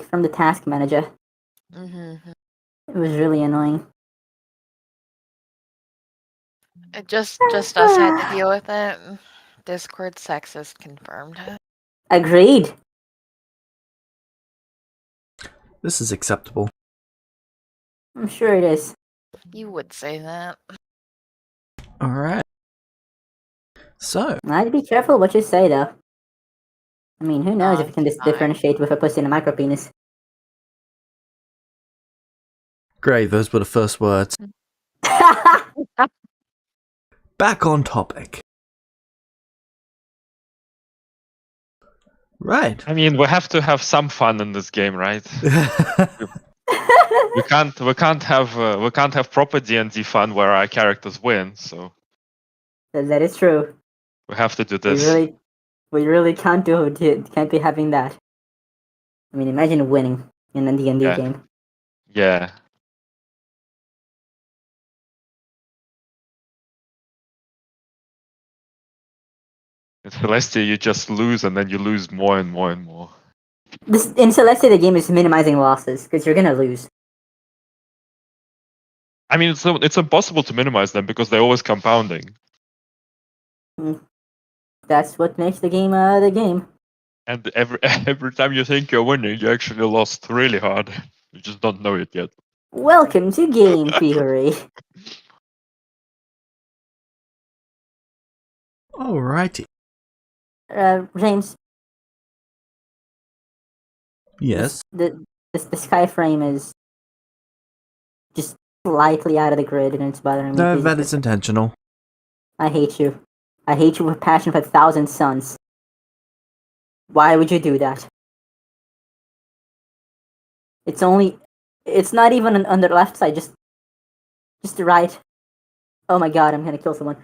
from the task manager. Mm-hmm. It was really annoying. It just us had to deal with it. Discord sexist confirmed. Agreed. This is acceptable. I'm sure it is. You would say that. Alright. So. I'd be careful what you say, though. I mean, who knows if you can it's fine. differentiate with a pussy and a micropenis. Great, those were the first words. Back on topic. Right. I mean, we have to have some fun in this game, right? we can't have proper D&D fun where our characters win. So That is true. we have to do this. We really can't be having that. I mean, imagine winning in a D&D Yeah. game. Yeah. In Celestia, you just lose, and then you lose more and more and more. In Celestia, the game is minimizing losses because you're gonna lose. I mean, it's impossible to minimize them because they're always compounding. That's what makes the game the game. And every time you think you're winning, you actually lost really hard. You just don't know it yet. Welcome to Game Theory. Alrighty. James. Yes. The sky frame is just slightly out of the grid and it's bothering me. No, that is intentional. I hate you. I hate you with passion for 1,000 suns. Why would you do that? It's not even on the left side, just the right. Oh my god, I'm gonna kill someone.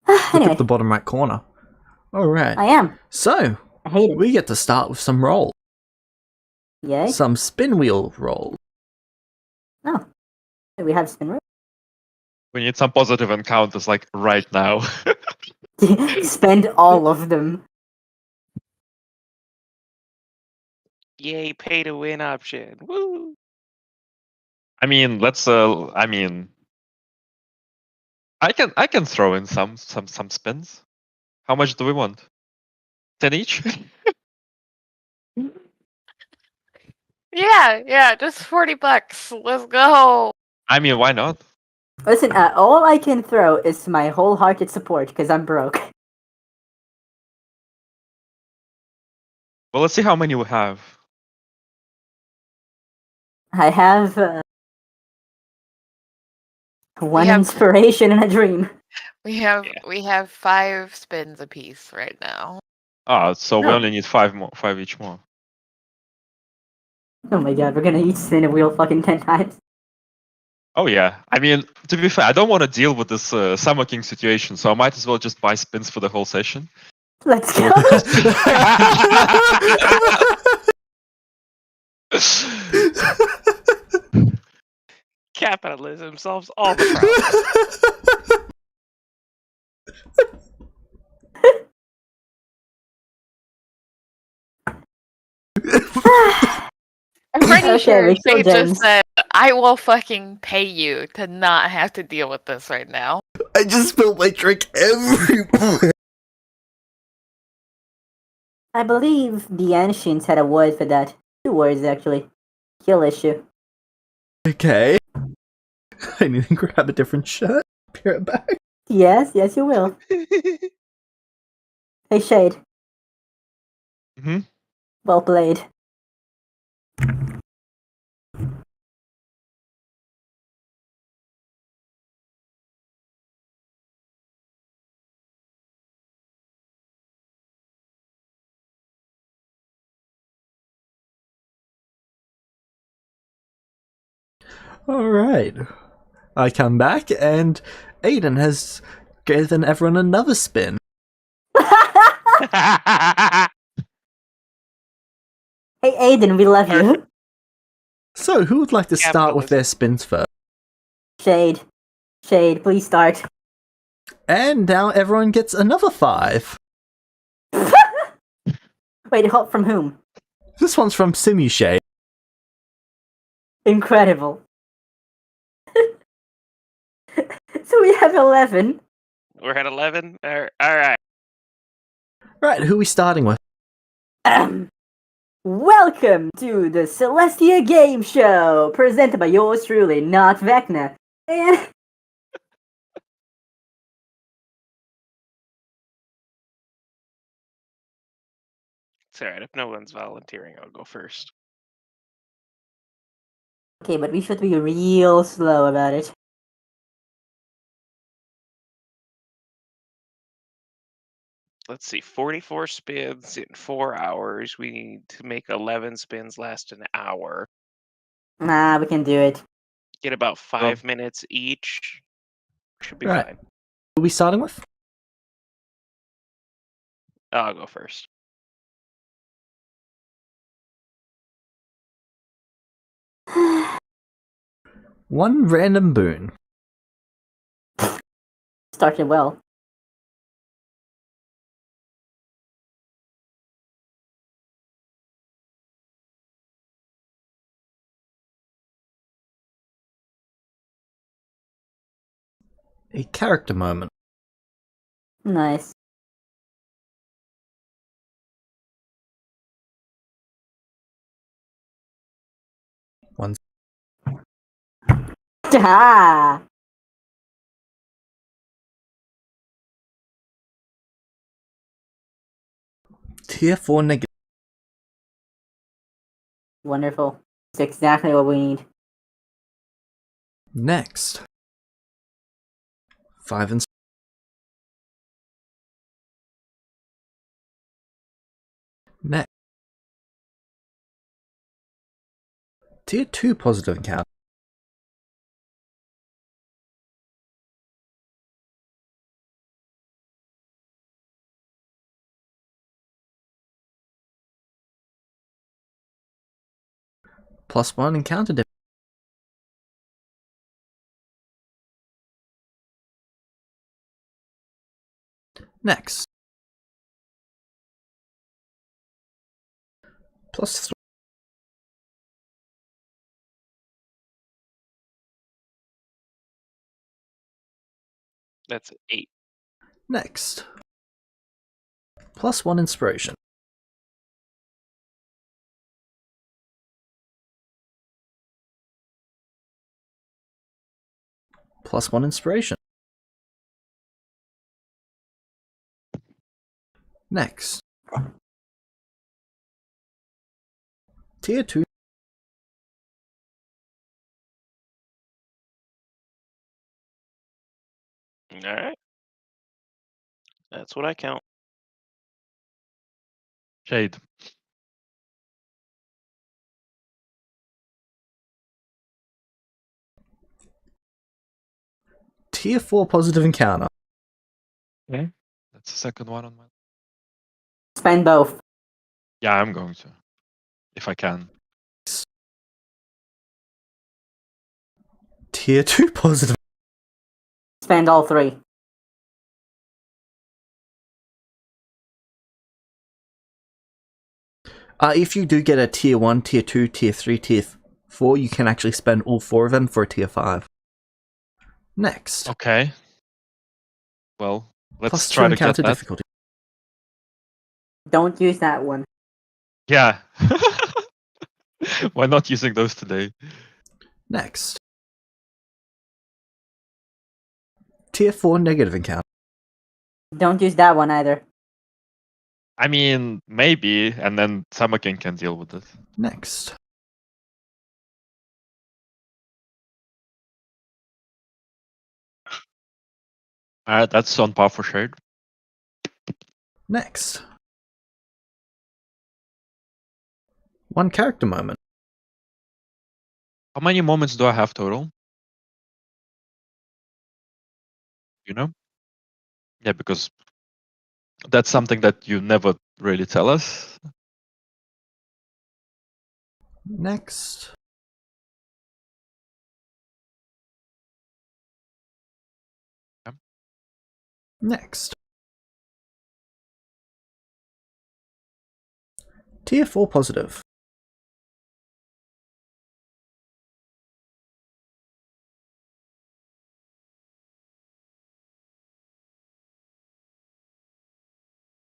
Look Anyway, at the bottom right corner. Alright. I am. So, I hate it. we get to start with some roll. Yay? Some spin wheel roll. Oh. We have spin roll. We need some positive encounters, like right now. Spend all of them. Yay, pay to win option. Woo! I mean, I can throw in some spins. How much do we want? 10 each? Yeah, just $40. Let's go. I mean, why not? Listen, all I can throw is my wholehearted support because I'm broke. Well, let's see how many we have. I have one inspiration and a dream. We have 5 spins apiece right now. Ah, so we No. only need 5 each more. Oh my god, we're gonna each spin a wheel fucking 10 times. Oh yeah. I mean, to be fair, I don't want to deal with this Summer King situation, so I might as well just buy spins for the whole session. Let's go. Capitalism solves all the problems. I'm pretty Okay, sure we kill they James. just said, I will fucking pay you to not have to deal with this right now. I just spilled my drink everywhere. I believe the ancients had a word for that. 2 words, actually. Kill issue. Okay. I need to grab a different shirt. Be right back. Yes, you will. Hey, Shade. Mm-hmm. Well played. Alright. I come back and Aiden has given everyone another spin. Hey, Aiden, we love you. So, who would like to start with their spins first? Shade, please start. And now everyone gets another 5. Wait, help from whom? This one's from Simu Shade. Incredible. So we have 11. We're at 11. All right. Right, who are we starting with? Welcome to the Celestia Game Show, presented by yours truly, not Vecna. And It's all right. If no one's volunteering, I'll go first. okay, but we should be real slow about it. Let's see. 44 spins in 4 hours. We need to make 11 spins last an hour. Nah, we can do it. Get about 5 minutes each. Should be Right. fine. Who are we starting with? I'll go first. One random boon. Started well. A character moment. Nice. One Ha! tier 4 negative. Wonderful. It's exactly what we need. Next. 5 and next. Tier 2 positive encounter. +1 encounter difficulty. Next. +3. That's 8. Next. +1 inspiration. +1 inspiration. Next. Tier 2. All right. That's what I count. Shade. Tier 4 positive encounter. Okay. That's the second one on my. Spend both. Yeah, I'm going to, if I can. Tier 2 positive. Spend all 3. If you do get a tier 1, tier 2, tier 3, tier 4, you can actually spend all 4 of them for a tier 5. Next. Okay. Well, let's +2 try to get encounter that. difficulty. Don't use that one. Yeah. Why not using those today? Next. Tier 4 negative encounter. Don't use that one either. I mean, maybe, and then Samakin can deal with it. Next. Alright, that's on par for Shade. Next. One character moment. How many moments do I have total? You know? Yeah, because that's something that you never really tell us. Next. Yeah. Next. Tier 4 positive.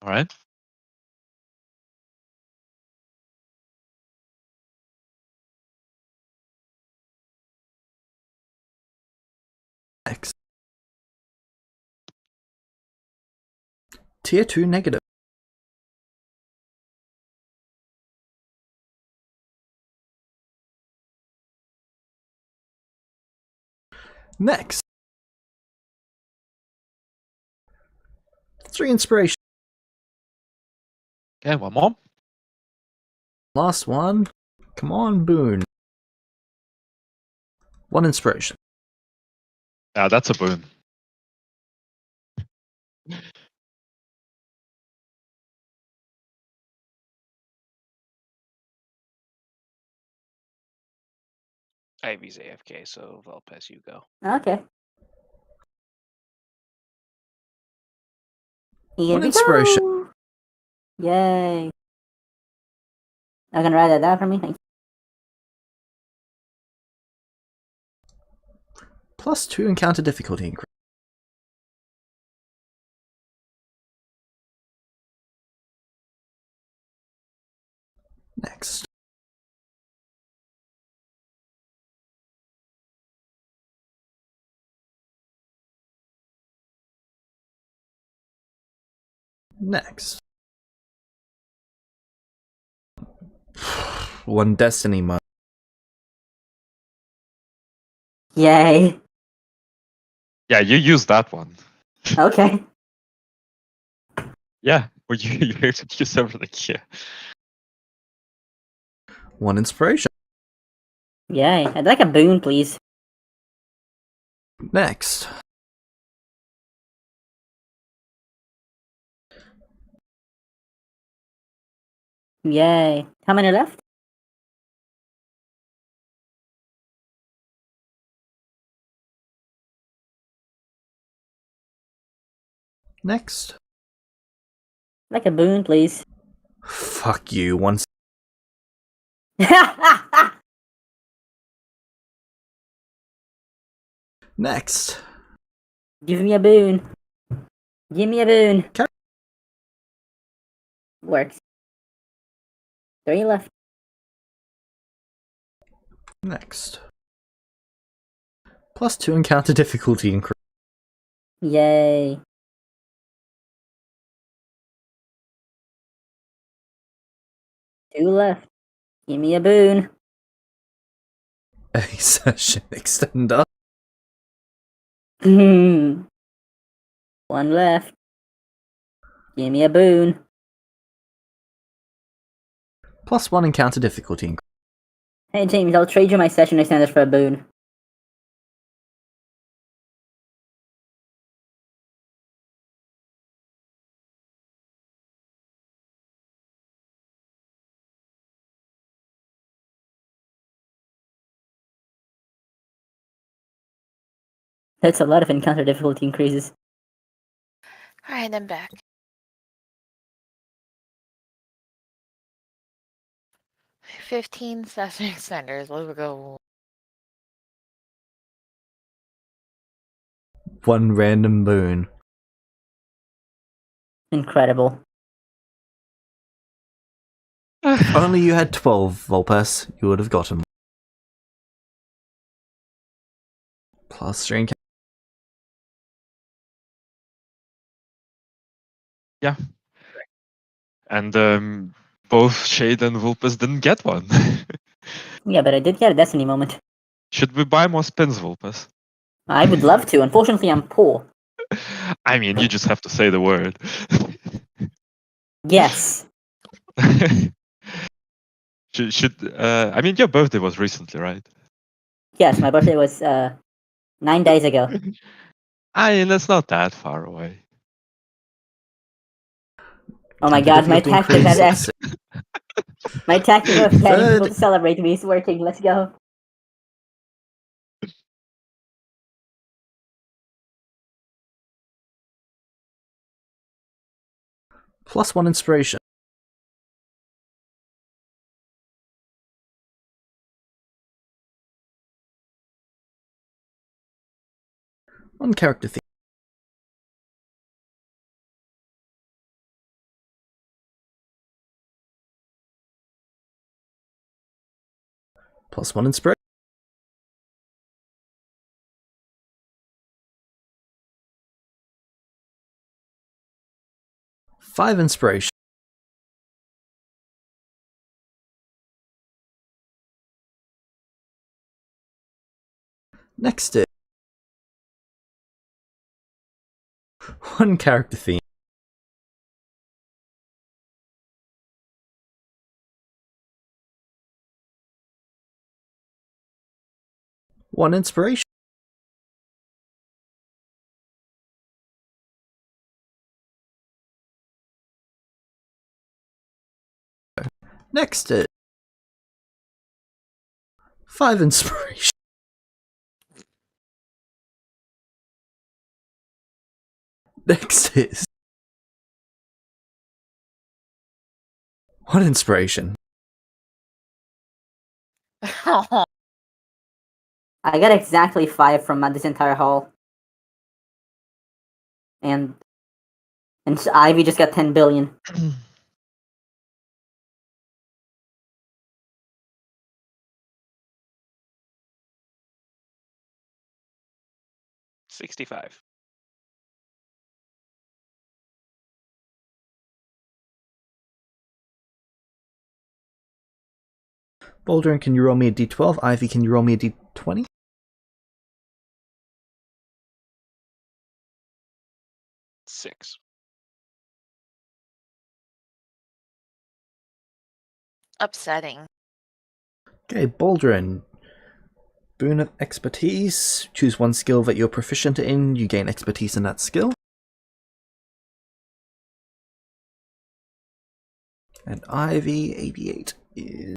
All right. Next. Tier 2 negative. Next. 3 inspiration. Okay, one more. Last one. Come on, boon. 1 inspiration. Yeah, that's a boon. Ivy's AFK, so Valpes, you go. Okay. 1 Here we inspiration. go. Yay. I'm gonna write that down for me. Thanks. +2 encounter difficulty increase. Next. Next. 1 destiny mode. Yay. Yeah, you use that one. Okay. Yeah, well, you use everything here. 1 inspiration. Yay. I'd like a boon, please. Next. Yay. How many left? Next. Like a boon, please. Fuck you. 1. Next. Give me a boon. Give me a boon. Okay. Works. 3 left. Next. +2 encounter difficulty increase. Yay. 2 left. Give me a boon. A session extender. 1 left. Give me a boon. +1 encounter difficulty increase. Hey James, I'll trade you my session extenders for a boon. That's a lot of encounter difficulty increases. Alright, I'm back. "15 session extenders, let's go." 1 random boon. Incredible. If only you had 12, Volpes, you would have gotten. +3 encounter. Yeah. And both Shade and Vulpes didn't get one. Yeah, but I did get a destiny moment. Should we buy more spins, Vulpes? I would love to. Unfortunately, I'm poor. I mean, you just have to say the word. Yes. I mean, your birthday was recently, right? Yes, my birthday was 9 days ago. I mean, that's not that far away. Oh my god, my tactic of my tactic of getting people to celebrate me is working. Let's go. +1 inspiration. One character theme. +1 inspiration. +5 inspiration. Next is 1 character theme. One inspiration. Next is 5 inspiration. Next is 1 inspiration. Oh, I got exactly 5 from this entire haul. And Ivy just got 10 billion. 65. Baldwin, can you roll me a d12? Ivy, can you roll me a d20? Six. upsetting. Okay, Baldwin. Boon of expertise. Choose 1 skill that you're proficient in. You gain expertise in that skill. And Ivy, 88 is...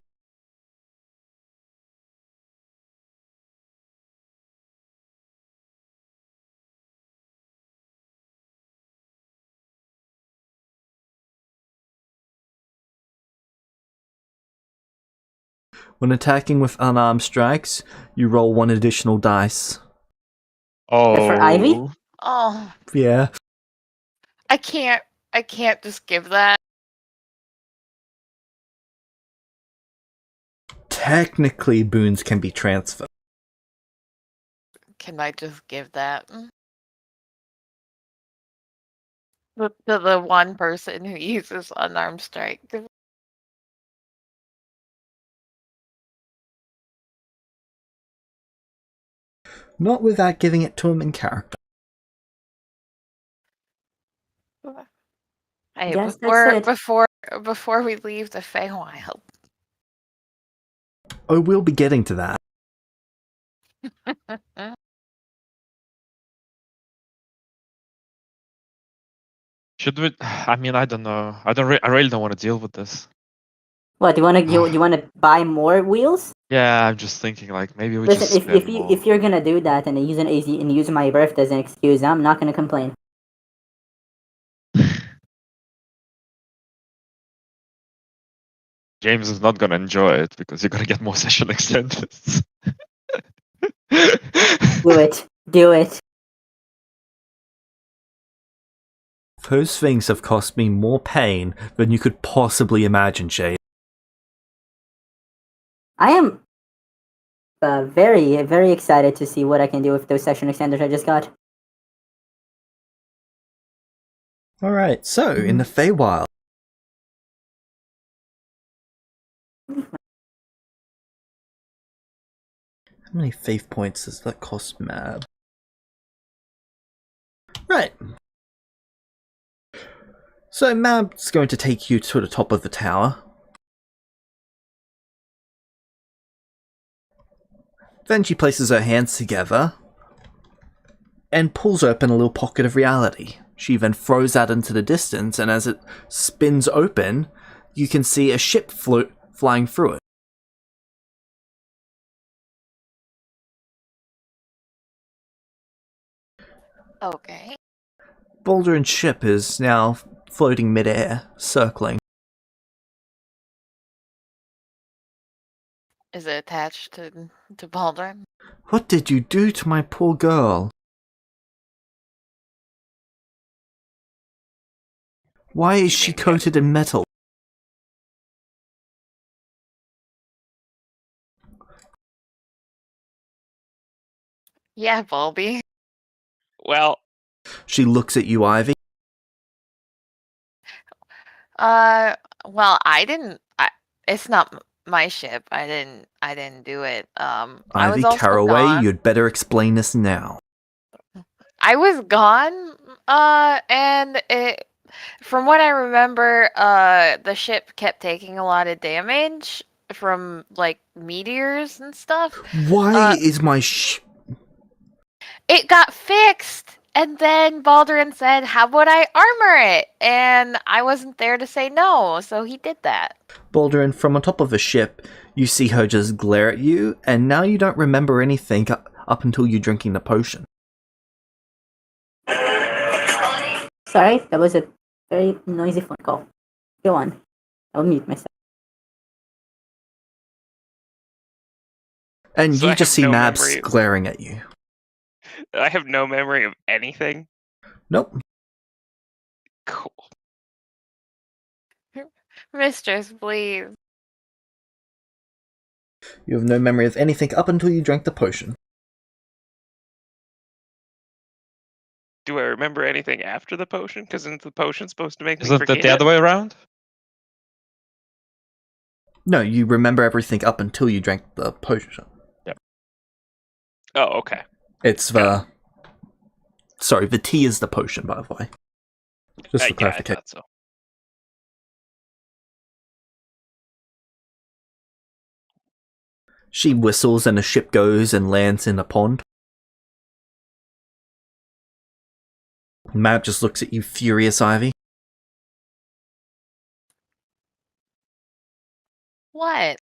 When attacking with unarmed strikes, you roll 1 additional dice. Oh. For Ivy? Oh, Yeah. I can't just give that. Technically, boons can be transferred. Can I just give that? To the one person who uses unarmed strike. Not without giving it to him in character. Hey, Yes, that's it. before we leave the Feywild. Oh, we'll be getting to that. Should we? I mean, I don't know. I really don't want to deal with this. What, do you wanna buy more wheels? Yeah, I'm just thinking like maybe we Listen, just spend more. if you're gonna do that and use my birthday as an excuse, I'm not gonna complain. James is not gonna enjoy it because you're gonna get more session extenders. Do it. Do it. Those things have cost me more pain than you could possibly imagine, Shay. I am very, very excited to see what I can do with those session extenders I just got. Alright, so, in the Feywild. How many faith points does that cost Mab? Right. So Mab's going to take you to the top of the tower. Then she places her hands together and pulls open a little pocket of reality. She then throws that into the distance, and as it spins open, you can see a ship flying through it. Okay. Baldwin's ship is now floating mid-air, circling. Is it attached to Baldwin? What did you do to my poor girl? Why is she coated in metal? Yeah, Bulby. Well, She looks at you, Ivy. Well, I didn't. It's not my ship. I didn't do it. I was Ivy also Caraway, gone. you'd better explain this now. I was gone. And from what I remember, the ship kept taking a lot of damage from like meteors and stuff. Why is my It got fixed, and then Baldwin said, "How would I armor it?" And I wasn't there to say no, so he did that. Baldwin, from on top of a ship, you see her just glare at you, and now you don't remember anything up until you drinking the potion. Sorry, that was a very noisy phone call. Go on. I'll mute myself. And So you I just have see no Mabs memory. glaring at you. I have no memory of anything. Nope. Cool. Mistress, please. You have no memory of anything up until you drank the potion. Do I remember anything after the potion? Because isn't the potion supposed to make me Isn't forget that the other it? way around? No, you remember everything up until you drank the potion. Oh, okay. It's the... Sorry, the tea is the potion, by the way. Just for Yeah, I clarification. thought so. She whistles and the ship goes and lands in a pond. Mab just looks at you, furious, Ivy. What?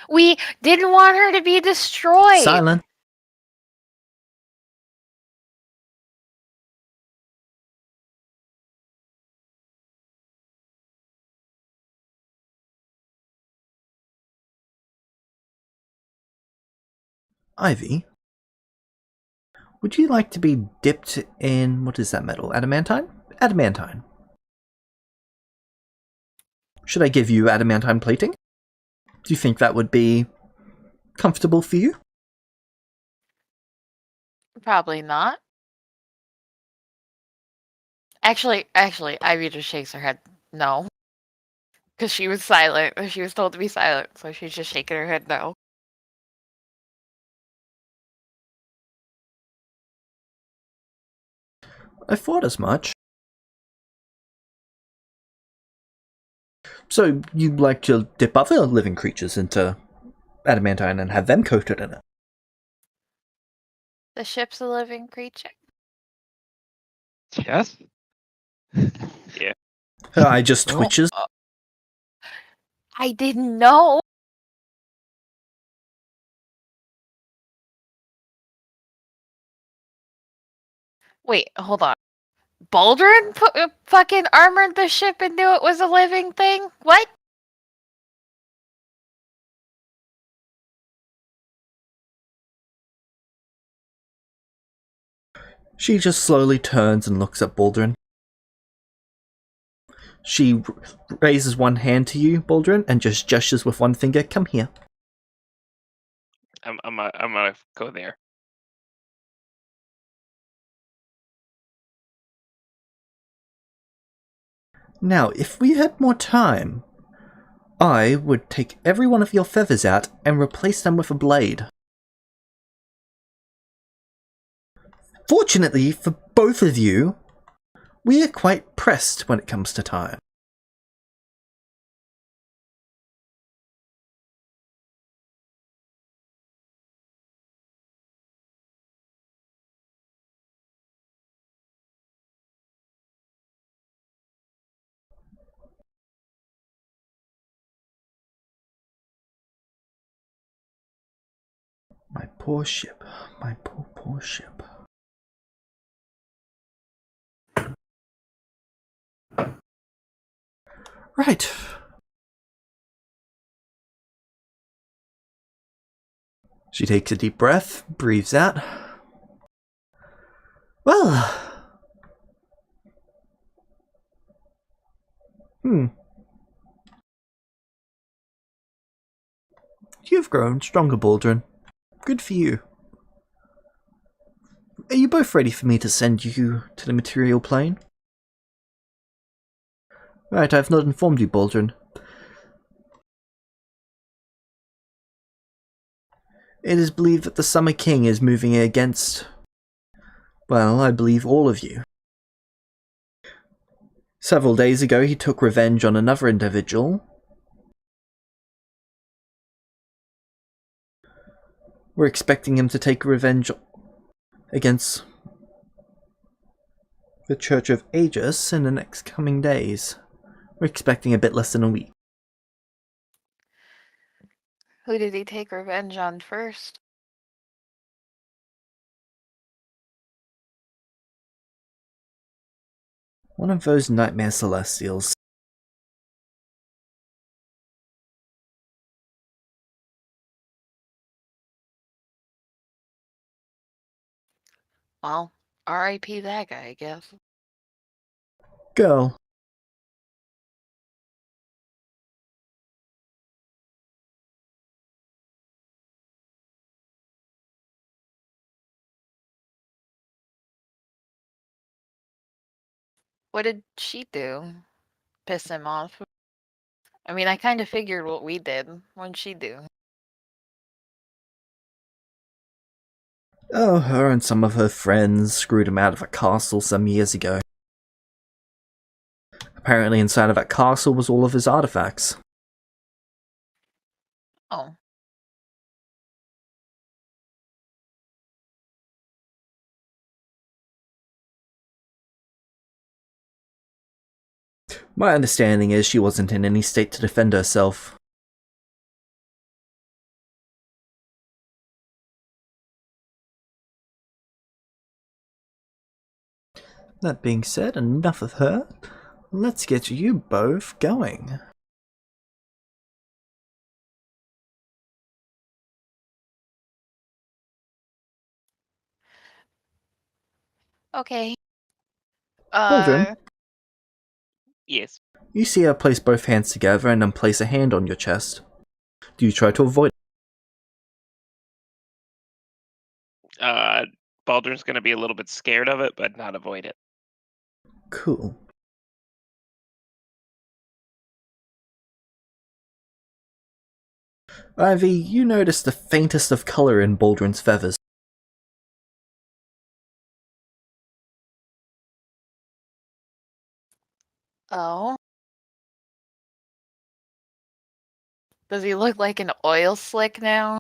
We didn't want her to be destroyed. Silent. Ivy, would you like to be dipped in... what is that metal? Adamantine? Adamantine. Should I give you adamantine plating? Do you think that would be comfortable for you? Probably not. Actually, Ivy just shakes her head no. Because she was silent. She was told to be silent, so she's just shaking her head no. I thought as much. So, you'd like to dip other living creatures into adamantine and have them coated in it? The ship's a living creature. Yes. Her eye just twitches. I didn't know. Wait, hold on. Baldwin fucking armored the ship and knew it was a living thing? What? She just slowly turns and looks at Baldwin. She raises one hand to you, Baldwin, and just gestures with one finger. Come here. I'm gonna go there. Now, if we had more time, I would take every one of your feathers out and replace them with a blade. Fortunately for both of you, we are quite pressed when it comes to time. My poor ship. My poor ship. Right. She takes a deep breath, breathes out. Well... You've grown stronger, Baldwin. Good for you. Are you both ready for me to send you to the material plane? Right, I've not informed you, Baldrin. It is believed that the Summer King is moving against, well, I believe all of you. Several days ago, he took revenge on another individual. We're expecting him to take revenge against the Church of Aegis in the next coming days. We're expecting a bit less than a week. Who did he take revenge on first? One of those nightmare celestials. Well, R.I.P. that guy, I guess. Girl. What did she do? Piss him off? I mean, I kind of figured what we did. What'd she do? Oh, her and some of her friends screwed him out of a castle some years ago. Apparently inside of that castle was all of his artifacts. Oh. My understanding is she wasn't in any state to defend herself. That being said, enough of her. Let's get you both going. Okay. Baldrin, Yes. you see her place both hands together and then place a hand on your chest. Do you try to avoid Baldur's going to be a little bit scared of it, but not avoid it. Cool. Ivy, you notice the faintest of color in Baldrin's feathers. Oh. Does he look like an oil slick now?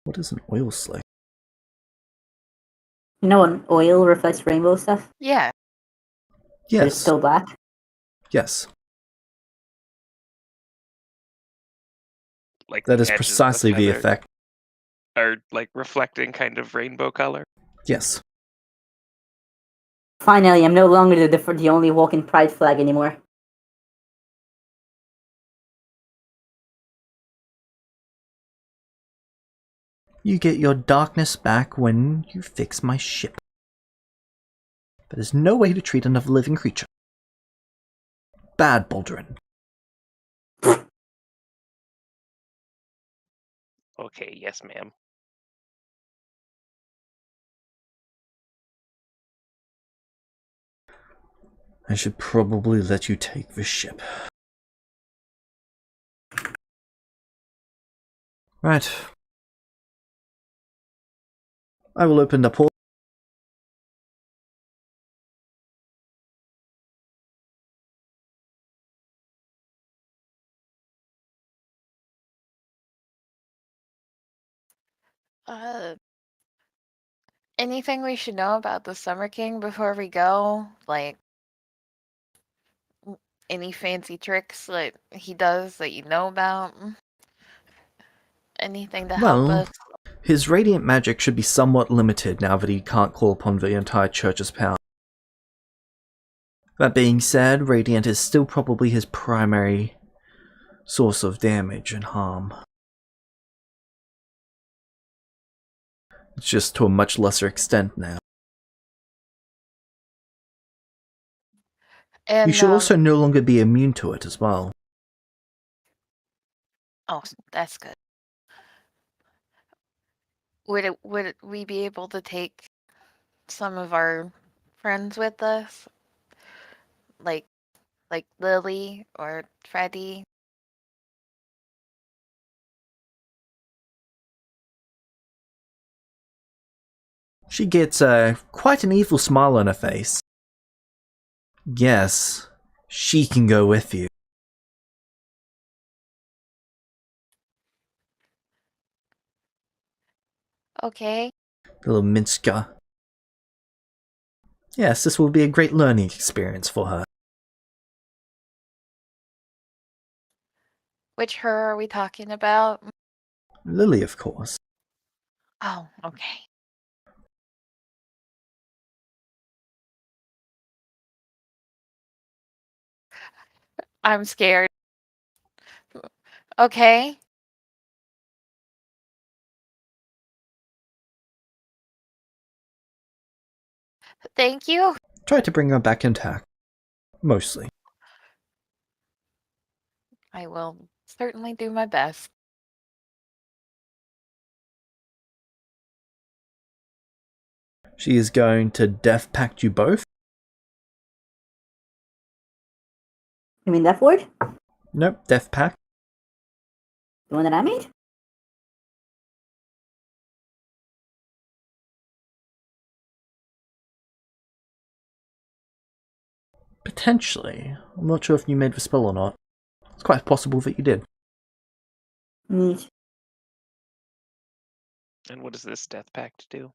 What is an oil slick? You know when oil reflects rainbow stuff? Yeah. But it's Yes. still black? Yes. Like That the is edges of precisely the feather effect. are like reflecting kind of rainbow color. Yes. Finally, I'm no longer the only walking pride flag anymore. You get your darkness back when you fix my ship. That is no way to treat another living creature. Bad, Baldrin. Okay, yes, ma'am. I should probably let you take the ship. Right. I will open the portal. Anything we should know about the Summer King before we go? Like, any fancy tricks that he does that you know about? Anything to help Well, us? his radiant magic should be somewhat limited now that he can't call upon the entire church's power. That being said, radiant is still probably his primary source of damage and harm. It's just to a much lesser extent now. And You should also no longer be immune to it as well. oh, that's good. would we be able to take some of our friends with us? Like Lily or Freddie? She gets quite an evil smile on her face. Yes, she can go with you. Okay. Little Minska. Yes, this will be a great learning experience for her. Which her are we talking about? Lily, of course. Oh, okay. I'm scared. Okay. Thank you. Try to bring her back intact. Mostly. I will certainly do my best. She is going to death pact you both. You mean Death Ward? Nope, death pact. The one that I made? Potentially. I'm not sure if you made the spell or not. It's quite possible that you did. Neat. And what does this death pact do?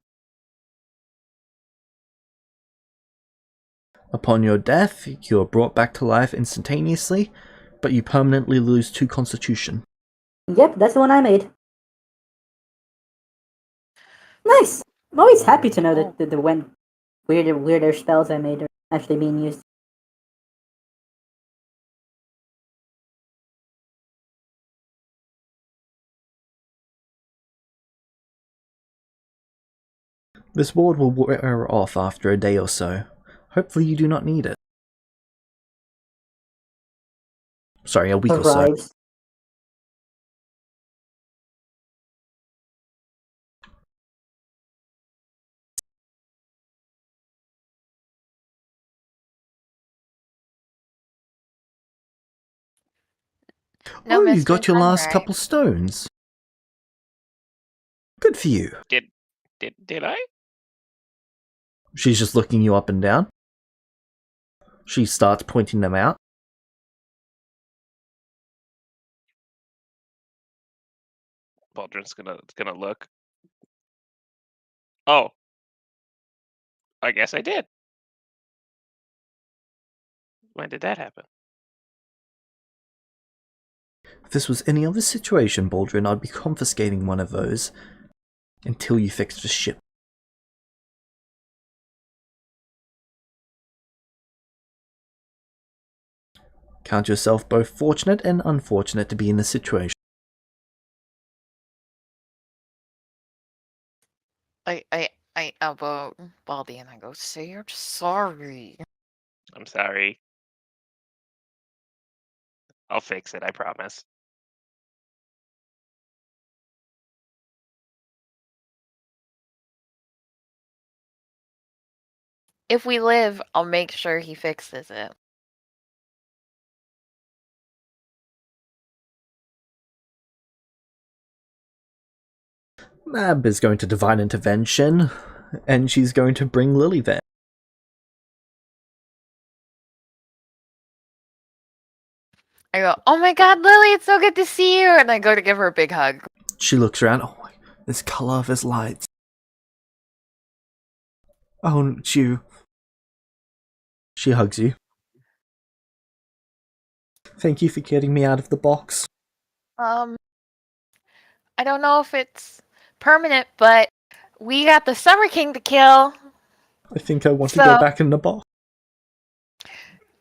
Upon your death, you are brought back to life instantaneously, but you permanently lose 2 constitution. Yep, that's the one I made. Nice! I'm always happy to know that the when weirder spells I made are actually being used. This ward will wear off after a day or so. Hopefully you do not need it. Sorry, a week or so. Arrives. No Oh, you mystery got your last Sunray. couple stones. Good for you. Did I? She's just looking you up and down. She starts pointing them out. Baldrin's gonna look. Oh. I guess I did. When did that happen? If this was any other situation, Baldrin, I'd be confiscating one of those until you fixed the ship. Count yourself both fortunate and unfortunate to be in this situation. I elbow Baldy and I go, say you're sorry. I'm sorry. I'll fix it, I promise. If we live, I'll make sure he fixes it. Mab is going to divine intervention, and she's going to bring Lily there. I go, oh my god, Lily, it's so good to see you! And I go to give her a big hug. She looks around. Oh, this color of his lights. Oh, it's you. She hugs you. Thank you for getting me out of the box. I don't know if it's permanent, but we got the Summer King to kill. I think I want to go back in the box.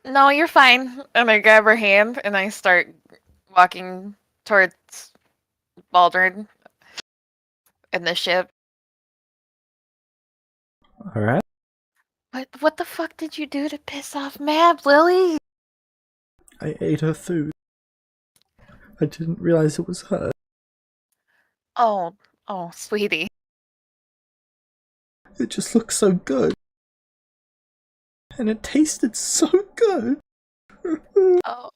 No, you're fine. And I grab her hand and I start walking towards Baldrin and the ship. Alright. What the fuck did you do to piss off Mab, Lily? I ate her food. I didn't realize it was her. Oh, sweetie. It just looks so good. And it tasted so good. Oh.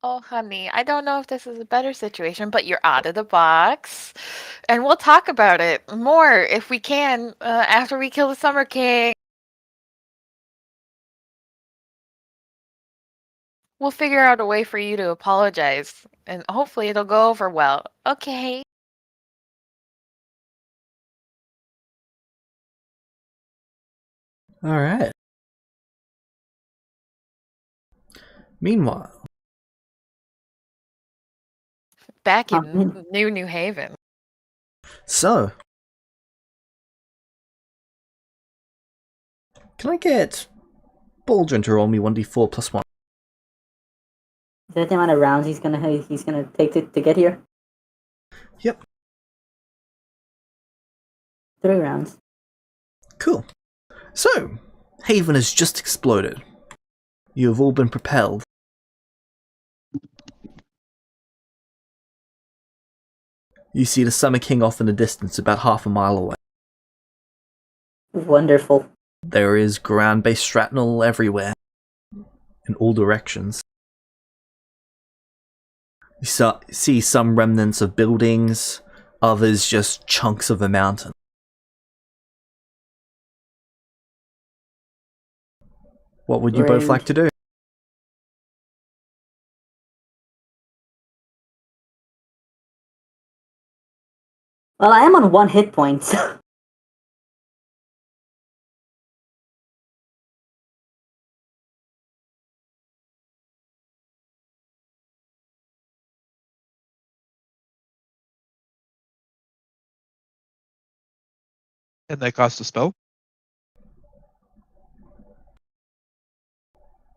Oh, honey, I don't know if this is a better situation, but you're out of the box. And we'll talk about it more if we can after we kill the Summer King. We'll figure out a way for you to apologize, and hopefully it'll go over well. Okay. Alright. Meanwhile, Back in New Haven. so can I get Baldrin to roll me 1d4 plus 1? Is that the amount of rounds he's gonna take to get here? Yep. 3 rounds. Cool. So, Haven has just exploded. You have all been propelled. You see the Summer King off in the distance, about half a mile away. Wonderful. There is ground-based shrapnel everywhere, in all directions. You see some remnants of buildings, others just chunks of a mountain. What would you both like to do? Well, I am on 1 hit point. So Can I cast a spell?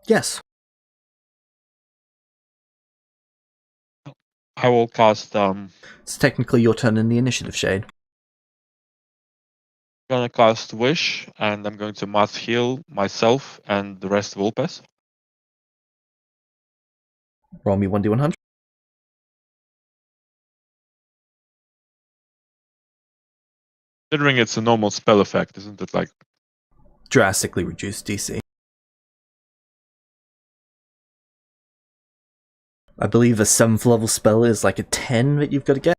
Yes. I will cast. It's technically your turn in the initiative, Shade. I'm gonna cast Wish, and I'm going to mass heal myself and the rest of Ulpes. Roll me 1d100. Considering it's a normal spell effect, isn't it? Like, Drastically reduced DC. I believe a 7th level spell is like a 10 that you've got to get.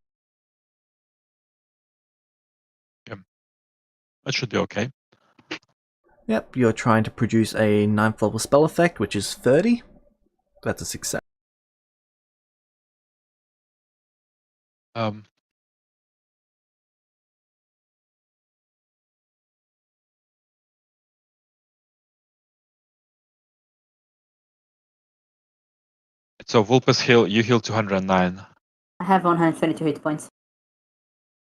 that should be okay. Yep, you're trying to produce a 9th level spell effect, which is 30. That's a success. So Vulpes heal. You heal 209. I have 122 hit points.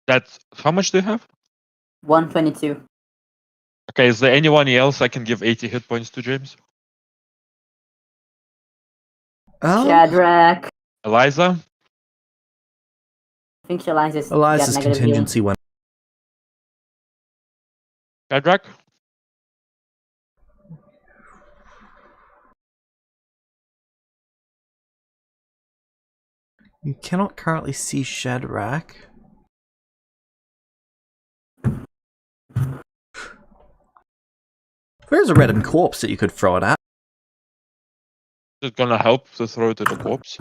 That's how much do you have? 122. Okay, is there anyone else I can give 80 hit points to, James? Shadrach. Eliza? I think Eliza's Eliza's got negative contingency went. Shadrach? You cannot currently see Shadrach. There's a reddened corpse that you could throw it at. Is it gonna help to throw it at the corpse?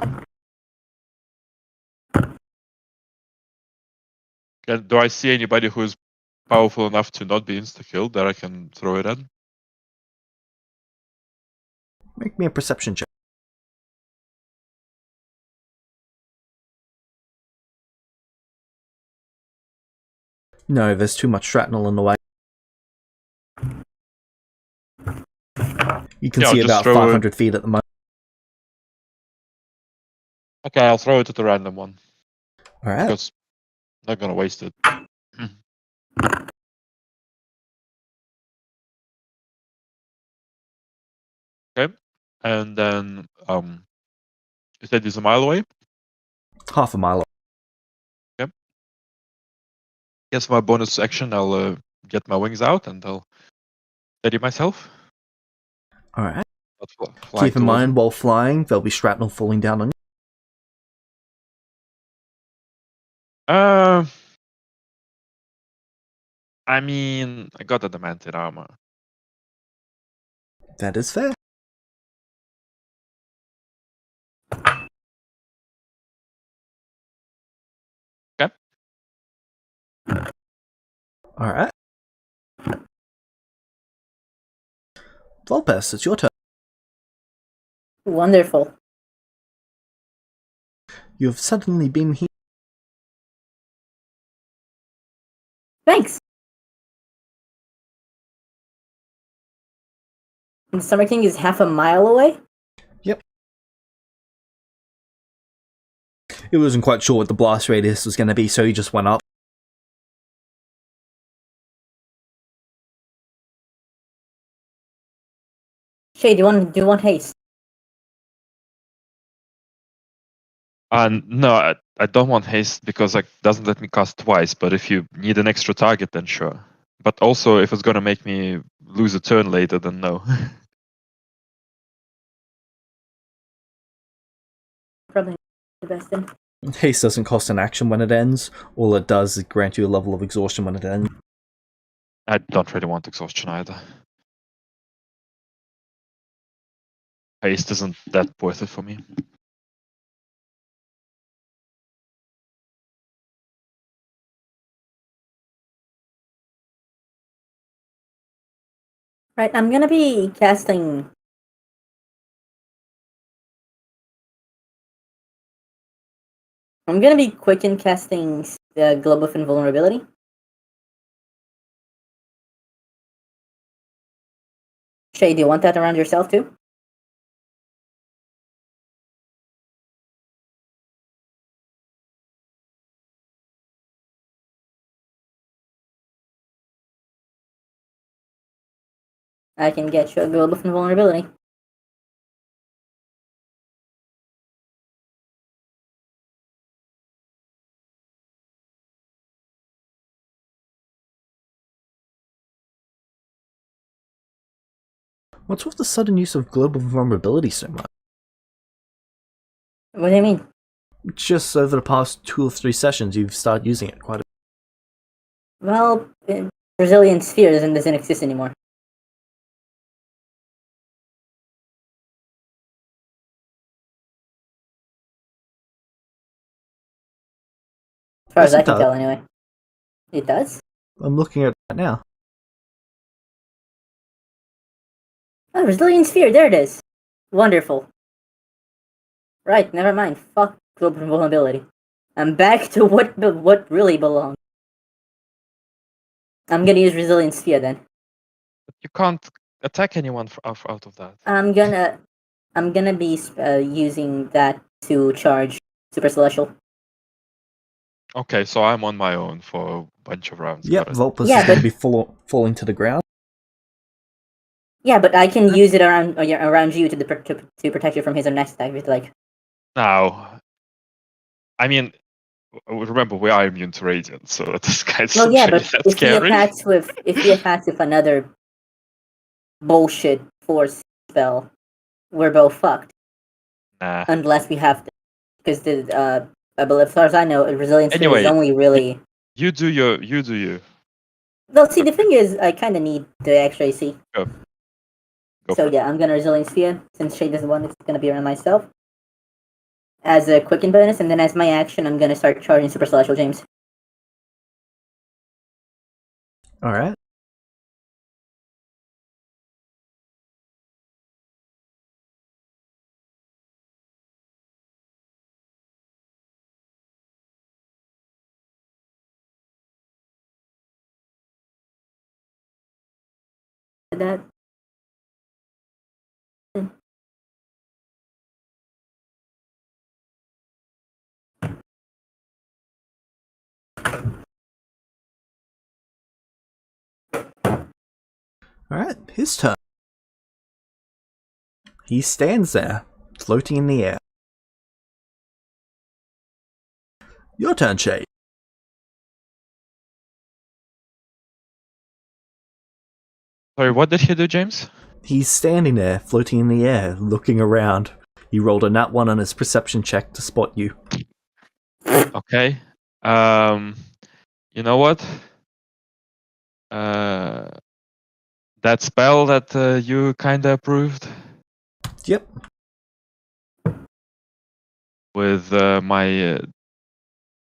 Do I see anybody who's powerful enough to not be insta-killed that I can throw it at? Make me a perception check. No, there's too much shrapnel in the way. You can see I'll about just throw 500 feet at the moment. Okay, I'll throw it at a random one. Alright. Because I'm not gonna waste it. Okay. And then you said it's a mile away? Half a mile away. Okay. Guess my bonus action, I'll get my wings out and I'll steady myself. Alright. Fly Keep in towards mind, him. while flying, there'll be shrapnel falling down on you. I mean, I got adamantium armor. That is fair. Okay. Alright. Volpes, it's your turn. Wonderful. You've suddenly been here. Thanks. And Summer King is half a mile away? Yep. He wasn't quite sure what the blast radius was going to be, so he just went up. Shay, do you want haste? No, I don't want haste because it doesn't let me cast twice, but if you need an extra target, then sure. But also, if it's gonna make me lose a turn later, then no. Probably the best thing. Haste doesn't cost an action when it ends. All it does is grant you a level of exhaustion when it ends. I don't really want exhaustion either. Haste isn't that worth it for me. Right, I'm gonna be casting... I'm gonna be quick in casting the Globe of Invulnerability. Shay, do you want that around yourself too? I can get you a Globe of Invulnerability. What's with the sudden use of global vulnerability so much? What do you mean? Just over the past 2 or 3 sessions, you've started using it quite a bit. Well, Resilient Sphere doesn't exist anymore. As far as Yes, I it can does. tell, anyway. It does? I'm looking at it right now. Oh, Resilient Sphere, there it is. Wonderful. Right, never mind. Fuck Global Vulnerability. I'm back to what really belongs. I'm gonna use Resilient Sphere then. You can't attack anyone out of that. I'm gonna be using that to charge Super Celestial. Okay, so I'm on my own for a bunch of rounds. Yep, Got it. Volpes Yeah, is going to but- be falling to the ground. Yeah, but I can use it around you to protect you from his next attack. With like, Now, I mean, remember we are immune to radiant, so this guy's well, yeah, really but that if he scary. attacks with another bullshit force spell, we're both fucked. Nah. Unless we have to, because I believe, as far as I know, Resilience Sphere Anyway, is only really. You do you. Well, see, the thing is, I kind of need the extra AC. Go So for it. yeah, I'm gonna Resilient Sphere since Shade doesn't want it. It's gonna be around myself as a quicken bonus, and then as my action, I'm gonna start charging Super Celestial James. Alright. That. Alright, his turn. He stands there, floating in the air. Your turn, Shay. Sorry, what did he do, James? He's standing there, floating in the air, looking around. He rolled a nat 1 on his perception check to spot you. Okay. You know what? that spell that you kinda approved Yep. with my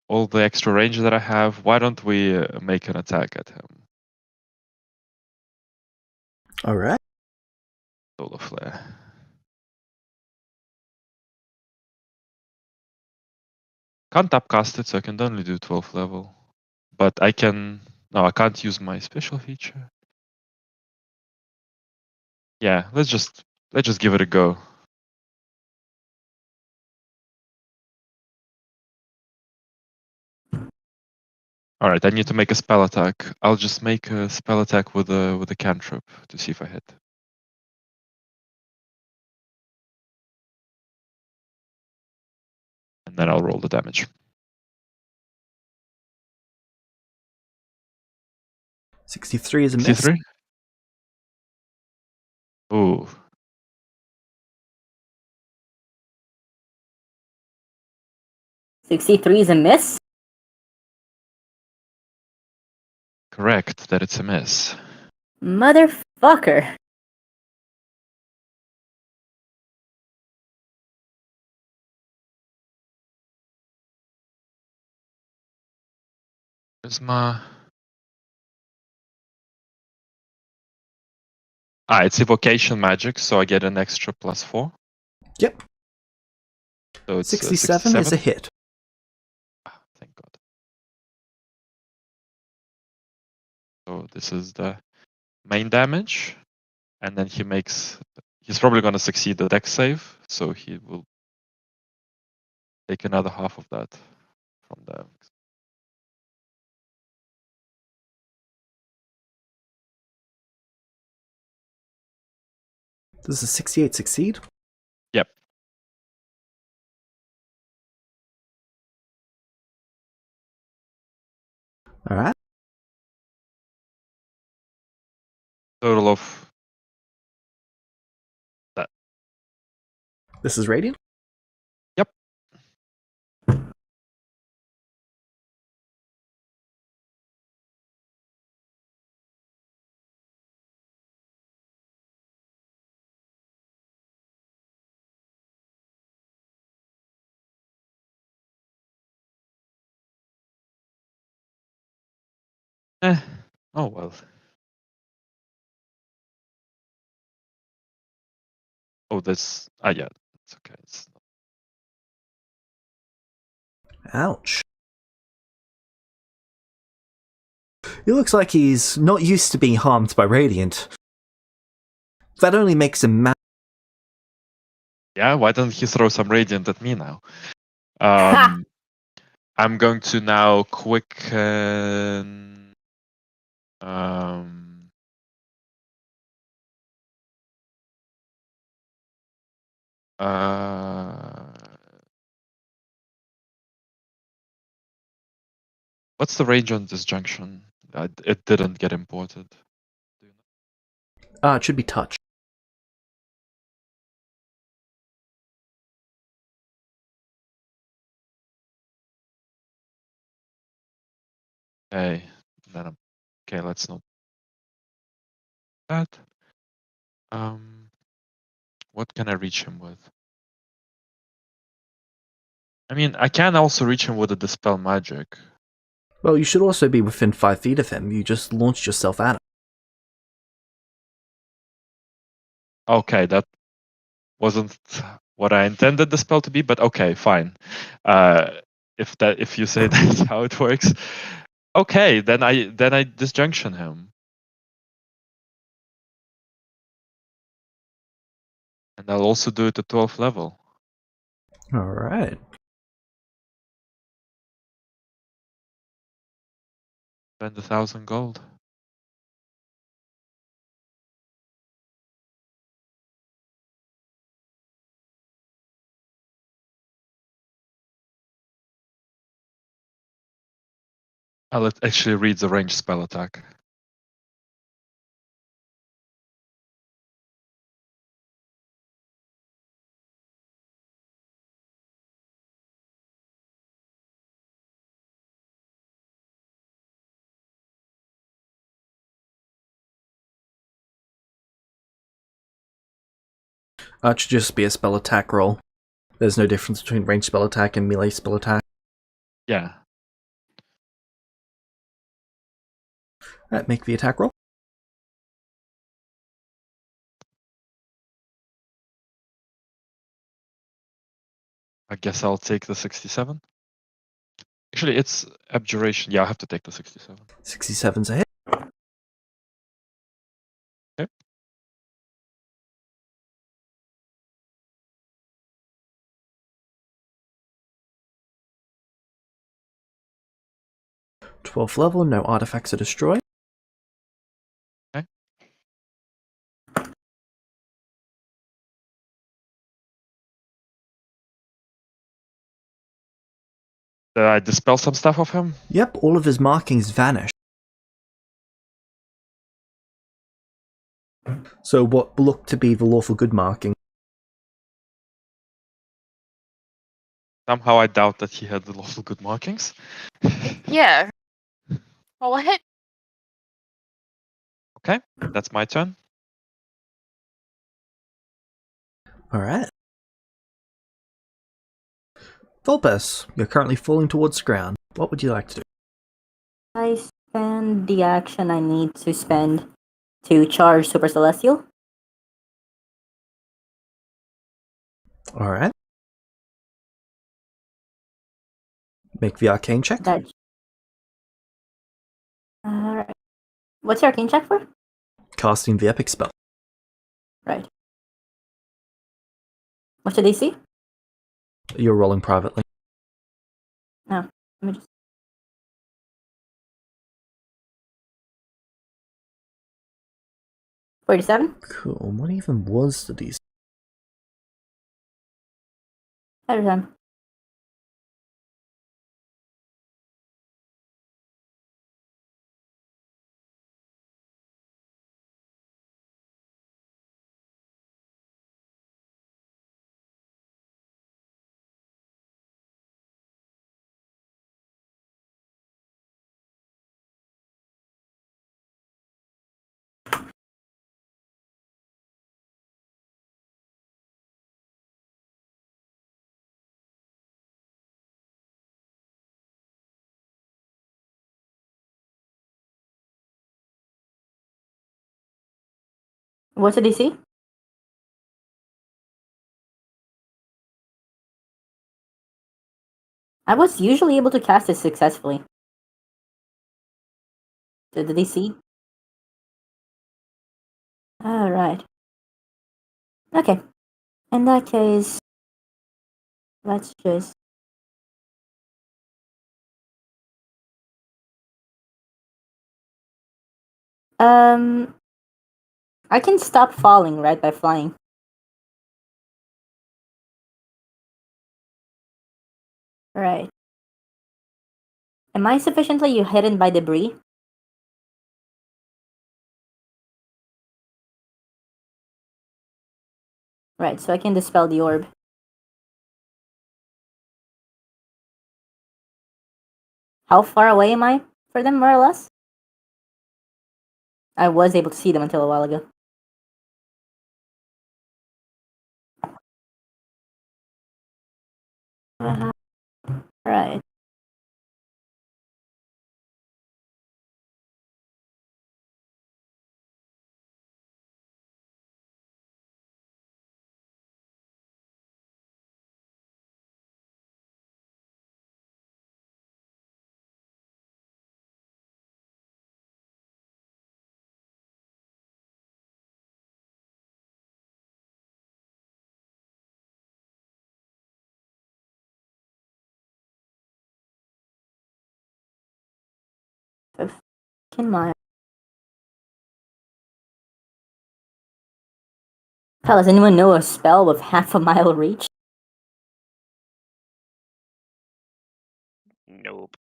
all the extra range that I have. Why don't we make an attack at him? All right. Solar flare. Can't upcast it, so I can only do 12th level. But I can. No, I can't use my special feature. Yeah, let's just give it a go. All right, I need to make a spell attack. I'll just make a spell attack with a cantrip to see if I hit. And then I'll roll the damage. 63 is a miss. 63? Ooh. $63 is a miss? Correct, that it's a miss. Motherfucker. Charisma. It's evocation magic, so I get an extra +4. Yep. So it's 67 is a hit. Thank God. So this is the main damage, and then he's probably going to succeed the dex save, so he will take another half of that from the. Does a 68 succeed? Yep. All right. Total of that. This is radiant. Yep. Oh well. Oh, this. Yeah, it's okay. Ouch. It looks like he's not used to being harmed by radiant. That only makes him mad. Yeah, why don't he throw some radiant at me now? Ha! I'm going to now quicken. Um, what's the range on this junction? It didn't get imported. It should be touch. Okay, then okay. Let's not that. What can I reach him with? I mean, I can also reach him with a dispel magic. Well, you should also be within 5 feet of him. You just launched yourself at him. Okay, that wasn't what I intended the spell to be, but okay, fine. If you say that's how it works, okay, then I disjunction him, and I'll also do it at 12th level. All right. Spend 1,000 gold. I'll actually read the range spell attack. It should just be a spell attack roll. There's no difference between ranged spell attack and melee spell attack. Yeah. Alright, make the attack roll. I guess I'll take the 67. Actually, it's abjuration. Yeah, I have to take the 67. 67's a hit. Okay. th level, no artifacts are destroyed. Okay. Did I dispel some stuff of him? Yep, all of his markings vanish. So what looked to be the lawful good marking. Somehow I doubt that he had the lawful good markings. Yeah. What? Okay, that's my turn. Alright. Volpes, you're currently falling towards the ground. What would you like to do? I spend the action I need to spend to charge Super Celestial. Alright. Make the arcane check. That. Alright. What's your arcane check for? Casting the epic spell. Right. What's the DC? You're rolling privately. No. Let me just. $47? Cool. What even was the DC? Every time. What's the DC? I was usually able to cast it successfully. So the DC? Alright. Okay. In that case, let's just. I can stop falling, right, by flying. Right. Am I sufficiently hidden by debris? Right, so I can dispel the orb. How far away am I for them, more or less? I was able to see them until a while ago. Right. Fucking mile. Hell, does anyone know a spell with half a mile reach? Nope.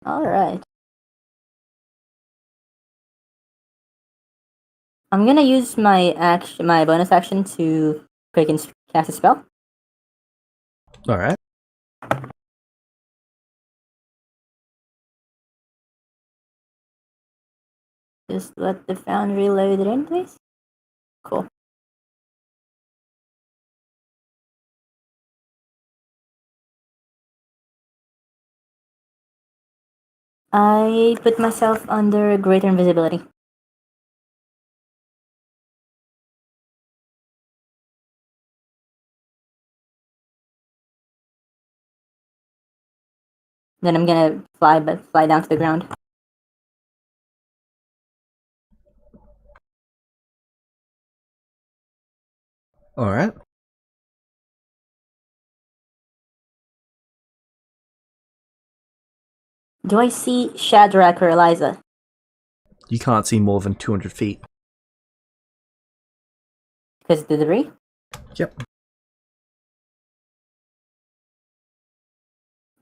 Alright. I'm gonna use my bonus action to quicken Cast a spell. Alright. Just let the foundry load it in, please. Cool. I put myself under greater invisibility. Then I'm gonna fly down to the ground. Alright. Do I see Shadrach or Eliza? You can't see more than 200 feet. Because of the debris? Yep.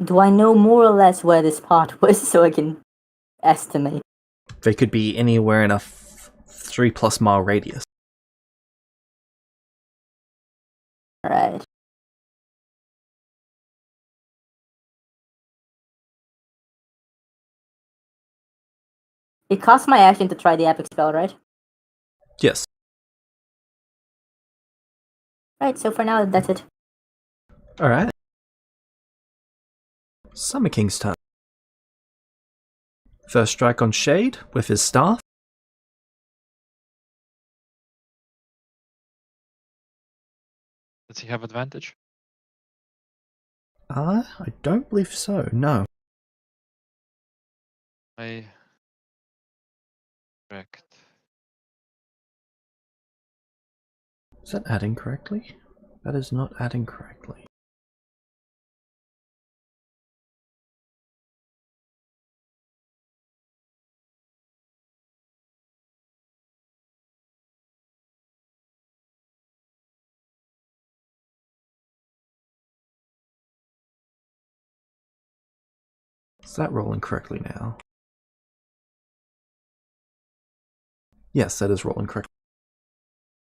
Do I know more or less where this part was so I can estimate? They could be anywhere in a 3+ mile radius. Alright. It costs my action to try the epic spell, right? Yes. Right, so for now, that's it. Alright. Summer King's turn. First strike on Shade with his staff. Does he have advantage? I don't believe so, no. I correct. Is that adding correctly? That is not adding correctly. Is that rolling correctly now? Yes, that is rolling correctly.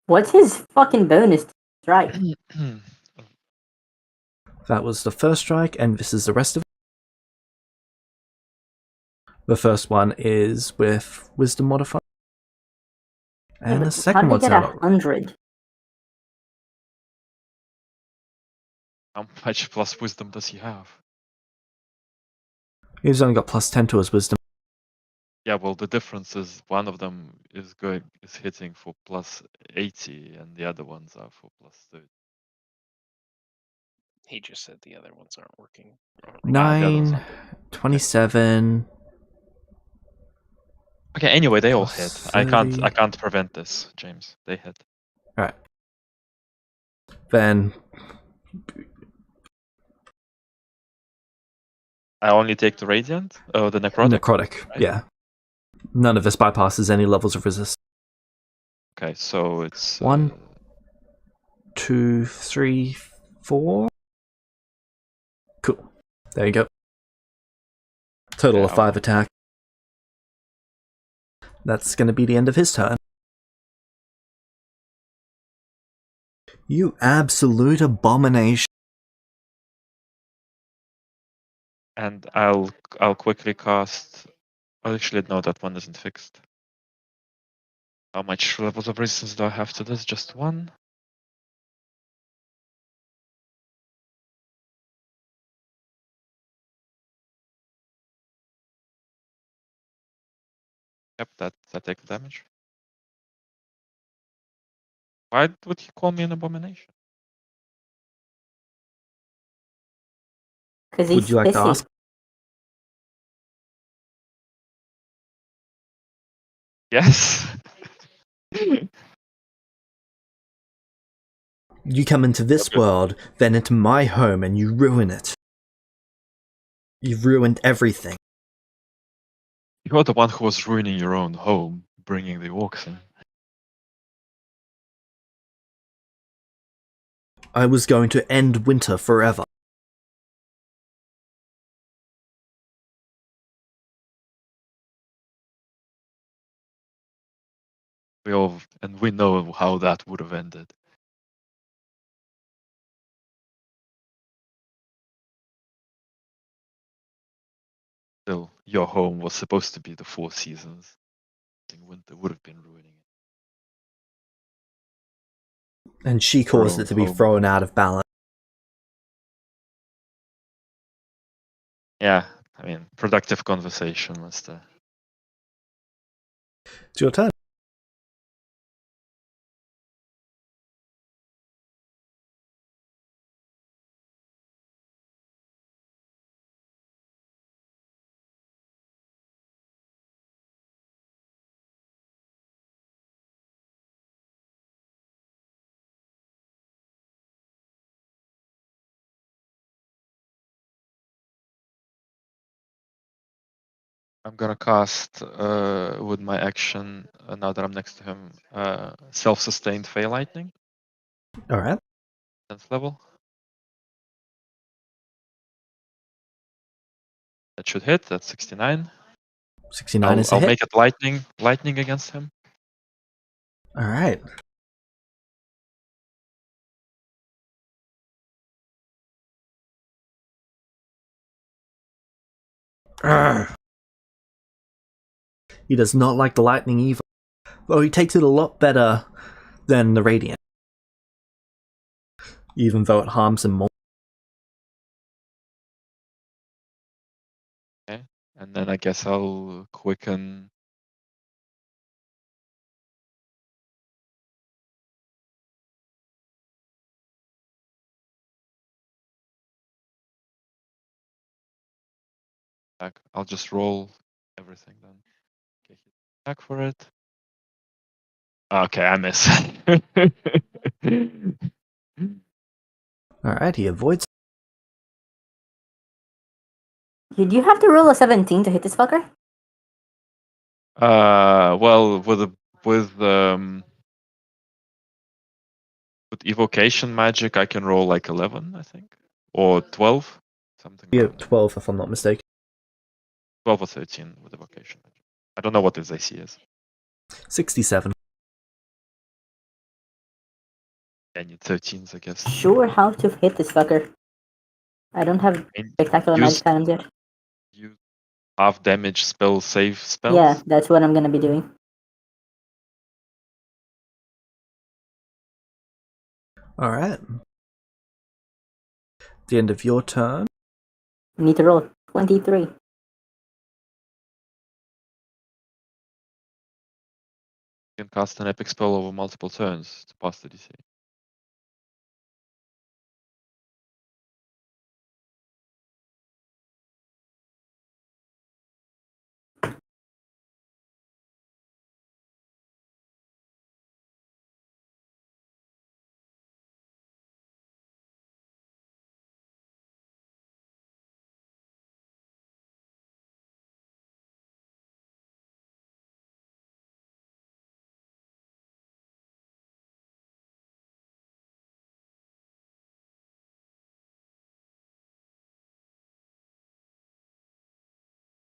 What's his fucking bonus strike? That was the first strike, and this is the rest of it. The first one is with Wisdom modifier. And the second How one's did he now get 100? How much plus wisdom does he have? He's only got +10 to his Wisdom. Yeah, well, the difference is one of them is hitting for +80, and the other ones are for +30. He just said the other ones aren't working. the other ones 9, aren't working. 27. Okay, anyway, they all hit. I 30. can't prevent this, James. They hit. Alright. Then I only take the radiant? Oh, the necrotic? necrotic, right? yeah. None of this bypasses any levels of resist. Okay, so it's 1, 2, 3, 4. Cool. There you go. Total of 5 attack. That's going to be the end of his turn. You absolute abomination. And I'll quickly cast. Oh, actually, no, that one isn't fixed. How much levels of resistance do I have to this? Just one. Yep, that takes damage. Why would he call me an abomination? Because he's Would you like to pissy. ask? Yes. You come into this Okay. world, then into my home, and you ruin it. You've ruined everything. You're the one who was ruining your own home, bringing the orcs in. I was going to end winter forever. We know how that would have ended. Still, your home was supposed to be the Four Seasons. Winter would have been ruining it. And she Her caused own it to be home. thrown out of balance. Yeah, I mean, productive conversation, Mister. It's your turn. I'm gonna cast with my action now that I'm next to him. Self-sustained Fey Lightning, All right. 10th level. That should hit. That's 69. 69 is a I'll hit. make it lightning against him. All right. Arrgh. He does not like the lightning either, though he takes it a lot better than the radiant, even though it harms him more. Okay, and then I guess I'll quicken. Back. I'll just roll everything then. Okay, back for it. Okay, I miss. All right, he avoids. Did you have to roll a 17 to hit this fucker? Well, with evocation magic, I can roll like 11, I think, or 12, something. Yeah, Around there. 12 if I'm not mistaken. 12 or 13 with evocation magic. I don't know what his AC is. 67. I need 13s, I guess. Sure, how to hit this fucker. I don't have And spectacular use magic items yet. you half damage spell save spells. Yeah, that's what I'm gonna be doing. All right. At the end of your turn, I need to roll 23. You can cast an epic spell over multiple turns to pass the DC.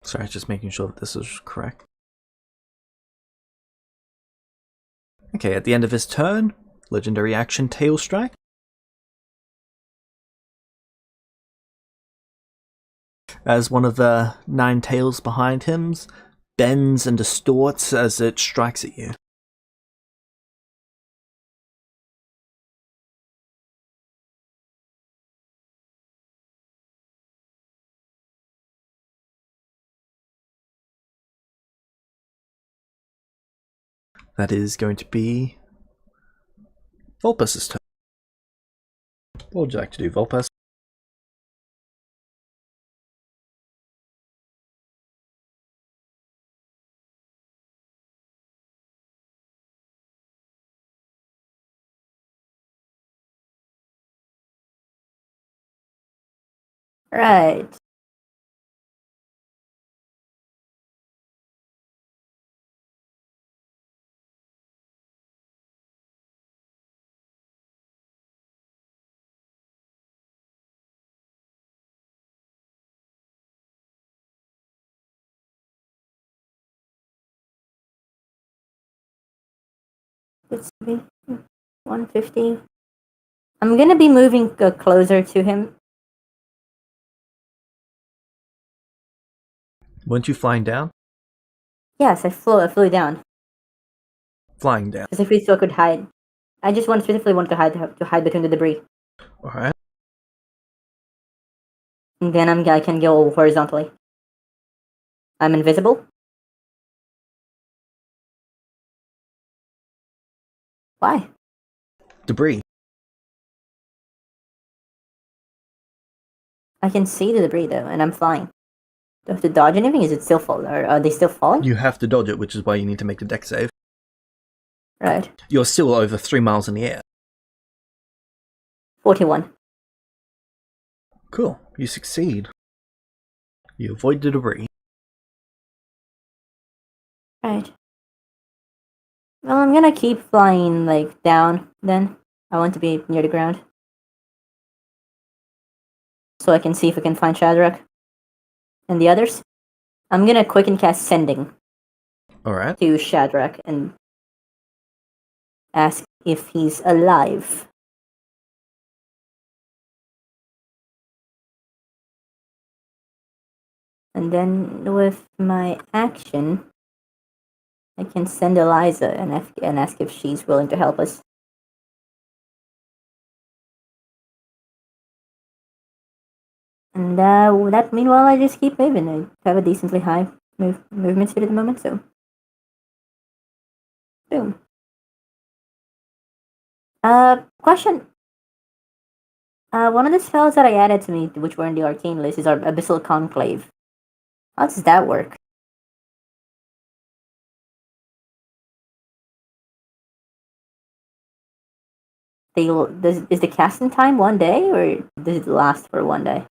sorry, just making sure that this is correct. Okay, at the end of his turn, legendary action Tail Strike. As one of the 9 tails behind him bends and distorts as it strikes at you. That is going to be Vulpus's turn. What would you like to do, Vulpus? Right. Let's see. 150. I'm gonna be moving closer to him. Weren't you flying down? Yes, I flew down. Flying down. Specifically so I could hide. I just specifically wanted to hide between the debris. Alright. And then I can go horizontally. I'm invisible. Why? Debris. I can see the debris though, and I'm flying. Do I have to dodge anything? Is it still falling? Or are they still falling? You have to dodge it, which is why you need to make the deck save. Right. You're still over 3 miles in the air. 41. Cool. You succeed. You avoid the debris. Right. Well, I'm gonna keep flying, like, down, then. I want to be near the ground. So I can see if I can find Shadrach. And the others. I'm gonna quicken cast Sending Alright. to Shadrach and ask if he's alive. And then with my action, I can send Eliza and ask if she's willing to help us. And that meanwhile, I just keep moving. I have a decently high movement speed at the moment, so boom. Question. One of the spells that I added to me, which were in the arcane list, is our Abyssal Conclave. How does that work? Is the casting time 1 day, or does it last for 1 day?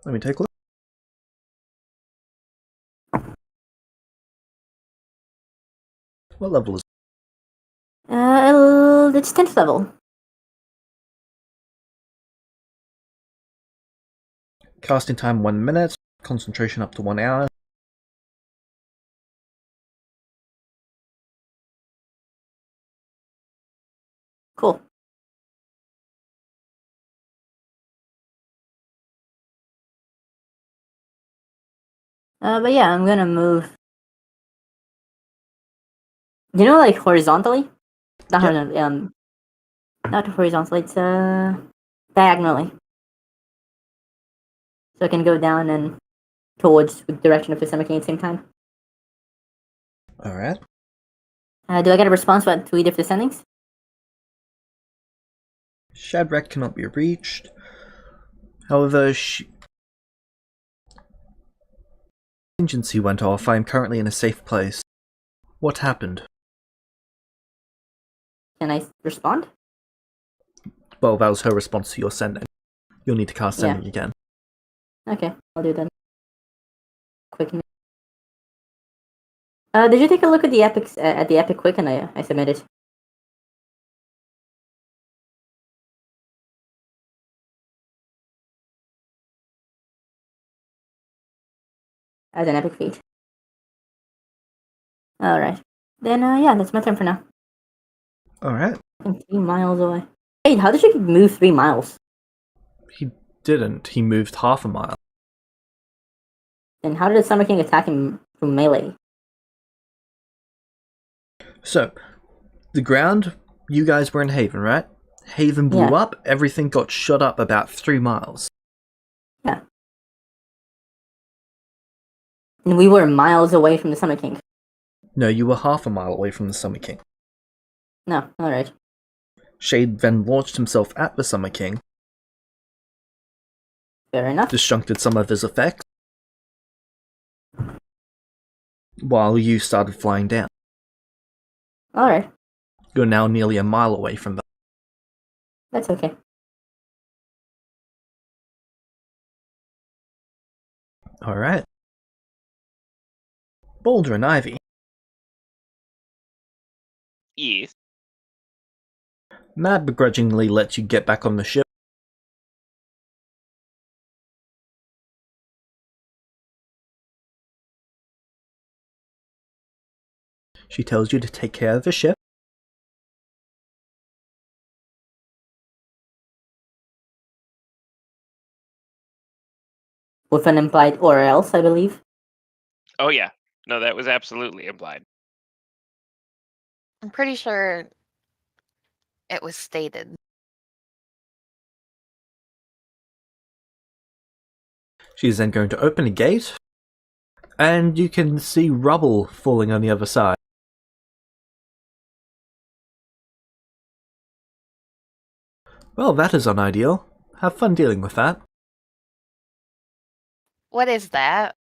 Let me take a look. What level is It's 10th level. Casting time 1 minute. Concentration up to 1 hour. Cool. But yeah, I'm gonna move. You know, like horizontally? Not Yep. horizontally. Not horizontally. It's diagonally. So I can go down and towards the direction of the Summer King at the same time. Alright. Do I get a response to either of the sendings? Shadrach cannot be reached. However, contingency went off. I am currently in a safe place. What happened? Can I respond? Well, that was her response to your sending. You'll need to cast sending again. Okay, I'll do that. Quick. Did you take a look at the epic quicken I submitted? As an epic feat. Alright. Then, yeah, that's my turn for now. Alright. I'm 3 miles away. Hey, how did you move 3 miles? He didn't. He moved half a mile. Then how did the Summer King attack him from melee? So, the ground, you guys were in Haven, right? Haven blew Yeah. up, everything got shot up about 3 miles. Yeah. And we were miles away from the Summer King. No, you were half a mile away from the Summer King. No, alright. Shade then launched himself at the Summer King, Fair enough. disjuncted some of his effects, while you started flying down. Alright, You're now nearly a mile away from them. that's okay. Alright. Boulder and Ivy. Yes. Mad begrudgingly lets you get back on the ship. She tells you to take care of the ship. with an implied or else, I believe. Oh yeah, no, that was absolutely implied. I'm pretty sure it was stated. She's then going to open a gate, and you can see rubble falling on the other side. Well, that is unideal. Have fun dealing with that. What is that?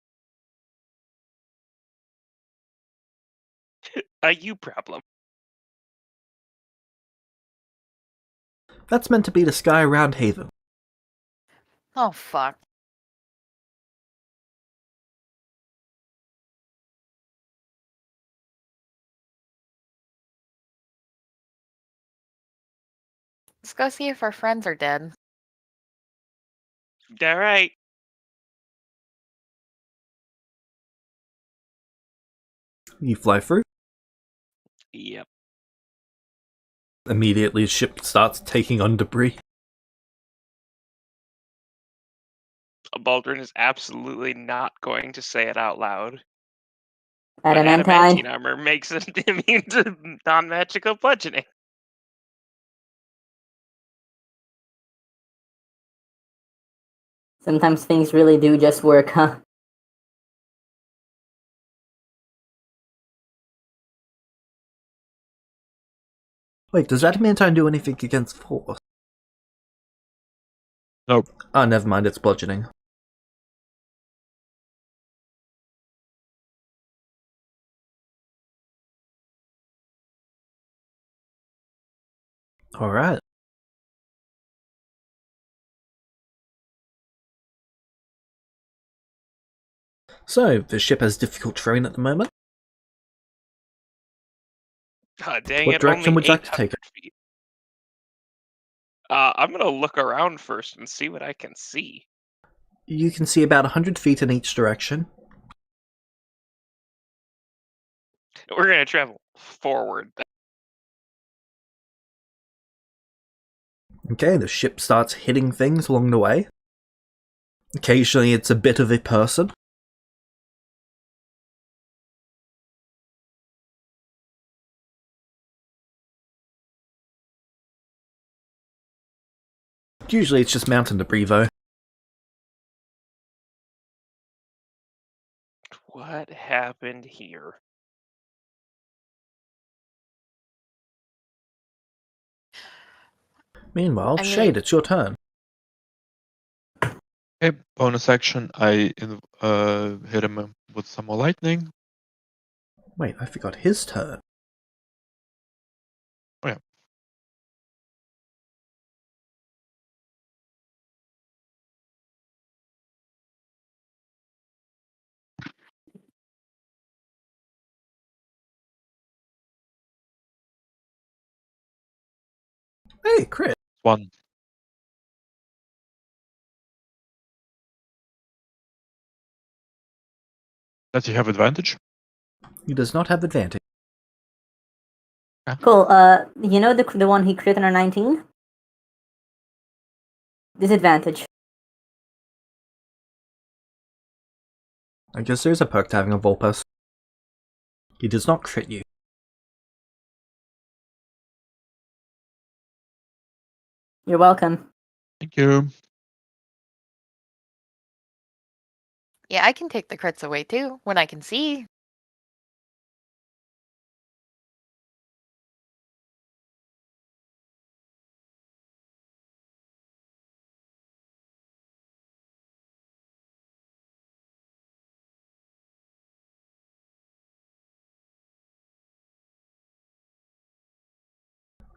A you problem. That's meant to be the sky around Haven. Oh, fuck. Let's go see if our friends are dead. All right. You fly through. Yep. Immediately, the ship starts taking on debris. Baldwin is absolutely not going to say it out loud. But Adamantine. adamantine armor makes it immune to non-magical bludgeoning. Sometimes things really do just work, huh? Wait, does adamantine do anything against force? Nope. Ah, never mind, it's bludgeoning. Alright. So, the ship has difficult terrain at the moment. Dang What it, direction only would you like to 800 take it? feet. I'm gonna look around first and see what I can see. You can see about 100 feet in each direction. We're gonna travel forward. Okay, the ship starts hitting things along the way. Occasionally it's a bit of a person. Usually it's just mountain debris though. What happened here? Meanwhile, I mean- Shade, it's your turn. Okay, bonus action. I hit him with some more lightning. Wait, I forgot his turn. Oh yeah. Hey, crit. 1. Does he have advantage? He does not have advantage. Cool. You know the one he crit on a 19? Disadvantage. I guess there's a perk to having a Volpus. He does not crit you. You're welcome. Thank you. Yeah, I can take the crits away too, when I can see.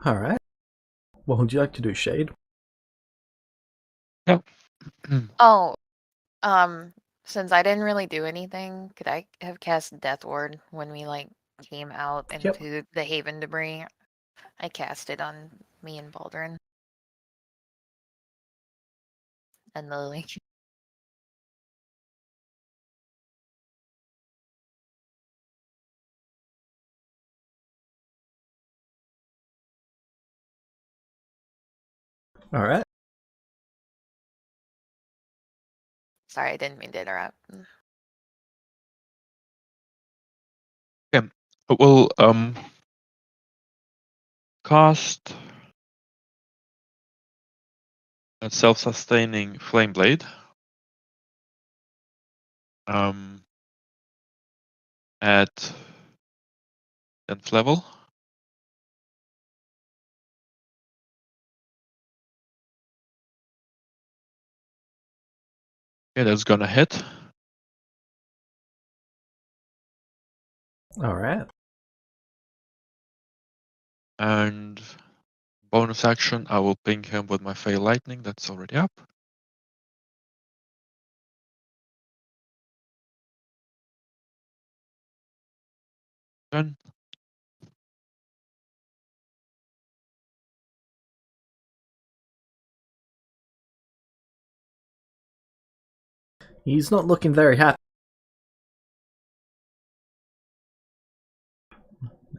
Alright. What would you like to do, Shade? Oh, since I didn't really do anything, could I have cast Death Ward when we, like, came out Yep. into the Haven debris? I cast it on me and Baldrin. And Lily. Sorry, I didn't mean to interrupt. Okay. We'll cast a self-sustaining flame blade. At 10th level. Okay, that's gonna hit. Alright. And bonus action, I will ping him with my Fey Lightning. That's already up. Done. He's not looking very happy.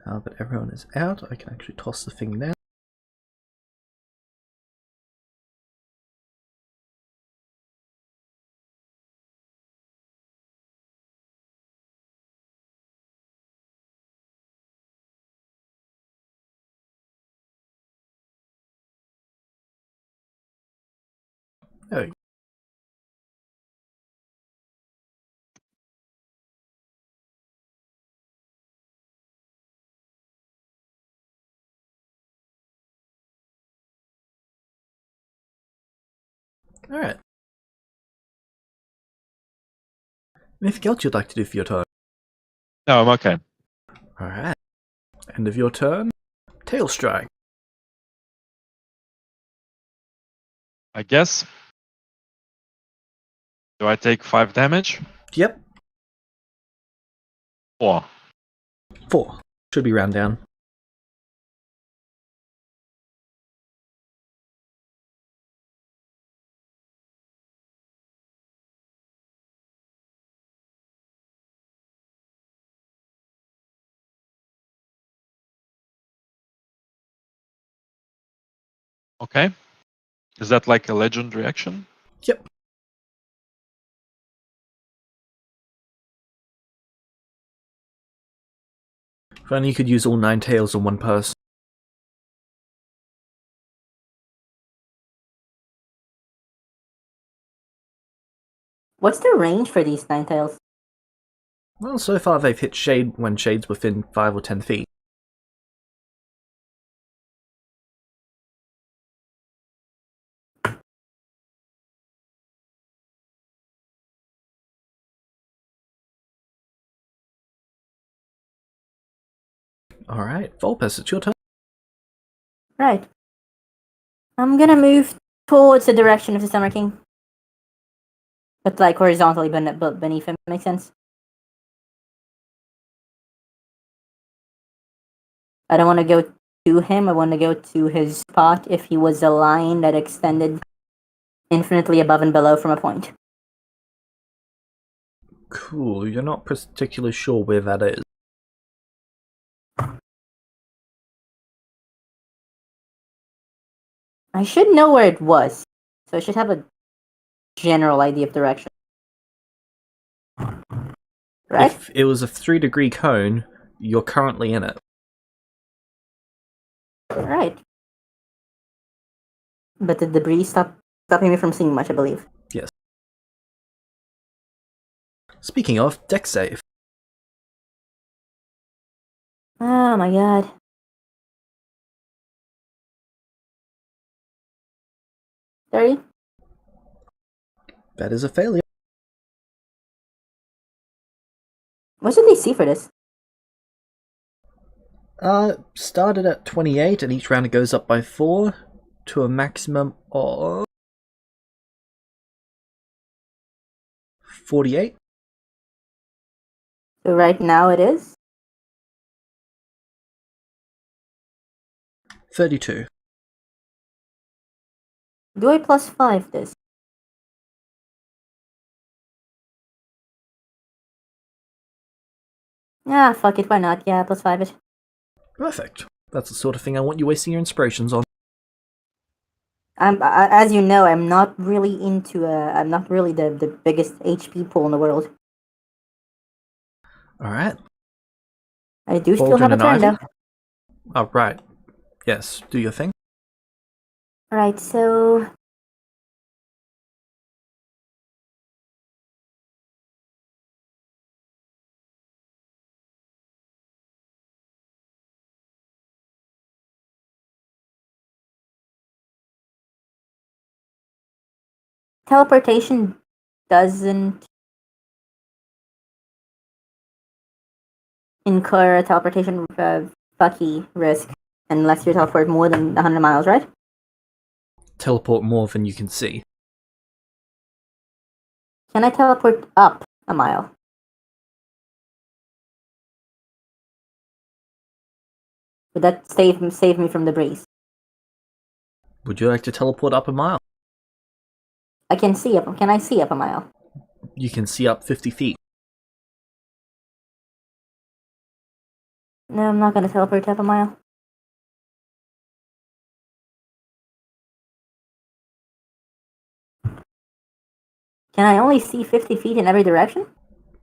Now that everyone is out, I can actually toss the thing now. There we go. Alright. Anything else you'd like to do for your turn? No, I'm okay. Alright. End of your turn. Tail strike. I guess. Do I take 5 damage? Yep. 4. 4. Should be round down. Okay. Is that like a legend reaction? Yep. If only you could use all 9 tails on one person. What's the range for these nine tails? Well, so far they've hit Shade when Shade's within 5 or 10 feet. Alright, Volpes, it's your turn. Right. I'm gonna move towards the direction of the Summer King. But like horizontally beneath him, makes sense? I don't want to go to him, I want to go to his spot if he was a line that extended infinitely above and below from a point. Cool, you're not particularly sure where that is. I should know where it was, so I should have a general idea of direction. Right? If it was a 3-degree cone, you're currently in it. Right. But the debris stopping me from seeing much, I believe. Yes. Speaking of, deck save. Oh my god. Sorry? That is a failure. What's the DC for this? Started at 28, and each round it goes up by 4 to a maximum of 48. So right now it is? 32. Do I plus 5 this? Ah, fuck it, why not? Yeah, plus 5 it. Perfect. That's the sort of thing I want you wasting your inspirations on. As you know, I'm not really into. I'm not really the biggest HP pool in the world. All right. I do still Baldwin have a and turn Ivy? though. Oh, right. Yes, do your thing. Right, so teleportation doesn't incur a teleportation fucky risk unless you teleport more than 100 miles, right? Teleport more than you can see. Can I teleport up a mile? Would that save me from the breeze? Would you like to teleport up a mile? I can see up. Can I see up a mile? You can see up 50 feet. No, I'm not gonna teleport up a mile. Can I only see 50 feet in every direction?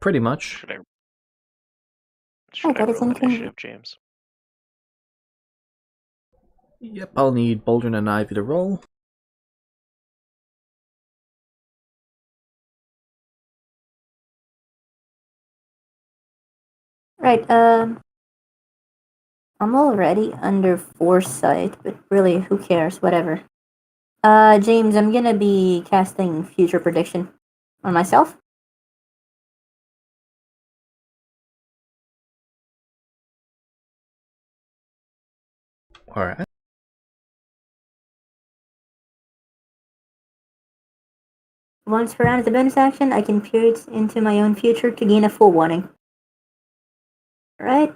Pretty much. Should I that is roll inconvenient. initiative, James? Yep, I'll need Baldwin and Ivy to roll. Right, I'm already under foresight, but really, who cares? Whatever. James, I'm gonna be casting future prediction on myself. Alright. Once per round as a bonus action, I can peer into my own future to gain a full warning. Right?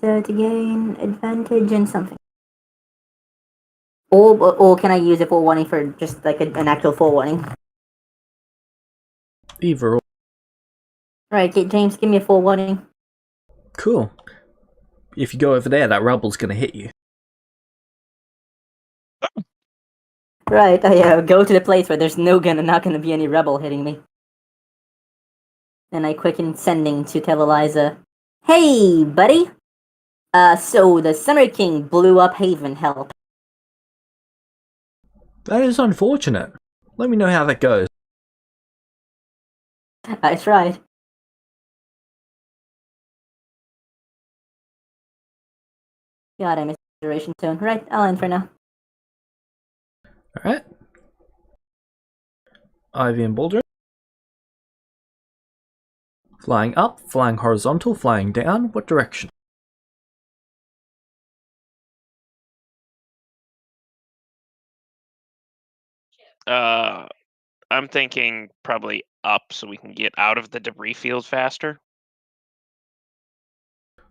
So to gain advantage in something. Or can I use a full warning for just like an actual full warning? Either or. Right, James, give me a full warning. Cool. If you go over there, that rubble's gonna hit you. Right, I go to the place where there's not gonna be any rebel hitting me. Then I quicken sending to tell Eliza, "Hey, buddy! So the Summer King blew up Haven, help." That is unfortunate. Let me know how that goes. I tried. God, I missed the duration tone. Right, I'll end for now. Alright. Ivy and Baldwin. Flying up, flying horizontal, flying down. What direction? I'm thinking probably up so we can get out of the debris field faster.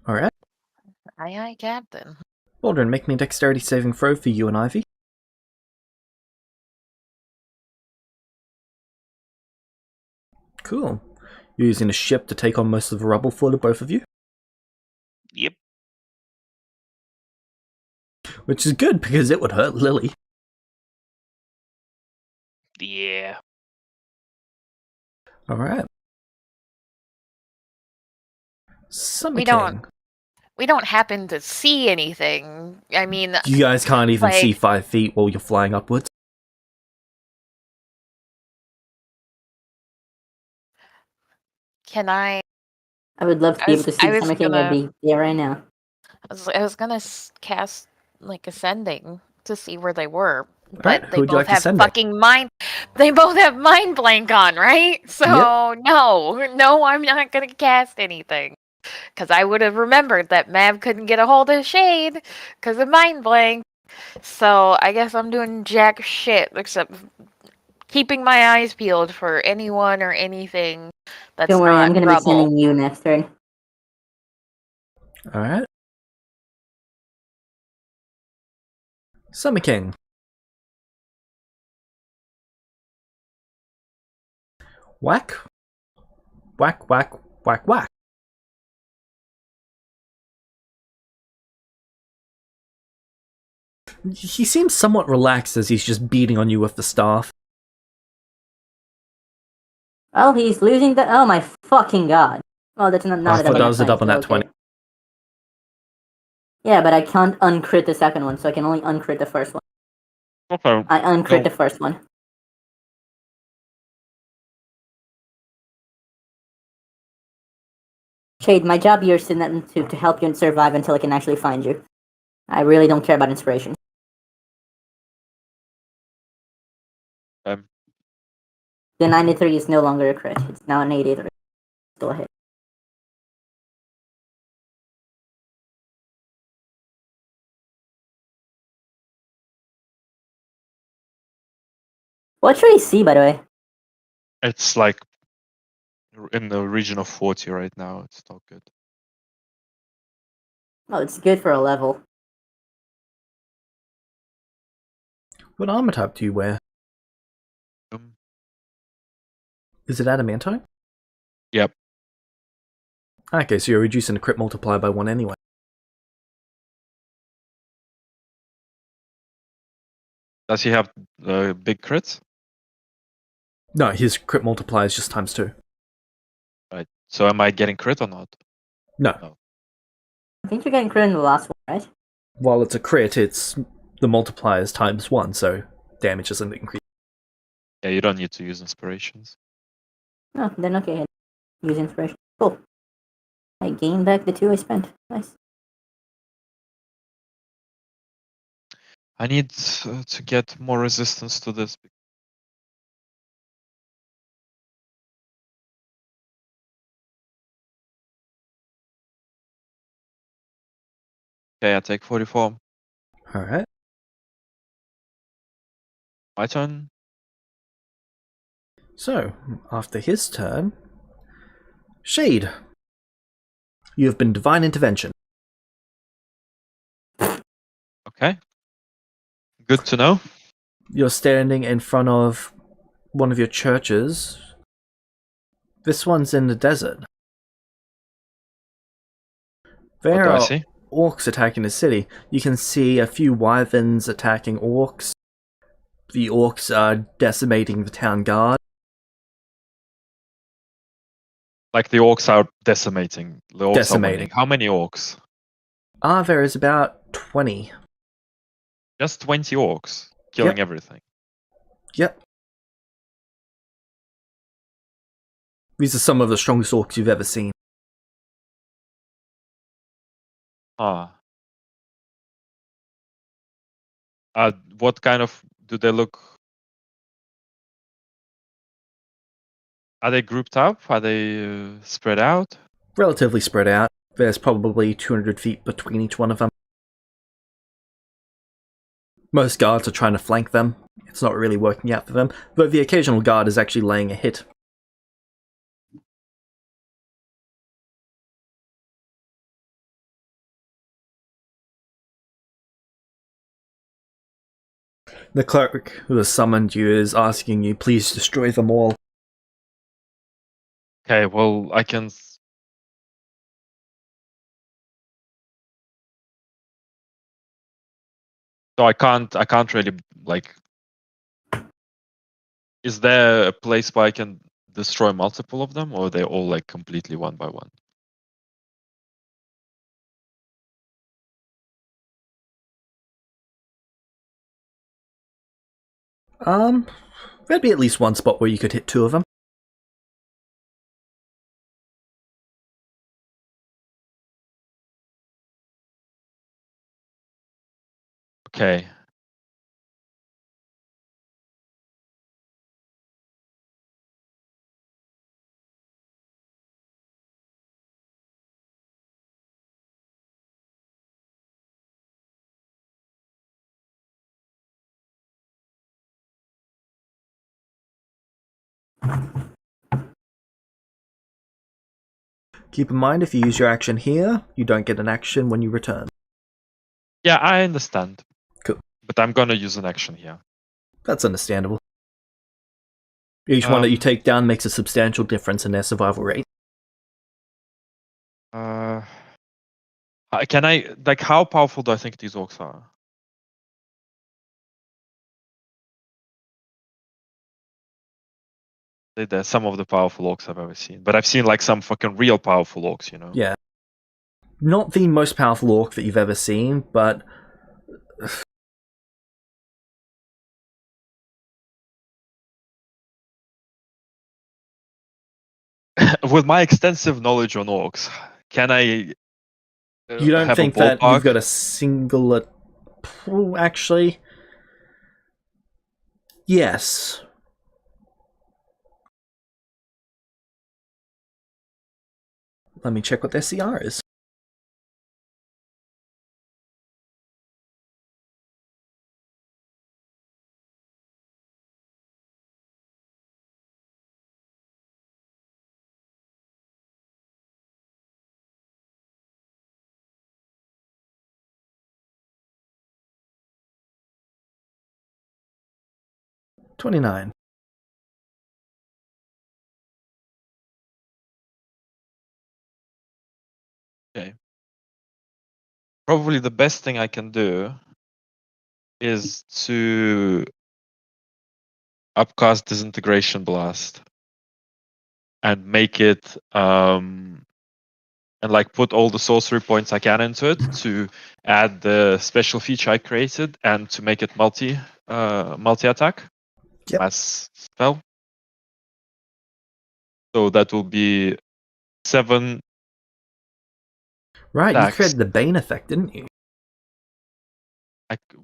Alright. Aye, aye, Captain. Baldwin, make me a dexterity saving throw for you and Ivy. Cool. You're using a ship to take on most of the rubble for the both of you? Yep. Which is good, because it would hurt Lily. Yeah. Alright. Summer We King. don't- We don't happen to see anything. I mean, You guys can't even like- see 5 feet while you're flying upwards. can I? I would love to be able to see I was Summer King gonna- be there right now. I was gonna cast like ascending to see where they were, but Alright, they who'd you both like to have send it? fucking mind. They both have mind blank on, right? So no, I'm not gonna cast anything because I would have remembered that Mav couldn't get a hold of Shade because of mind blank. So I guess I'm doing jack shit except keeping my eyes peeled for anyone or anything that's Don't worry, not I'm gonna be rubble. sending you next turn. Alright. Summer King. Whack. Whack, whack, whack, whack. He seems somewhat relaxed as he's just beating on you with the staff. Oh, he's losing the. Oh my fucking god. Oh, that's not I a thought that bad was a sign, double so nat 20. okay. Yeah, but I can't uncrit the second one, so I can only uncrit the first one. Okay. I uncrit No. the first one. Shade, my job here is to help you survive until I can actually find you. I really don't care about inspiration. Um, The 93 is no longer a crit. It's now an 83. Still a hit. What's your AC, by the way? it's like in the region of 40 right now. It's not good. Oh, it's good for a level. What armor type do you wear? Um, Is it adamantine? Yep. Okay, so you're reducing the crit multiplier by 1 anyway. Does he have big crits? No, his crit multiplier is just times 2. Right. So am I getting crit or not? No. I think you're getting crit in the last one, right? While it's a crit, it's the multiplier is times 1, so damage doesn't increase. Yeah, you don't need to use inspirations. Oh, then okay. Use inspiration. Cool. I gained back the 2 I spent. Nice. I need to get more resistance to this. Okay, I take 44. Alright. My turn. So, after his turn, Shade. You have been divine intervention. Okay. Good to know. You're standing in front of one of your churches. This one's in the desert. What There do I are see? orcs attacking the city. You can see a few wyverns attacking orcs. The orcs are decimating the town guard. Like the orcs are decimating. The orcs Decimating. are winning. How many orcs? There is about 20. Just 20 orcs killing everything. Yep. These are some of the strongest orcs you've ever seen. Ah. What kind of do they look? Are they grouped up? Are they spread out? Relatively spread out. There's probably 200 feet between each one of them. Most guards are trying to flank them. It's not really working out for them, though the occasional guard is actually laying a hit. The cleric who has summoned you is asking you, please destroy them all. Okay, well, I can. So I can't really like. Is there a place where I can destroy multiple of them, or are they all like completely one by one? There'd be at least one spot where you could hit 2 of them. Okay. Keep in mind, if you use your action here, you don't get an action when you return. Yeah, I understand. Cool. But I'm gonna use an action here. That's understandable. Each one that you take down makes a substantial difference in their survival rate. Can I like how powerful do I think these orcs are? They're some of the powerful orcs I've ever seen. But I've seen like some fucking real powerful orcs, you know? Yeah. Not the most powerful orc that you've ever seen, but With my extensive knowledge on orcs, can I you don't have think a that you've ballpark? got a single... Actually... Yes. Let me check what their CR is. $29. Okay. Probably the best thing I can do is to upcast Disintegration Blast and make it and like put all the sorcery points I can into it to add the special feature I created and to make it multi attack Yep. as spell. So that will be 7 Right, you attacks. created the Bane effect, didn't you?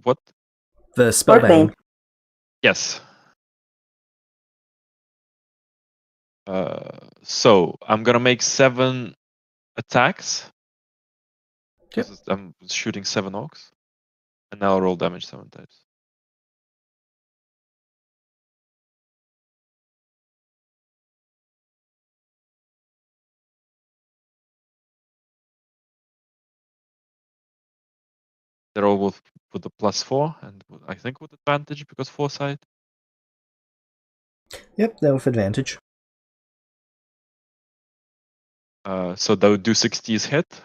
What? The spell Orc Bane. Bane. Yes. So I'm gonna make 7 attacks. Yep. Because I'm shooting 7 orcs. And now I'll roll damage 7 times. They're all with the +4 and I think with advantage because foresight. Yep, they're with advantage. So that would do 60s hit.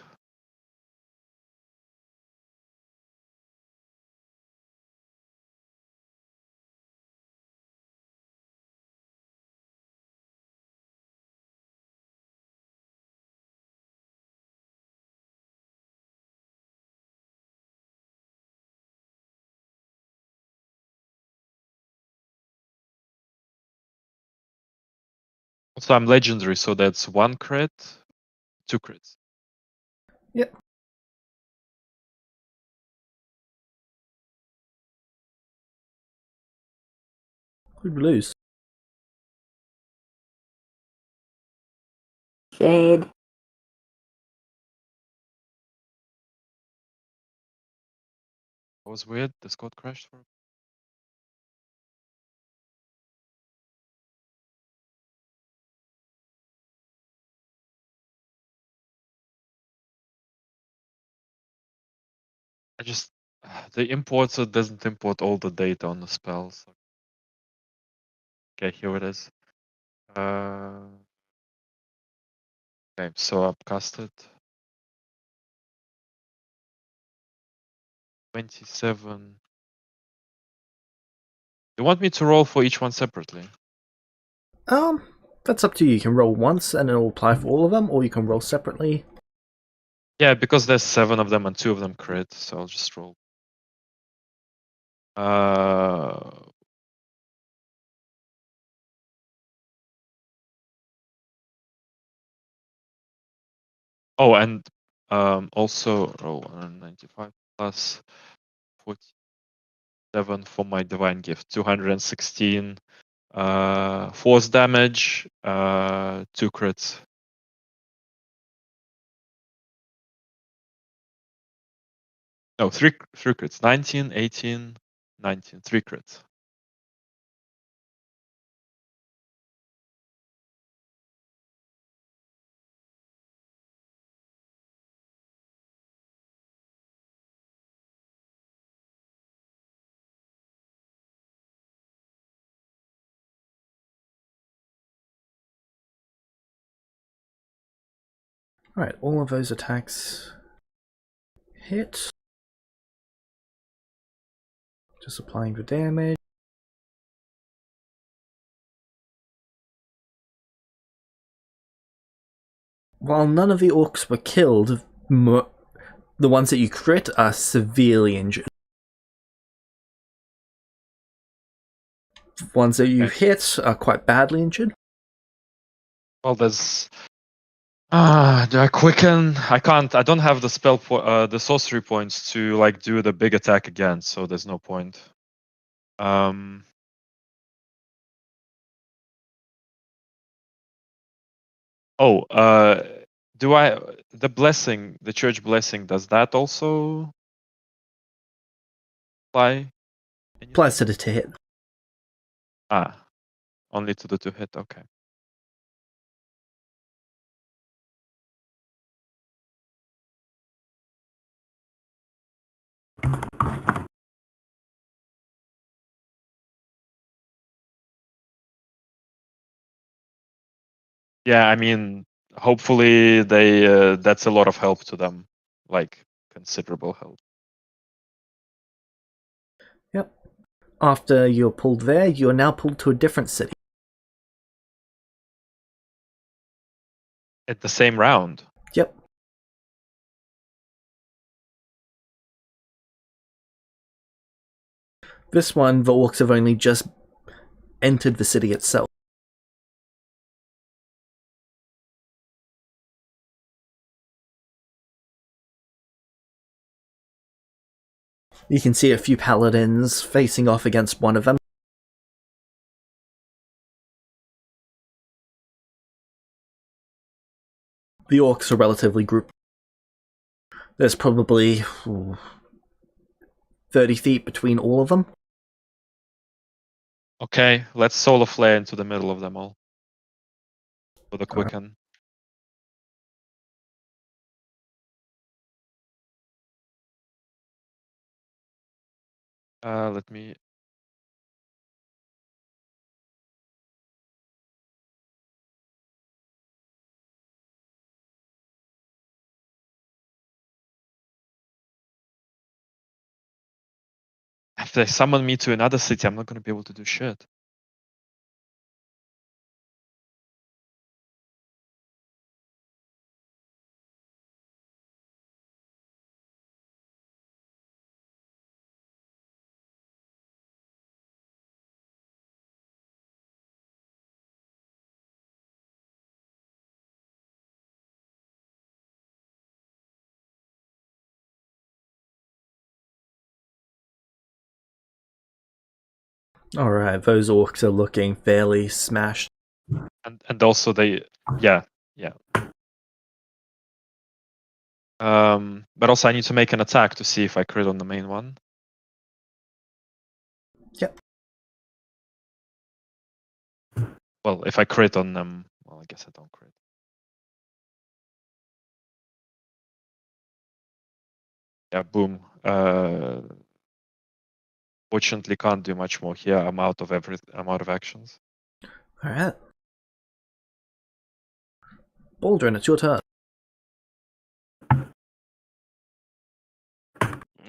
Also, I'm legendary, so that's 1 crit, 2 crits. Yep. Who'd we lose? Shade. That was weird. Discord crashed for a I just the importer doesn't import all the data on the spells. Okay, here it is. Okay, so I've casted 27. You want me to roll for each one separately? That's up to you. You can roll once and it'll apply for all of them, or you can roll separately. Yeah, because there's 7 of them and 2 of them crit, so I'll just roll. Oh, and also roll 195 plus 47 for my divine gift. 216 force damage, 2 crits. No, 3 crits. 19, 18, 19. 3 crits. Alright, all of those attacks hit. Just applying the damage. while none of the orcs were killed, the ones that you crit are severely injured. The ones that you hit are quite badly injured. Well, there's do I quicken? I can't. I don't have the the sorcery points to like do the big attack again, so there's no point. Oh, do I the blessing, the church blessing? Does that also apply? Applies to the to hit. Ah, only to the to hit. Okay. Yeah, I mean, hopefully they that's a lot of help to them, like considerable help. Yep. After you're pulled there, you are now pulled to a different city. At the same round. Yep. This one, the orcs have only just entered the city itself. You can see a few paladins facing off against one of them. The orcs are relatively grouped. There's probably 30 feet between all of them. Okay, let's solar flare into the middle of them all. For the quicken. Let me. If they summon me to another city, I'm not going to be able to do shit. Alright, those orcs are looking fairly smashed. And also they, yeah. But also I need to make an attack to see if I crit on the main one. Yep. Well, if I crit on them, well, I guess I don't crit. Yeah, boom. Fortunately, can't do much more here. I'm out of actions. Alright. Baldrin, it's your turn.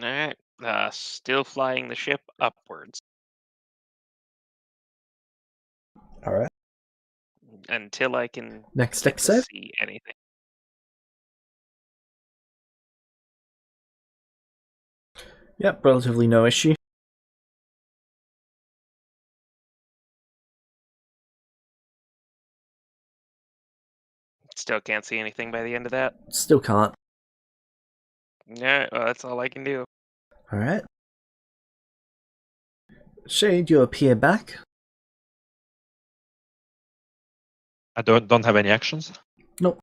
Alright. Still flying the ship upwards Alright. until I can Next get deck to save. see anything. Yep, relatively no issue. Still can't see anything by the end of that. Still can't. Yeah, well, that's all I can do. Alright. Shade, you appear back. I don't have any actions. Nope.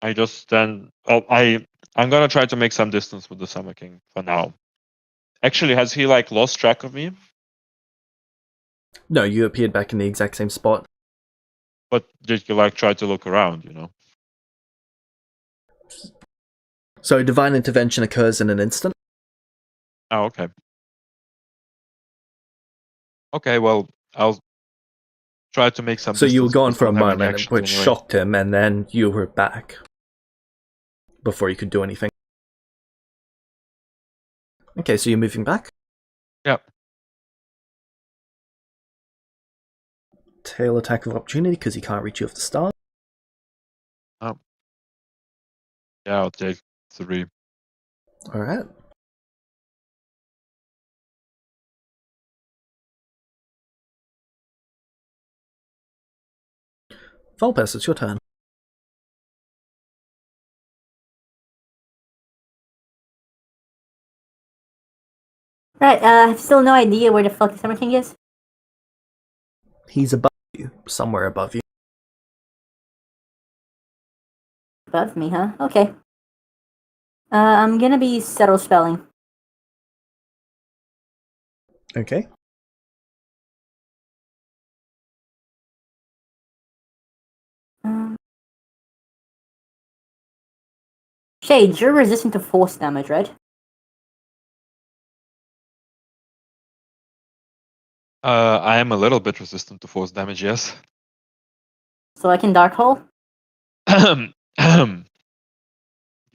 I just then I'm gonna try to make some distance with the Summer King for now. Actually, has he like lost track of me? No, you appeared back in the exact same spot. But did you like try to look around, you know? So divine intervention occurs in an instant. Oh, okay. Okay, well, I'll try to make some So distance. you were gone because for I a don't have any moment, actions which anyway. shocked him, and then you were back. Before you could do anything. Okay, so you're moving back? Yep. Tail attack of opportunity, because he can't reach you off the start. Yeah, I'll take 3. Alright. Volpes, it's your turn. Right, I have still no idea where the fuck the Summer King is. He's above you, somewhere above you. Above me, huh? Okay. I'm gonna be subtle spelling. Okay. Shade, you're resistant to force damage, right? I am a little bit resistant to force damage, yes. So I can Dark Hole? You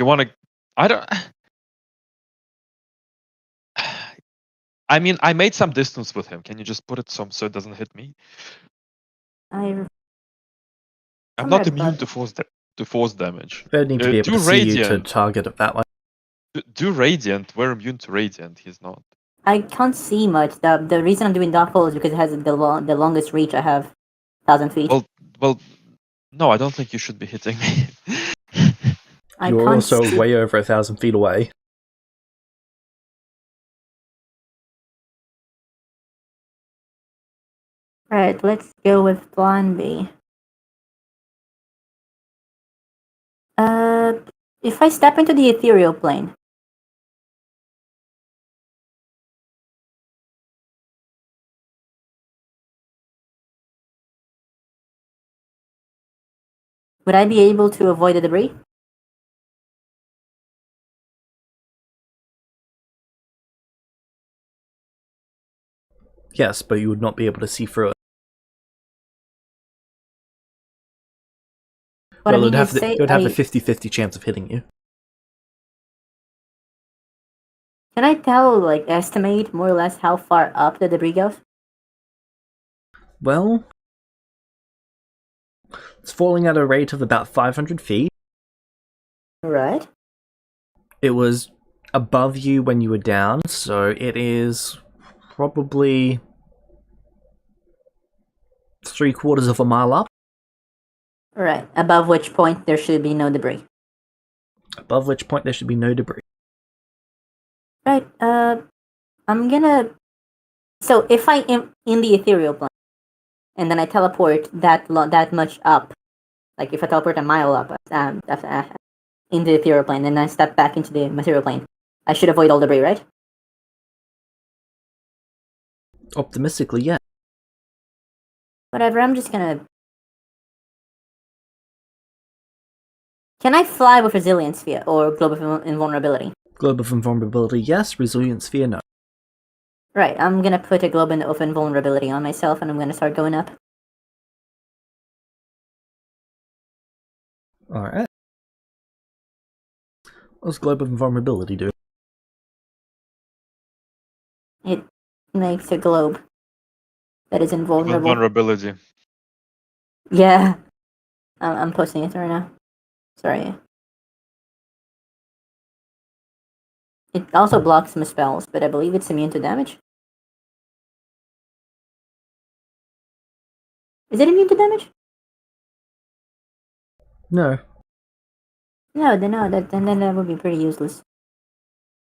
want to? I don't. I mean, I made some distance with him. Can you just put it so it doesn't hit me? I'm I'm not somewhere immune above. to force damage. They'd need to be able Do to see you to radiant. target it that way. Do radiant. We're immune to radiant. He's not. I can't see much. The reason I'm doing Dark Hole is because it has the longest reach I have. 1,000 feet. Well, no, I don't think you should be hitting me. I You're can't also see. way over 1,000 feet away. Right, let's go with plan B. If I step into the ethereal plane, would I be able to avoid the debris? Yes, but you would not be able to see through it. What I Well, mean is, it say would have a I 50-50 chance of hitting you. can I tell, like, estimate more or less how far up the debris goes? Well, it's falling at a rate of about 500 feet. Right. It was above you when you were down, so it is probably 3/4 of a mile up. Right. Above which point there should be no debris. Above which point there should be no debris. Right. I'm gonna. So if I am in the ethereal plane, and then I teleport that much up, like if I teleport a mile up, in the ethereal plane, and then I step back into the material plane, I should avoid all debris, right? Optimistically, yeah. Whatever. I'm just gonna. Can I fly with resilience sphere or globe of invulnerability? Globe of invulnerability, yes. Resilient sphere, no. Right. I'm gonna put a globe of invulnerability on myself, and I'm gonna start going up. Alright. What does Globe of Invulnerability do? It makes a globe that is invulnerable. Vulnerability. Yeah. I'm posting it right now. Sorry. It also blocks some spells, but I believe it's immune to damage. Is it immune to damage? No. No, then that would be pretty useless.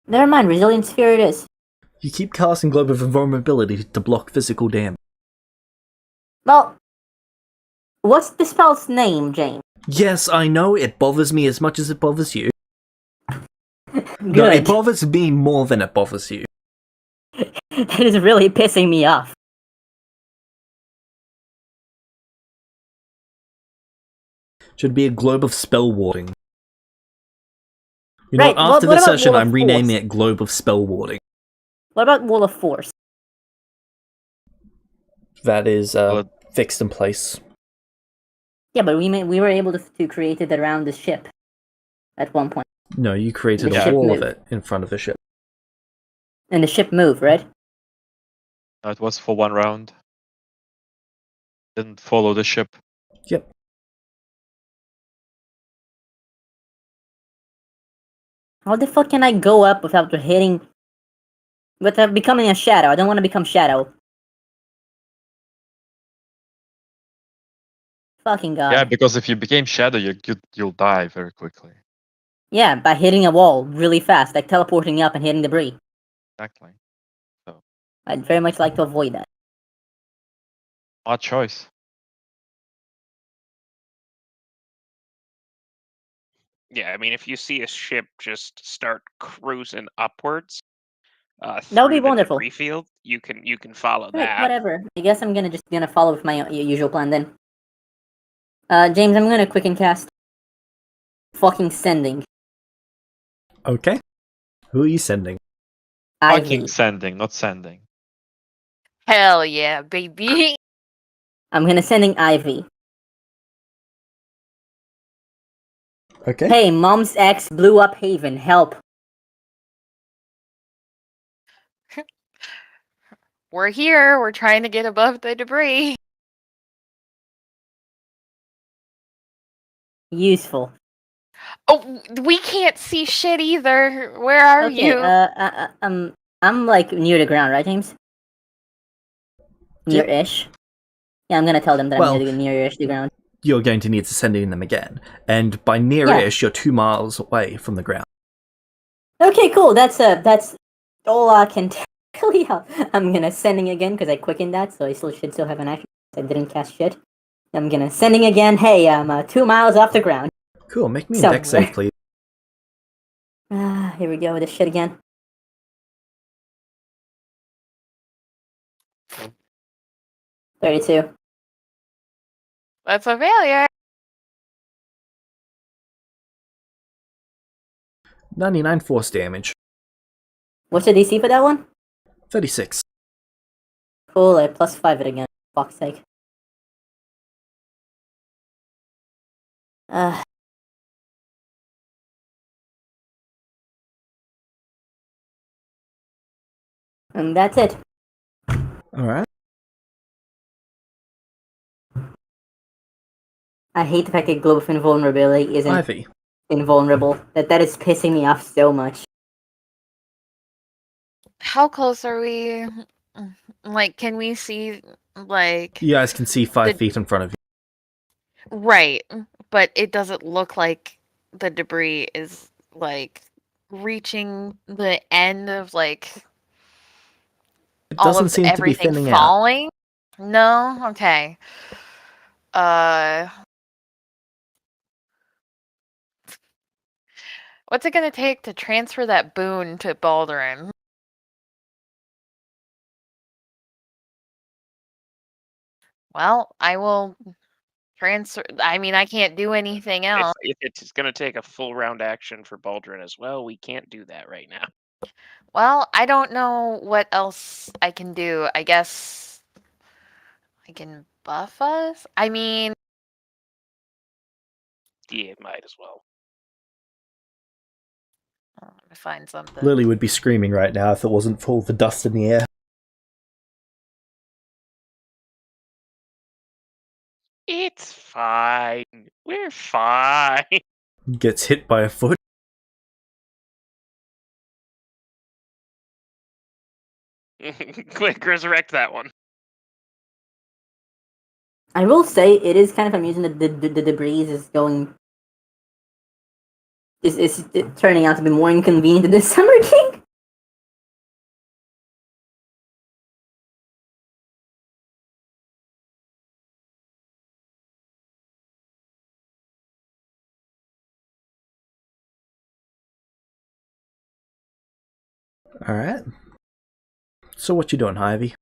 Never mind, Resilient Sphere it is. You keep casting Globe of Invulnerability to block physical damage. Well, what's the spell's name, James? Yes, I know, it bothers me as much as it bothers you. Good. No, it bothers me more than it bothers you. That is really pissing me off. Should be a Globe of Spell Warding. You Right, know, after what the about session, Wall of I'm renaming Force? it Globe of Spell Warding. What about Wall of Force? That is Well, fixed in place. Yeah, but we were able to create it around the ship at one point. No, you created The a ship wall of moved. it in front of the ship. And the ship moved, right? it was for 1 round. Didn't follow the ship. Yep. How the fuck can I go up without hitting... Without becoming a shadow? I don't want to become shadow. Fucking god. Yeah, because if you became shadow, you'll die very quickly. Yeah, by hitting a wall really fast, like teleporting up and hitting debris. Exactly. So, I'd very much like to avoid that. odd choice. Yeah, I mean, if you see a ship just start cruising upwards That would be through the wonderful. debris field, you can follow Right, that. whatever. I guess I'm just gonna follow with my usual plan then. James, I'm gonna quicken cast. Fucking sending. Okay. Who are you sending? Fucking Ivy. sending, not sending. Hell yeah, baby. I'm gonna sending Ivy. Okay. Hey, mom's ex blew up Haven. Help. We're here. We're trying to get above the debris. Useful. Oh, we can't see shit either. Where are Okay, you? I'm like near the ground, right, James? Yep. Near-ish. Yeah, I'm gonna tell them that Well- I'm near-ish the ground. You're going to need to send in them again. And by near-ish, you're 2 miles away from the ground. Okay, cool. That's all I can tell you. I'm gonna sending again because I quickened that, so I should still have an action. I didn't cast shit. I'm gonna sending again. Hey, I'm 2 miles off the ground. Cool, make me a Somewhere. deck save, please. Here we go with this shit again. Okay. 32. That's a failure. 99 force damage. What's the DC for that one? 36. Cool, I +5 it again. Fuck's sake. And that's it. Alright. I hate the fact that Globe of Invulnerability isn't Ivy. invulnerable. That is pissing me off so much. How close are we? Like, can we see, like... You guys can see 5 The- feet in front of you. Right, but it doesn't look like the debris is, like, reaching the end of, like, It all doesn't of seem to be everything thinning out. falling? No? Okay. What's it gonna take to transfer that boon to Baldwin? Well, I will transfer. I mean, I can't do anything else. If it's going to take a full round action for Baldwin as well, we can't do that right now. Well, I don't know what else I can do. I guess I can buff us? I mean, Yeah, might as well. let me find something. Lily would be screaming right now if it wasn't for all the dust in the air. It's fine. We're fine. Gets hit by a foot. Quick, resurrect that one. I will say it is kind of amusing that the debris is going... Is turning out to be more inconvenient than the Summer King. Alright. So what you doing, Ivy?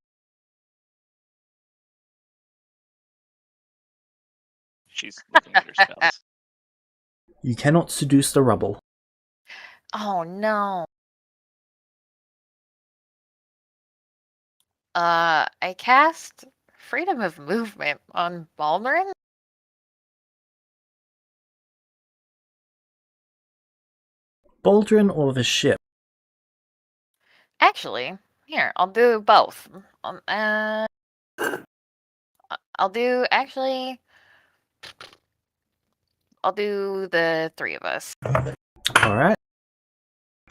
She's looking at her spells. You cannot seduce the rubble. Oh no. I cast Freedom of Movement on Baldwin. Baldwin or the ship? Actually, here, I'll do both. I'll do, actually, I'll do the 3 of us. Alright.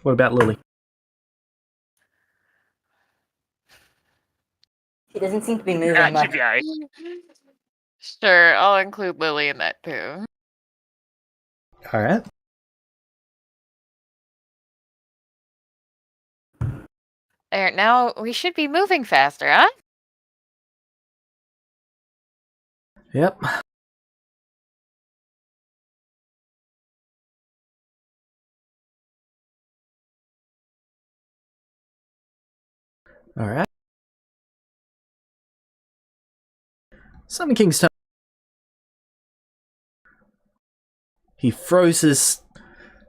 What about Lily? She doesn't seem to be moving much. GBI. Sure, I'll include Lily in that too. Alright. There, now we should be moving faster, huh? Yep. Alright. Summon King's turn. He throws his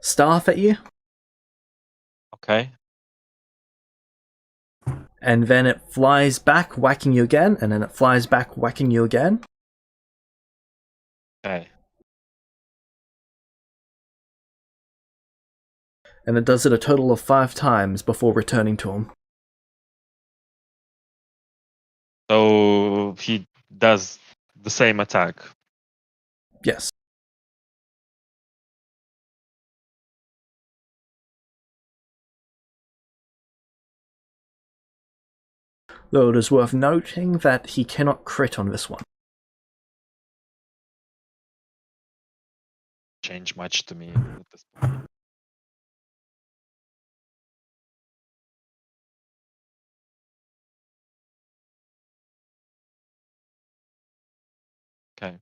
staff at you, Okay. and then it flies back, whacking you again, and then it flies back, whacking you again. Okay. And it does it a total of 5 times before returning to him. So he does the same attack. Yes. Though it is worth noting that he cannot crit on this one. Change much to me at this point. Okay.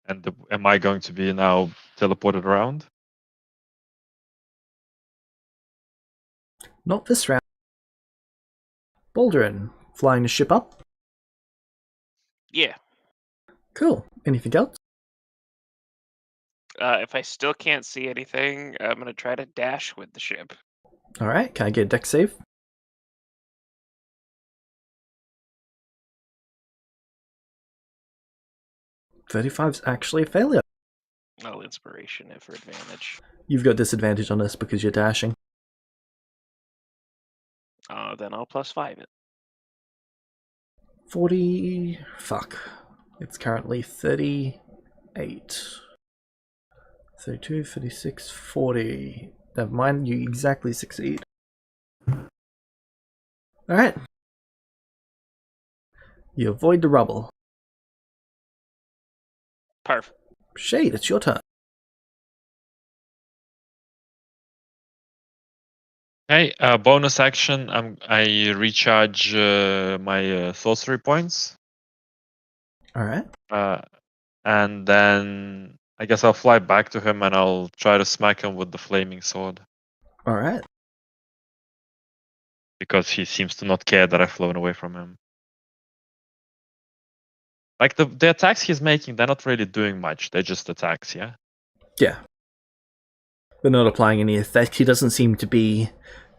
And am I going to be now teleported around? Not this round. Baldrin, flying the ship up. Yeah. Cool. Anything else? If I still can't see anything, I'm gonna try to dash with the ship. Alright, can I get a dex save? 35's actually a failure. Oh, inspiration for advantage. You've got disadvantage on this because you're dashing. Then I'll +5 it. 40... Fuck. It's currently 38. 32, 36, 40. Never mind, you exactly succeed. Alright. You avoid the rubble. Perfect. Shade, it's your turn. Okay, bonus action. I recharge my sorcery points, Alright. and then I guess I'll fly back to him and I'll try to smack him with the flaming sword Alright. because he seems to not care that I've flown away from him. Like the attacks he's making, they're not really doing much. They're just attacks, yeah. Yeah. But not applying any effect. He doesn't seem to be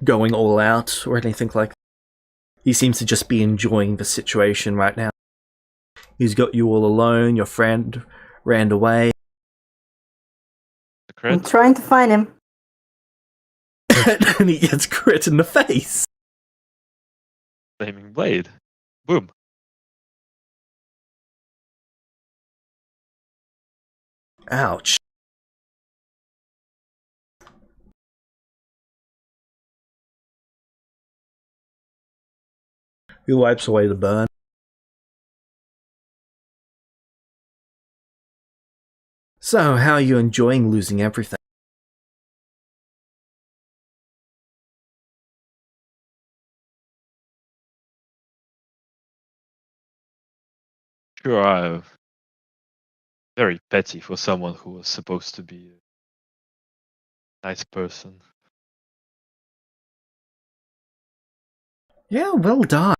going all out or anything like that. He seems to just be enjoying the situation right now. He's got you all alone, your friend ran away. The I'm crit. trying to find him. And he gets crit in the face. Flaming blade. Boom. Ouch. He wipes away the burn. So, how are you enjoying losing everything? Sure, I'm very petty for someone who was supposed to be a nice person. Yeah, well done.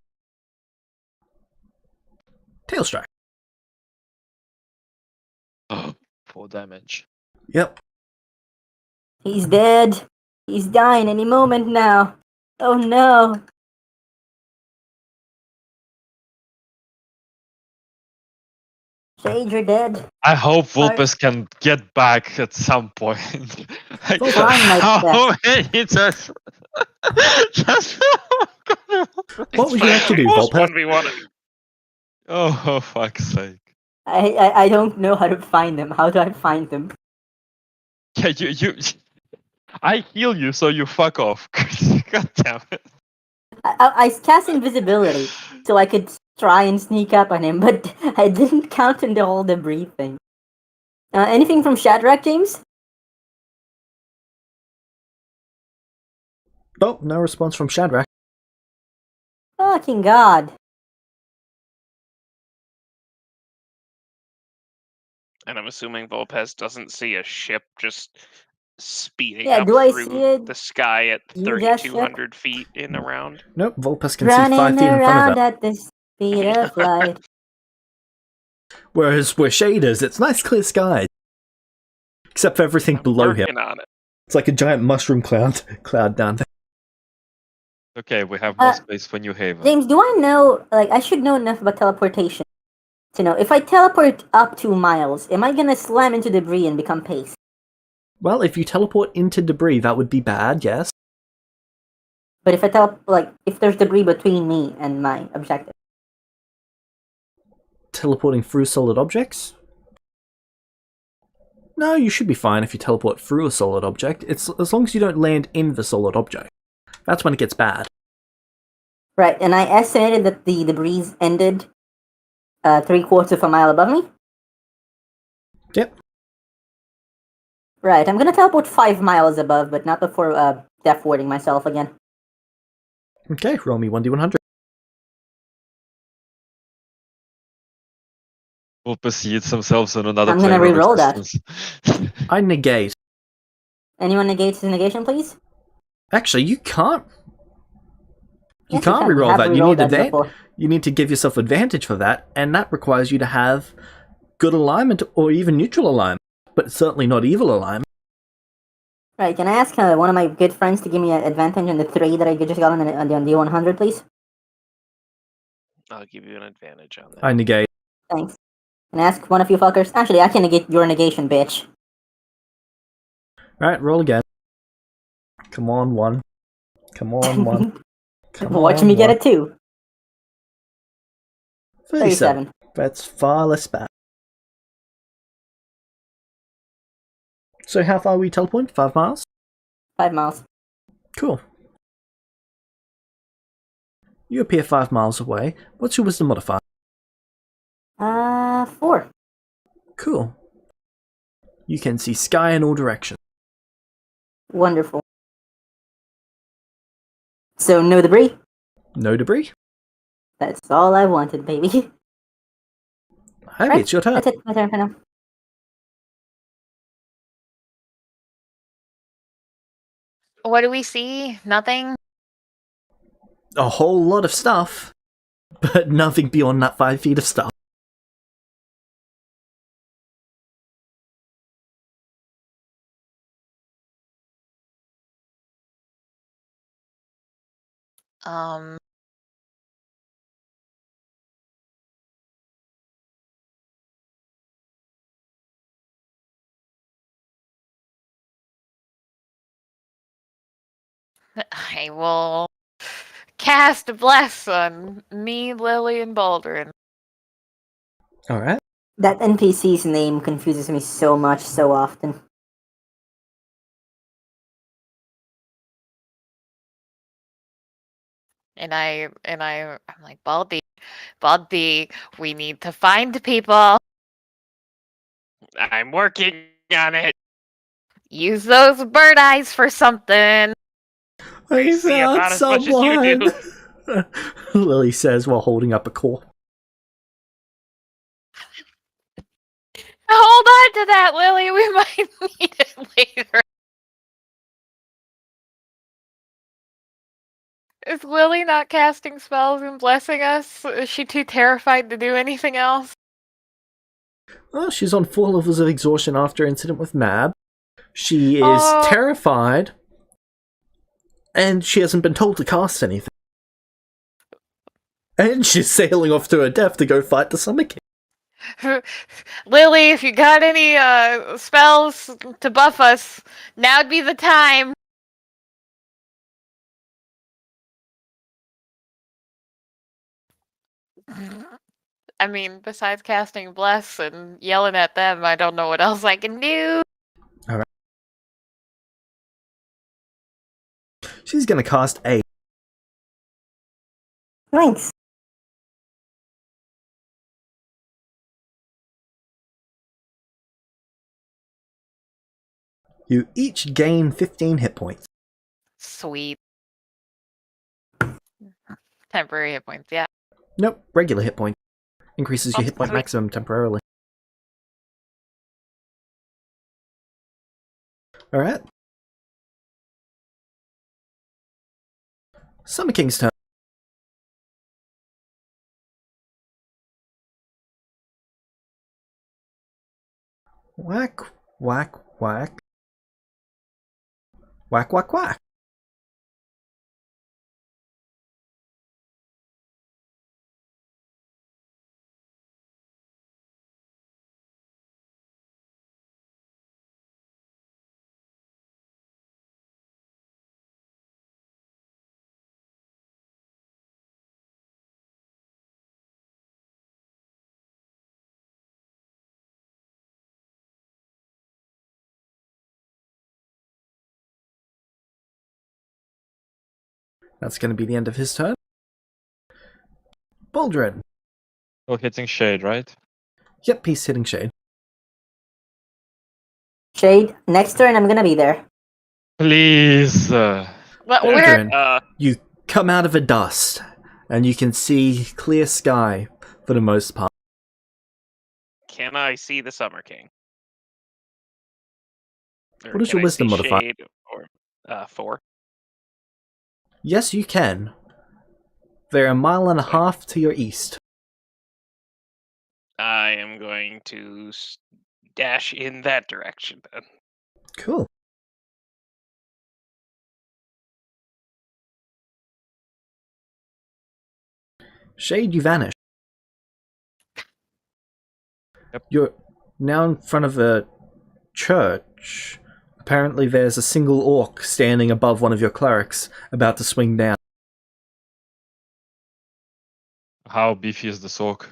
Tail strike. Oh, 4 damage. Yep. He's dead. He's dying any moment now. Oh no. Shade, you're dead. I hope Sorry. Vulpes can get back at some point. Like, Vulpes. Trying my how many just What would you like to do, Almost Vulpes? 1v1. Oh, for fuck's sake. I don't know how to find them. How do I find them? Yeah, you I heal you, so you fuck off. God damn it. I cast invisibility so I could try and sneak up on him, but I didn't count on the whole debris thing. Anything from Shadrach, James? Oh, no response from Shadrach. Fucking god. And I'm assuming Volpez doesn't see a ship just speeding Yeah, up do I through see it? the sky at Huge ass ship? 3,200 feet in around. Nope, Volpes can see Running 5 feet in front around of it. at the speed of light. Whereas where shaders, it's nice clear sky. Except for everything I'm below him. working on it. It's like a giant mushroom cloud down there. Okay, we have more space for New Haven. James, do I know, I should know enough about teleportation to know, if I teleport up 2 miles, am I gonna slam into debris and become paste? Well, if you teleport into debris, that would be bad, yes. But if I if there's debris between me and my objective. Teleporting through solid objects? No, you should be fine if you teleport through a solid object. It's as long as you don't land in the solid object. That's when it gets bad. Right, and I estimated that the debris ended 3/4 of a mile above me. Yep. Right, I'm gonna teleport 5 miles above, but not before death warding myself again. Okay, roll me 1d100. Will perceive themselves in another I'm gonna plane of re-roll that. existence. I negate. Anyone negate his negation, please? Actually, you can't. You Yes, can't can. reroll Have that. You re-rolled need that before. you need to give yourself advantage for that, and that requires you to have good alignment or even neutral alignment, but certainly not evil alignment. Right, can I ask one of my good friends to give me an advantage on the 3 that I just got on the D100, please? I'll give you an advantage on that. I negate. Thanks. Can I ask one of you fuckers? Actually, I can negate your negation, bitch. Right, roll again. Come on, 1. Come on, 1. Come Watch on, me get 1. a 2. 37. That's far less bad. So how far are we teleporting? 5 miles? 5 miles. Cool. You appear 5 miles away. What's your wisdom modifier? 4. Cool. You can see sky in all directions. Wonderful. So, no debris? No debris? That's all I wanted, baby. Hey, Right, it's your turn. That's it. My turn for now. What do we see? Nothing? A whole lot of stuff, but nothing beyond that 5 feet of stuff. Um. I will cast Bless on me, Lily, and Baldwin. Alright. That NPC's name confuses me so much, so often. And I'm like, Baldy, we need to find people. I'm working on it. Use those bird eyes for something. I see about as much as you do. Lily says while holding up a core. Hold on to that, Lily. We might need it later. Is Lily not casting spells and blessing us? Is she too terrified to do anything else? Well, she's on 4 levels of exhaustion after incident with Mab. She is terrified, and she hasn't been told to cast anything. And she's sailing off to her death to go fight the Summer King. Lily, if you got any spells to buff us, now'd be the time. I mean, besides casting Bless and yelling at them, I don't know what else I can do. going to cast A. Thanks. You each gain 15 hit points. Sweet. Temporary hit points, yeah. Nope, regular hit points. Increases your Oh, hit point sweet. maximum temporarily. Alright. Summer King's turn. Whack, whack, whack. Whack, whack, whack. That's going to be the end of his turn. Baldred. Oh, hitting shade, right? Yep, he's hitting Shade. Shade, next turn I'm gonna be there. Please. But Baldred, we're you come out of a dust, and you can see clear sky for the most part. Can I see the Summer King? Or What is can your I wisdom see modifier? Shade or 4? Yes, you can. They're a mile and a half to your east. I am going to dash in that direction then. Cool. Shade, you vanish. Yep. You're now in front of a church. Apparently there's a single orc standing above one of your clerics, about to swing down. How beefy is the orc?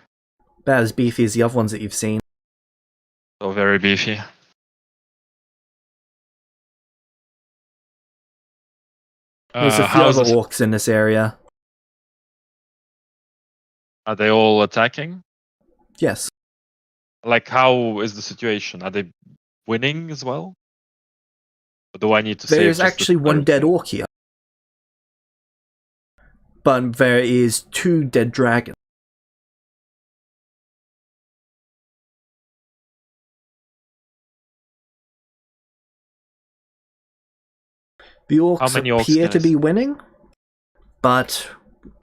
About as beefy as the other ones that you've seen. So very beefy. There's a few How's other this? orcs in this area. Are they all attacking? Yes. Like, how is the situation? Are they winning as well? Or do I need to save There's just actually the one dead thing? orc here. But there is 2 dead dragons. The orcs many orcs appear can I to be see? winning, but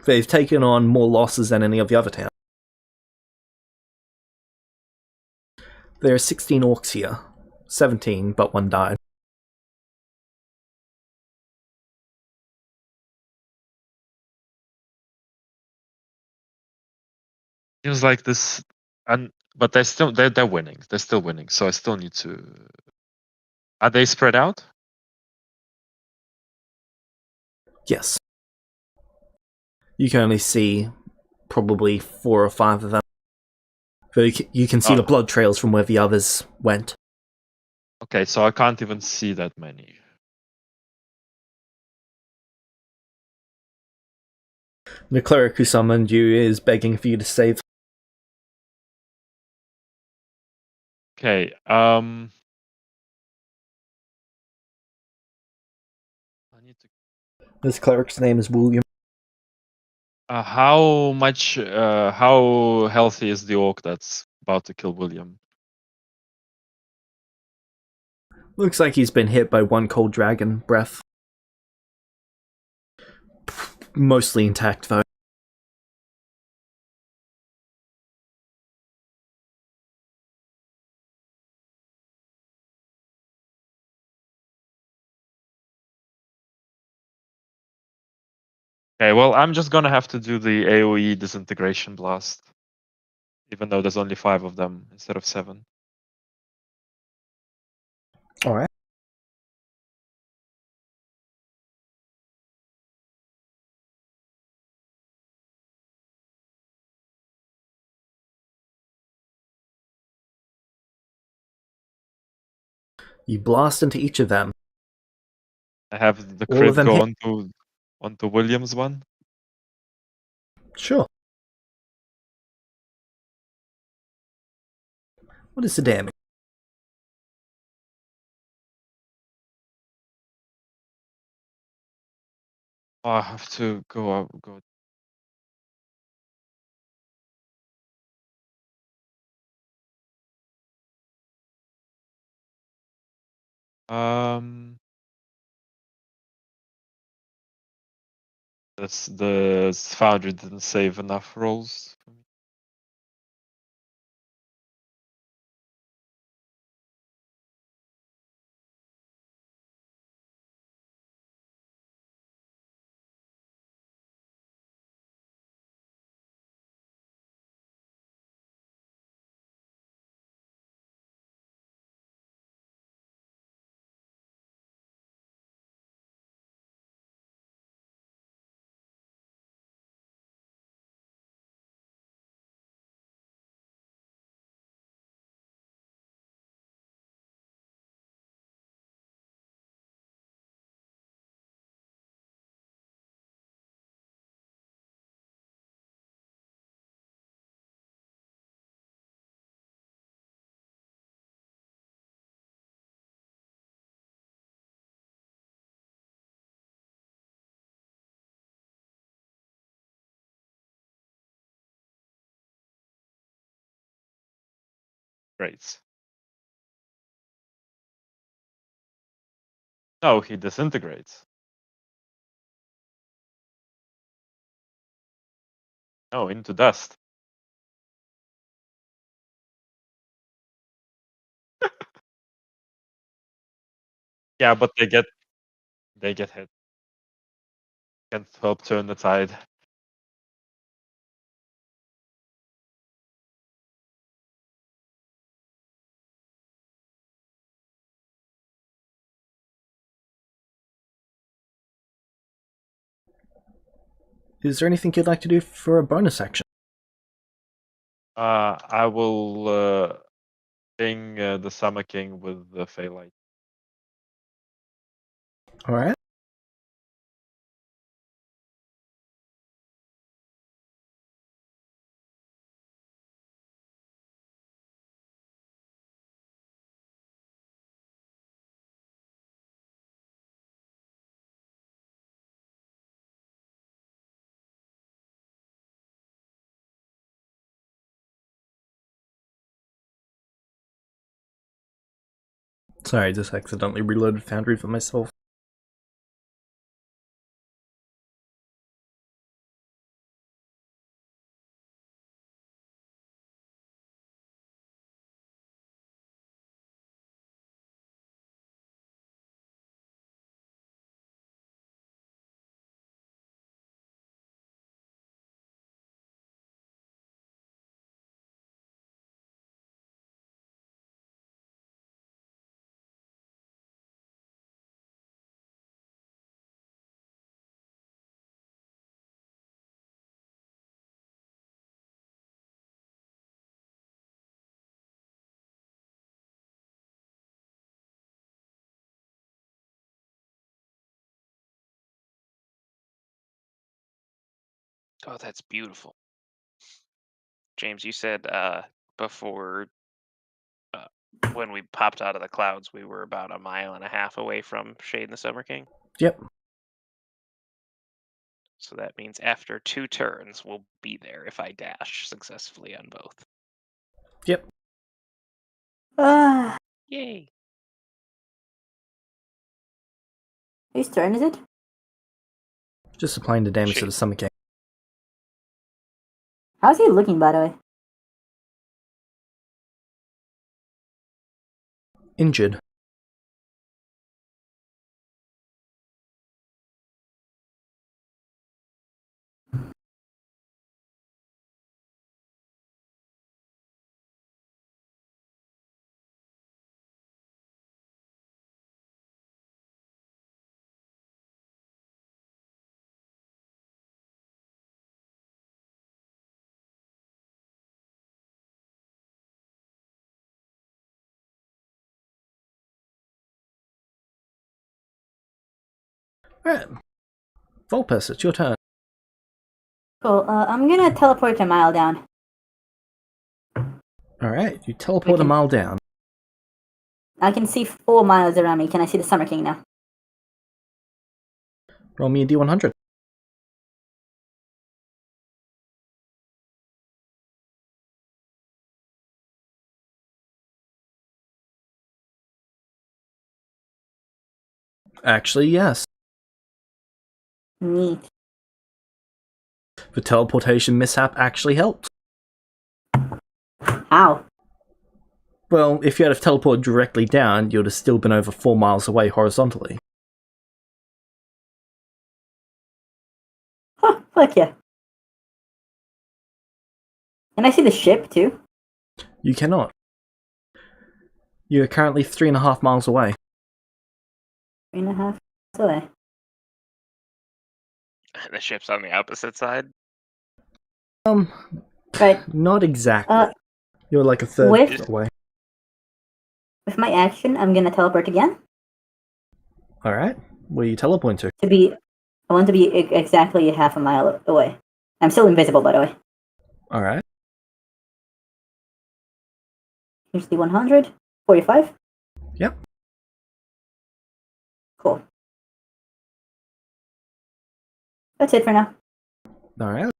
they've taken on more losses than any of the other towns. There are 16 orcs here. 17, but 1 died. Seems like this, and but they're winning. They're still winning. So I still need to. Are they spread out? Yes. You can only see probably 4 or 5 of them. So you can see the Oh. blood trails from where the others went. Okay, so I can't even see that many. The cleric who summoned you is begging for you to save. Okay. I need to. This cleric's name is William. How much? How healthy is the orc that's about to kill William? Looks like he's been hit by 1 cold dragon breath. Mostly intact, though. Okay, well, I'm just gonna have to do the AoE disintegration blast, even though there's only 5 of them instead of 7. Alright. You blast into each of them. I have the All crit of them go hit. on to Want the Williams one? Sure. What is the damage? Oh, I have to go. That's the foundry didn't save enough rolls. Great. No, he disintegrates. No, into dust. Yeah, but they get hit. Can't help turn the tide. Is there anything you'd like to do for a bonus action? I will ping the Summer King with the Phalite. Alright. Sorry, I just accidentally reloaded Foundry for myself. Oh, that's beautiful. James, you said before when we popped out of the clouds, we were about a mile and a half away from Shade and the Summer King. Yep. So that means after 2 turns, we'll be there if I dash successfully on both. Yep. Ah, Yay! whose turn is it? Just applying the damage to Shade. the Summer King. How's he looking, by the way? Injured. Alright. Vulpes, it's your turn. Cool. I'm gonna teleport a mile down. Alright, you teleport a can- mile down. I can see 4 miles around me. Can I see the Summer King now? Roll me a d100. Actually, yes. Neat. The teleportation mishap actually helped. How? Well, if you had have teleported directly down, you'd have still been over 4 miles away horizontally. Huh, fuck yeah. Can I see the ship, too? You cannot. You are currently 3.5 miles away. 3.5 miles away. The ship's on the opposite side. Right. Not exactly. You're like a third with- away. With my action, I'm gonna teleport again. Alright, where are you teleporting to? I want to be exactly half a mile away. I'm still invisible, by the way. Alright. Here's the 100. 45. Yep. Cool. That's it for now. Alright.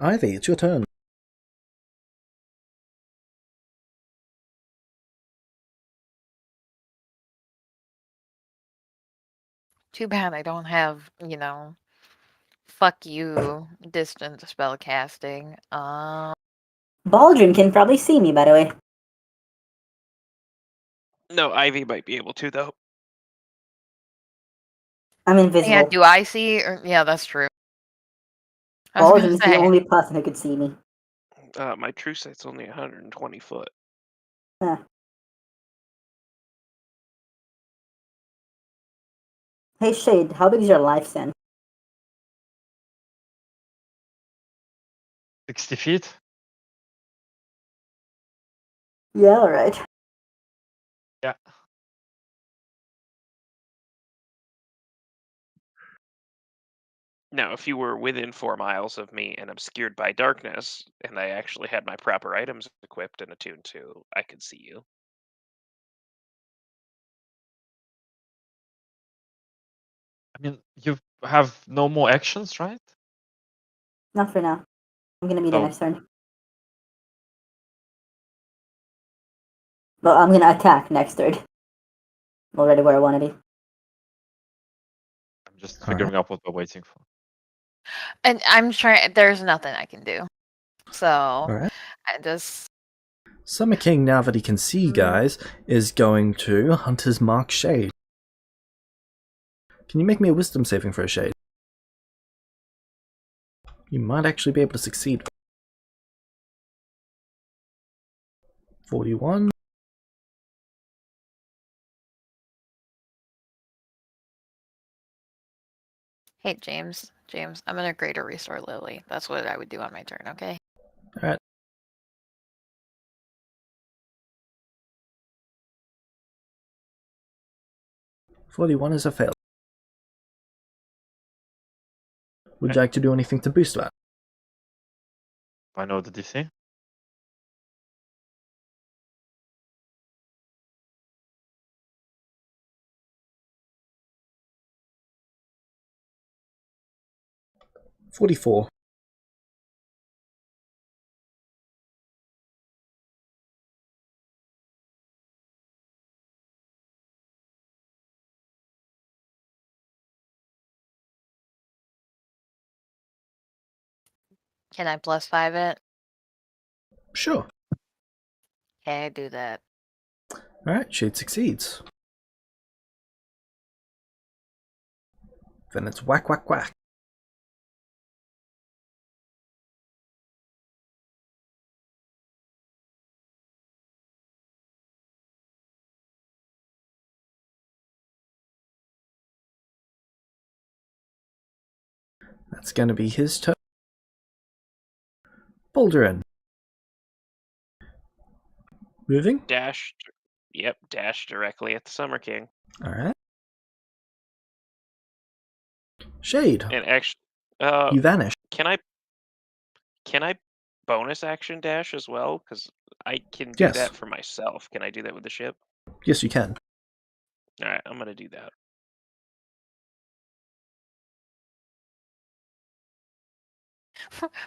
Ivy, it's your turn. Too bad I don't have, fuck you distant spell casting. Baldrin can probably see me, by the way. No, Ivy might be able to though. I'm invisible. Yeah, do I see? Yeah, that's true. I was gonna Baldrin's the say. only person who could see me. My true sight's only 120 foot. Huh. Hey, Shade, how big is your lifespan? 60 feet? Yeah, alright. Yeah. Now, if you were within 4 miles of me and obscured by darkness, and I actually had my proper items equipped and attuned to, I could see you. I mean, you have no more actions, right? Not for now. I'm gonna be there Oh. next turn. Well, I'm gonna attack next turn. I'm already where I wanna be. I'm just Alright. figuring out what we're waiting for. And I'm trying. There's nothing I can do. So Alright. I just. Summer King, now that he can see you guys, is going to Hunter's Mark Shade. Can you make me a wisdom saving for a Shade? You might actually be able to succeed. 41. Hey, James. James, I'm gonna greater restore Lily. That's what I would do on my turn. Okay. Alright. "41 is a fail. Would you like to do anything to boost that? I know the DC. "44. Can I +5 it? Sure. Okay, I do that. Alright, Shade succeeds. Then it's whack, whack, whack. That's gonna be his turn. Baldrin. Moving? Dash. Yep, dash directly at the Summer King. Alright. Shade, And actually, you vanish. can I bonus action dash as well? Because I can do Yes. that for myself. Can I do that with the ship? Yes, you can. All right, I'm gonna do that.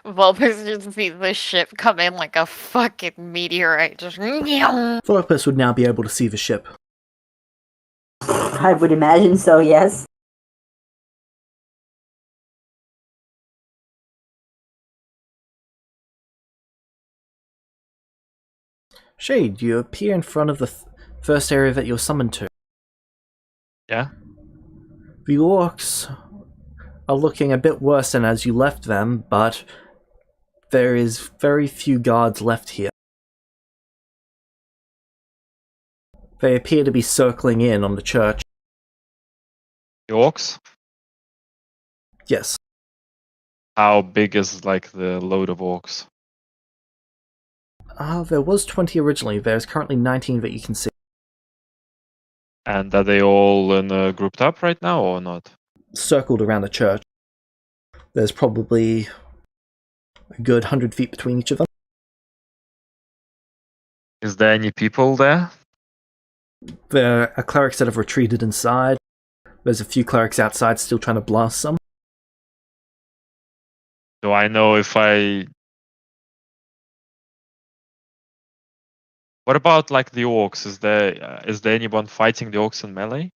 Vulpes just see the ship come in like a fucking meteorite. Just Vulpes would now be able to see the ship. I would imagine so, yes. Shade, you appear in front of the first area that you're summoned to. Yeah. The orcs are looking a bit worse than as you left them, but there is very few guards left here. They appear to be circling in on the church. The orcs? Yes. How big is like the load of orcs? There was 20 originally. There's currently 19 that you can see. And are they all grouped up right now or not? Circled around the church. There's probably a good 100 feet between each of them. Is there any people there? There are clerics that have retreated inside. There's a few clerics outside still trying to blast some. Do I know if I... What about like the orcs? Is there anyone fighting the orcs in melee?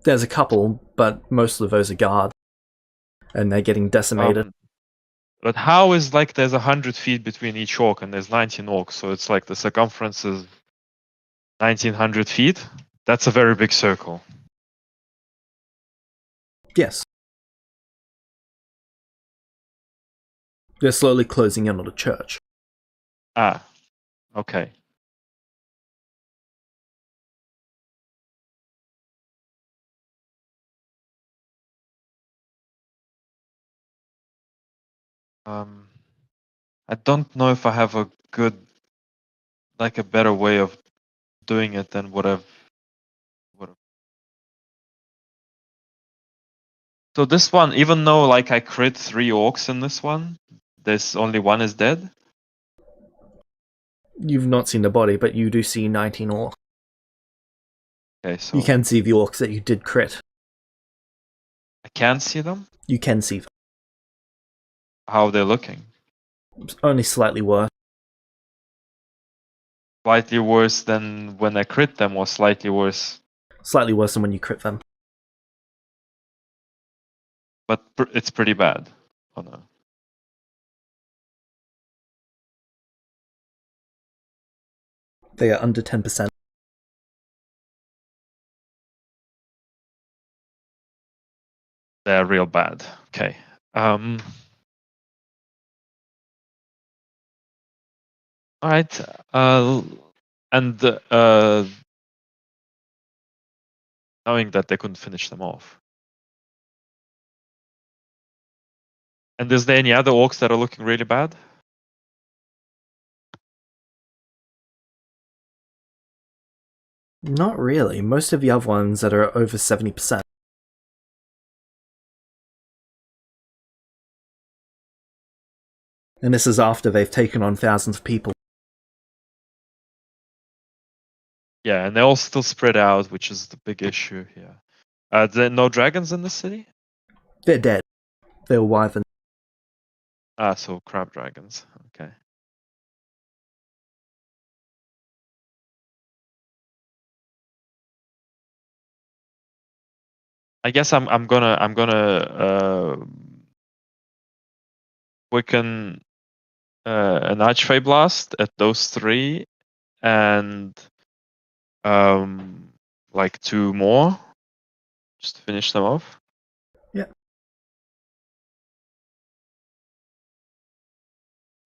There's a couple, but most of those are guard. And they're getting decimated. But how is like there's 100 feet between each orc and there's 19 orcs, so it's like the circumference is 1900 feet? That's a very big circle. Yes. They're slowly closing in on the church. Ah, okay. I don't know if I have a better way of doing it than what I've. So this one, even though like I crit 3 orcs in this one, there's only one is dead. You've not seen the body, but you do see 19 orcs. Okay, so You can see the orcs that you did crit. I can't see them. You can see them. How they're looking. Only slightly worse. Slightly worse than when I crit them, or slightly worse. Slightly worse than when you crit them. But it's pretty bad. Oh no. They are under 10%. They're real bad. Okay. All right. And knowing that they couldn't finish them off. And is there any other orcs that are looking really bad? Not really. Most of the other ones that are over 70%. And this is after they've taken on thousands of people. Yeah, and they're all still spread out, which is the big issue here. There are no dragons in the city? They're dead. They're wyvern. Ah, so crab dragons. Okay. I guess I'm gonna quicken an archfey blast at those 3 and like 2 more just to finish them off. Yeah.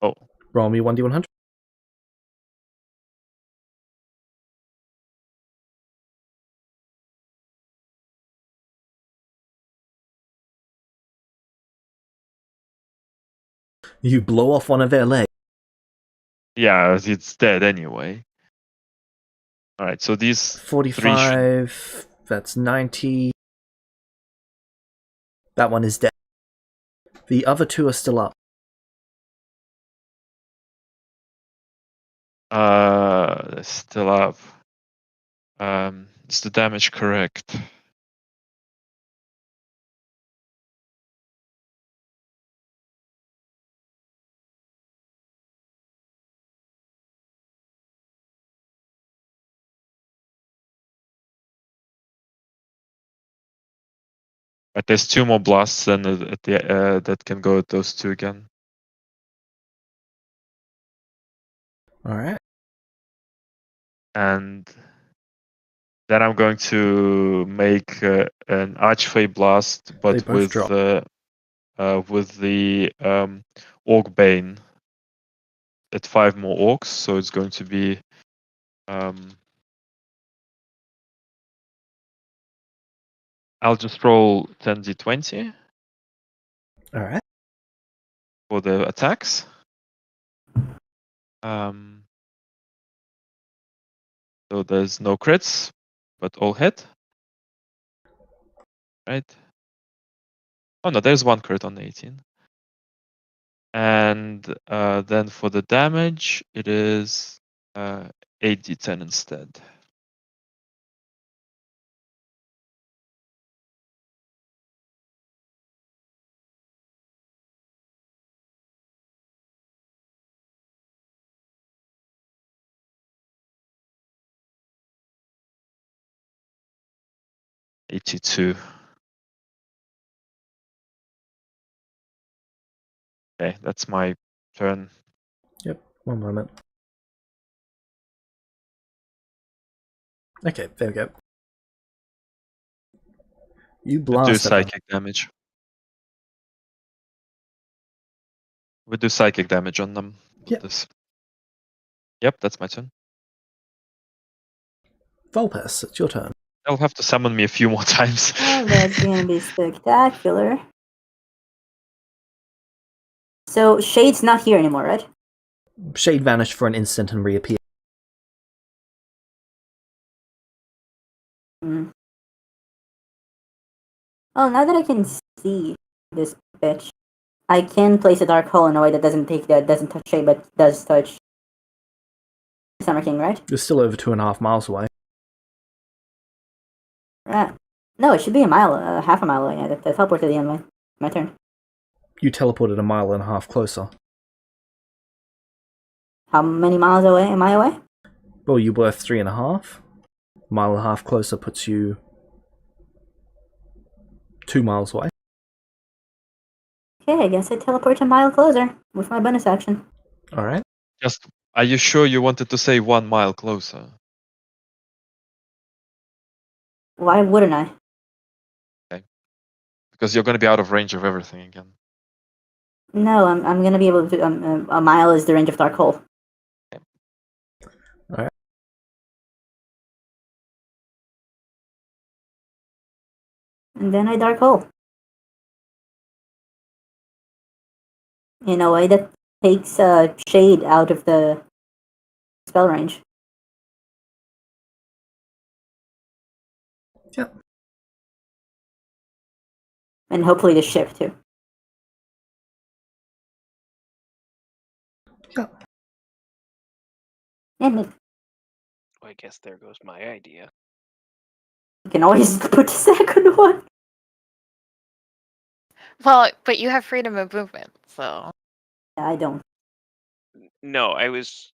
Oh. Roll me 1d100. You blow off one of their legs. Yeah, it's dead anyway. Alright, so these 45, that's 90. That one is dead. The other two are still up. They're still up. Is the damage correct? But there's 2 more blasts then at the that can go at those 2 again. Alright. And then I'm going to make an Archfey blast, They but both drop. with the Orc Bane at 5 more orcs, so it's going to be I'll just roll 10d20 Alright. for the attacks. So there's no crits, but all hit. Right? Oh no, there's 1 crit on 18. And then for the damage, it is 8d10 instead. $82. Okay, that's my turn. Yep, one moment. Okay, there we go. You We do blast at them. psychic damage. We do psychic damage on them. Yep. Yep, that's my turn. Volpes, it's your turn. They'll have to summon me a few more times. Oh, that's gonna be spectacular. So, Shade's not here anymore, right? Shade vanished for an instant and reappeared. Hmm. Oh, now that I can see this bitch, I can place a dark hole in a way that doesn't touch Shade, but does touch Summer King, right? You're still over 2.5 miles away. Right. No, it should be a mile, half a mile away. Yeah, the teleport to the end of my turn. You teleported 1.5 miles closer. How many miles away am I away? Well, you were 3.5. 1.5 miles closer puts you 2 miles away. Okay, I guess I teleport a mile closer with my bonus action. Alright. Just, are you sure you wanted to say 1 mile closer? Why wouldn't I? Because you're going to be out of range of everything again. No, I'm gonna be able to. A mile is the range of dark hole. Alright. And then I dark hole. In a way that takes Shade out of the spell range. Yep. And hopefully the ship too. Yep. And Well, I guess there goes my idea. you can always put the second one. Well, but you have freedom of movement, so. I don't. No, I was.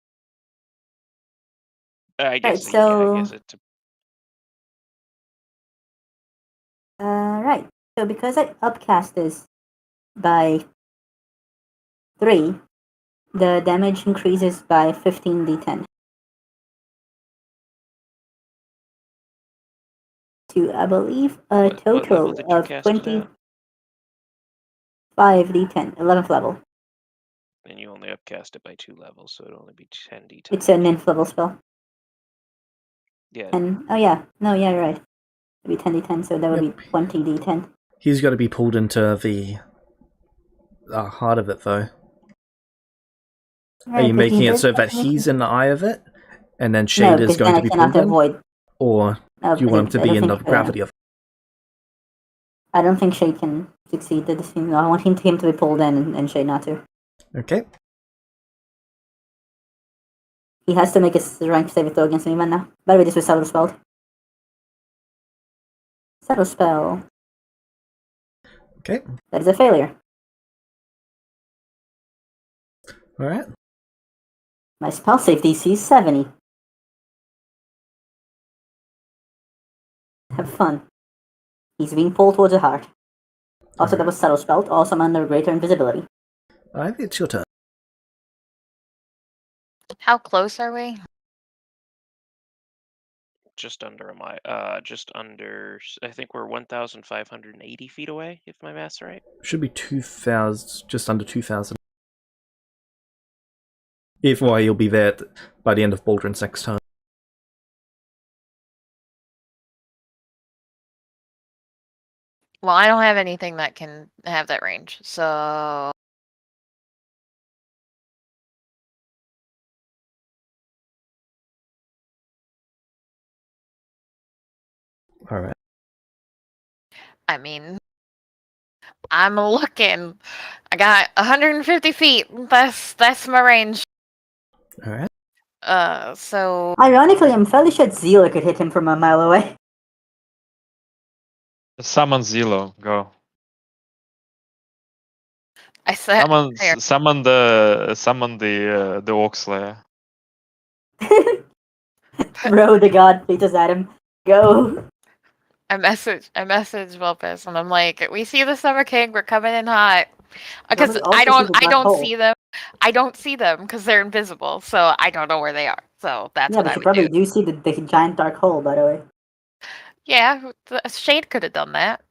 I guess. Right, Yeah, so- I guess it. Right. So because I upcast this by 3, the damage increases by 15d10. To, I believe, a What level total did you of cast it at? 25d10, 11th level. And you only upcast it by 2 levels, so it'd only be 10d10. It's a ninth level spell. Yeah. And oh yeah, no, yeah, you're right. It'd be 10d10, so that would Yep. be 20d10. He's got to be pulled into the heart of it, though. Are Right, you but making he it does so that have to make he's it- in the eye of it, and then No, Shade is because going then to I be cannot pulled in? avoid. Or No, do you want him to I be don't in the think, gravity of it? I don't think Shade can succeed. I want him to be pulled in and Shade not to. Okay. He has to make a rank save throw against me right now. By the way, this was Settle Spelled. Settle Spell. Okay. That is a failure. Alright. My spell save DC is 70. Have fun. He's being pulled towards the heart. Also, that was Settle Spelled. Also, I'm under greater invisibility. Ivy, it's your turn. How close are we? Just under a mile. Just under. I think we're 1,580 feet away, if my math's right. Should be 2,000, just under 2,000. If why you'll be there by the end of Baldrin's next turn. Well, I don't have anything that can have that range, so Alright. I mean, I'm looking. I got 150 feet. That's my range. Alright. So Ironically, I'm fairly sure Zealer could hit him from a mile away. Summon Zelo. Go. I said, Summon the Orc Slayer. Throw the god fetus at him. Go. I messaged Wilpus, and I'm like, we see the Summer King. We're coming in hot. Because Also see the black hole. see them. I don't see them because they're invisible, so I don't know where they are. So that's Yeah, what but I you would probably do. do see the giant dark hole, by the way. Yeah, the Shade could have done that.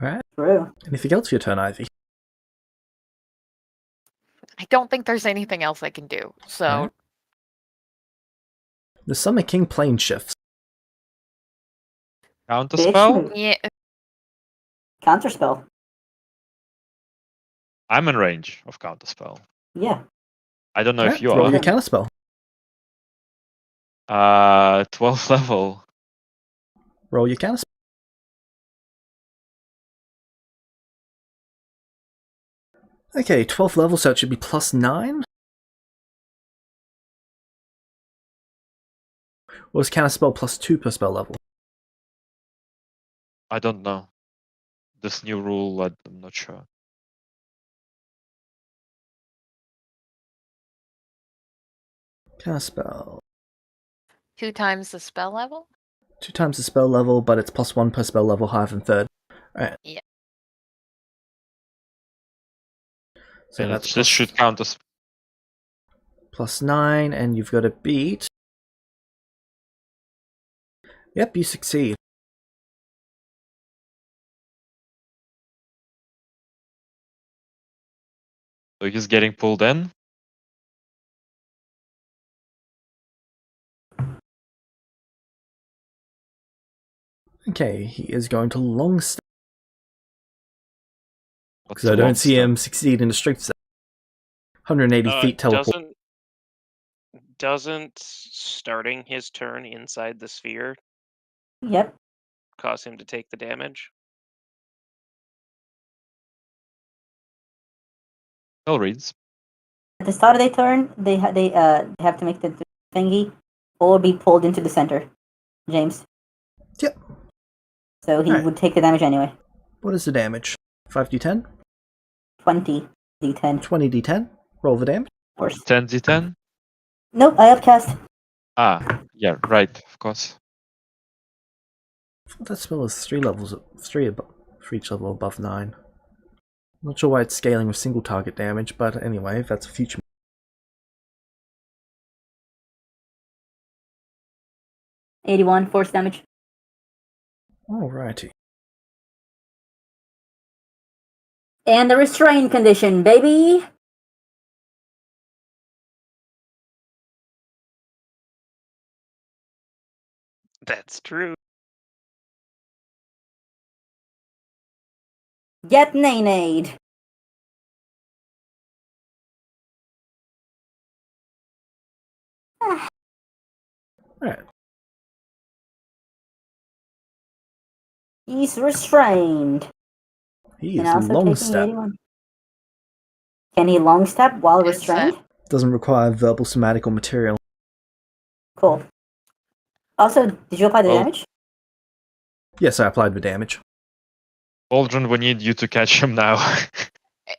Alright. True. Anything else for your turn, Ivy? I don't think there's anything else I can do. So Alright. The Summer King plane shifts. Counterspell? yeah, Counterspell. I'm in range of counterspell. Yeah. I don't know if Alright, you roll are. your counterspell. 12th level. Roll your counterspell. Okay, 12th level, so it should be +9? Or is counterspell +2 per spell level? I don't know. This new rule, I'm not sure. Counterspell. 2 times the spell level. 2 times the spell level, but it's +1 per spell level higher than 3rd. Alright. Yeah. So And that's this should count as +9, and you've got to beat. Yep, you succeed. so he's getting pulled in. Okay, he is going to long step. What's Because I the don't long see step? him succeed in a straight step. 180 feet teleport. Doesn't starting his turn inside the sphere Yep. cause him to take the damage? Spell reads. At the start of their turn, they have to make the thingy or be pulled into the center. James. Yep. So he Alright. would take the damage anyway. What is the damage? 5d10? 20 d10. 20d10? Roll the damage. Of course. 10d10? Nope, I upcast. Ah, yeah, right, of course. That spell is 3 levels, 3 for each level above 9. Not sure why it's scaling with single target damage, but anyway, that's a future. 81 force damage. Alrighty. And the restrain condition, baby! That's true. Get nay-nayed. Alright. He's restrained. He And is also long taking step. 81. Can he long step while Is restrained? Doesn't require verbal, somatic, or material. Cool. Also, did you apply the Well- damage? Yes, I applied the damage. Aldrin, we need you to catch him now.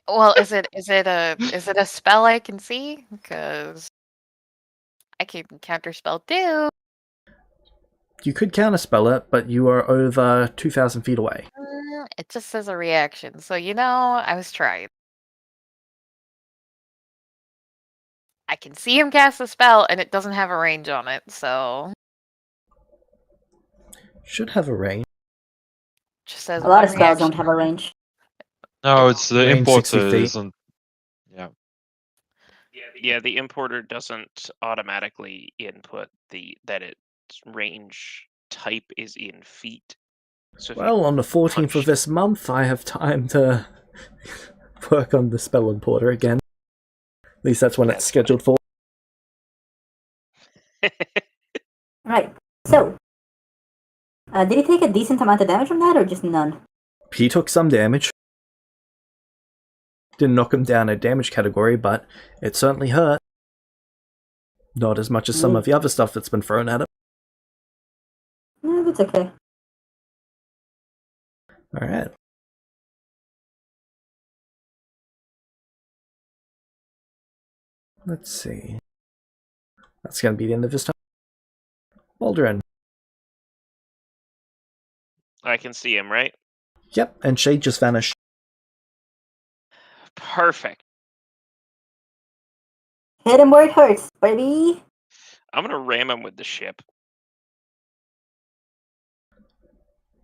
Well, is it a spell I can see? Because I can counterspell too. You could counterspell it, but you are over 2,000 feet away. It just says a reaction, so I was trying. I can see him cast a spell, and it doesn't have a range on it, so Should have a range. just says A lot of one spells reaction. don't have a range. No, it's the Range 60 importer feet. isn't. Yeah. Yeah, the importer doesn't automatically input that its range type is in feet. So if you Well, on the 14th of punch- this month, I have time to work on the spell importer again. At least that's when it's scheduled for. Right. So, did he take a decent amount of damage from that, or just none? He took some damage. Didn't knock him down a damage category, but it certainly hurt. Not as much as some of the other stuff that's been thrown at him. Yeah, that's okay. Alright. Let's see. That's going to be the end of his time. Aldrin. I can see him, right? Yep, and Shade just vanished. Perfect. Hit him where it hurts, baby! I'm gonna ram him with the ship.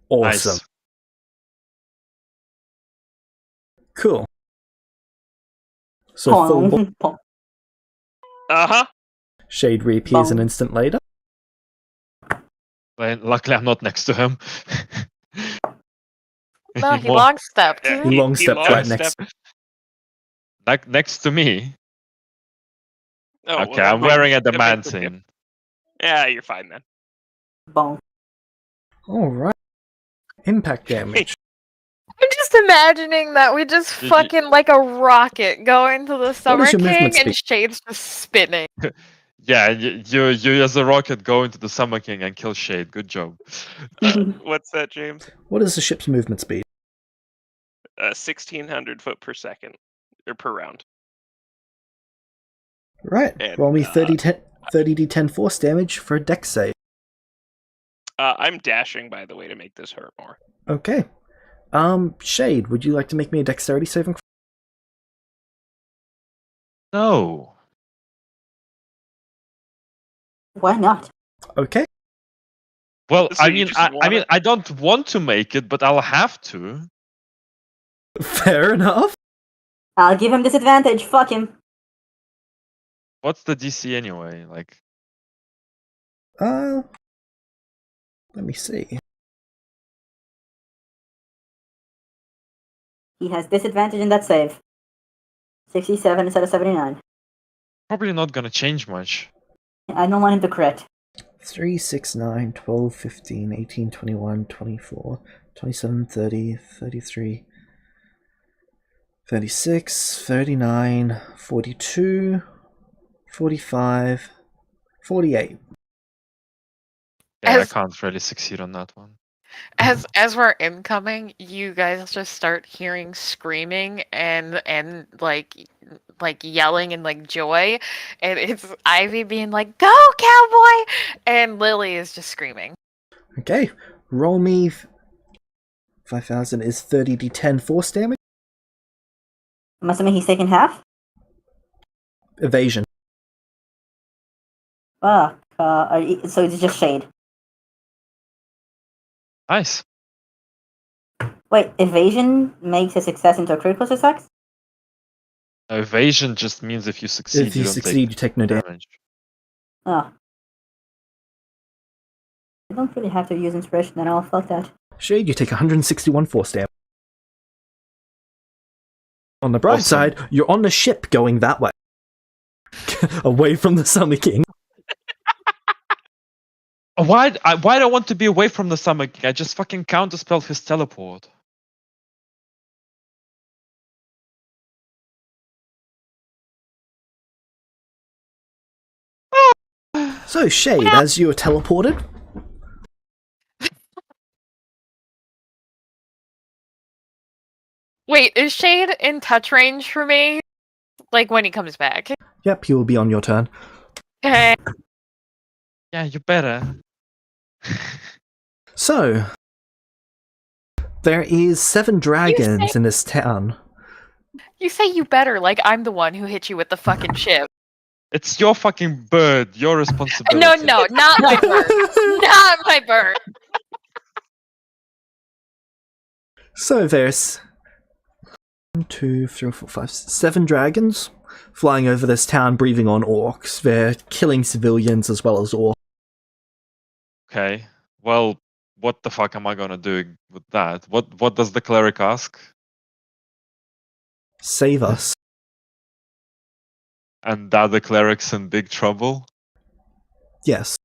Awesome. Nice. Cool. So full Pong, pong. Uh-huh. Shade reappears an Bong. instant later. Luckily, I'm not next to him. No, he More- long stepped. Yeah, He long stepped right long-stepped. next to me. Oh, Okay, that I'm wearing makes- a that makes it adamantine. Yeah, you're fine then. Bong. Alright. Impact damage. I'm just imagining that we just You- fucking like a rocket go into the Summer is your King movement and speed? Shade's just spinning. Yeah, you as a rocket go into the Summer King and kill Shade. Good job. What's that, James? What is the ship's movement speed? 1,600 foot per second. Or per round. Right. And, Roll me 30d10 force damage for a dex save. I'm dashing, by the way, to make this hurt more. Okay. Shade, would you like to make me a dexterity saving throw? No. Why not? Okay. Well, So I you mean, just I wanna- mean, I don't want to make it, but I'll have to. Fair enough. I'll give him disadvantage, fuck him. What's the DC anyway? Like, Let me see. He has disadvantage in that save. 67 instead of 79. probably not gonna change much. I don't want him to crit. 3, 6, 9, 12, 15, 18, 21, 24, 27, 30, 33, 36, 39, 42, 45, 48. Yeah, I As- can't really succeed on that one. As we're incoming, you guys just start hearing screaming and like yelling and like joy, and it's Ivy being like, "Go, cowboy!" and Lily is just screaming. Okay. Roll me 5,000 is 30d10 force damage. I'm assuming he's taking half? Evasion. Fuck. So it's just Shade. Nice. Wait, evasion makes a success into a critical success? Evasion just means if you succeed, If you don't succeed, you take no take damage. damage. Oh. I don't really have to use inspiration at all, fuck that. Shade, you take 161 force damage. On the bright Awesome. side, you're on the ship going that way. Away from the Summer King. Why do I want to be away from the Summer King? I just fucking counterspelled his teleport. So, Shade, as you were teleported, Wait, is Shade in touch range for me? Like when he comes back? yep, you will be on your turn. Okay. Yeah, you better. So, there is 7 dragons in this town. You say you better, like I'm the one who hit you with the fucking ship. It's your fucking bird. Your responsibility. No, not my bird. Not my bird. So there's 1, 2, 3, 4, 5, 7 dragons flying over this town, breathing on orcs. They're killing civilians as well as orcs. Okay. Well, what the fuck am I gonna do with that? What does the cleric ask? Save us. And are the cleric's in big trouble? Yes.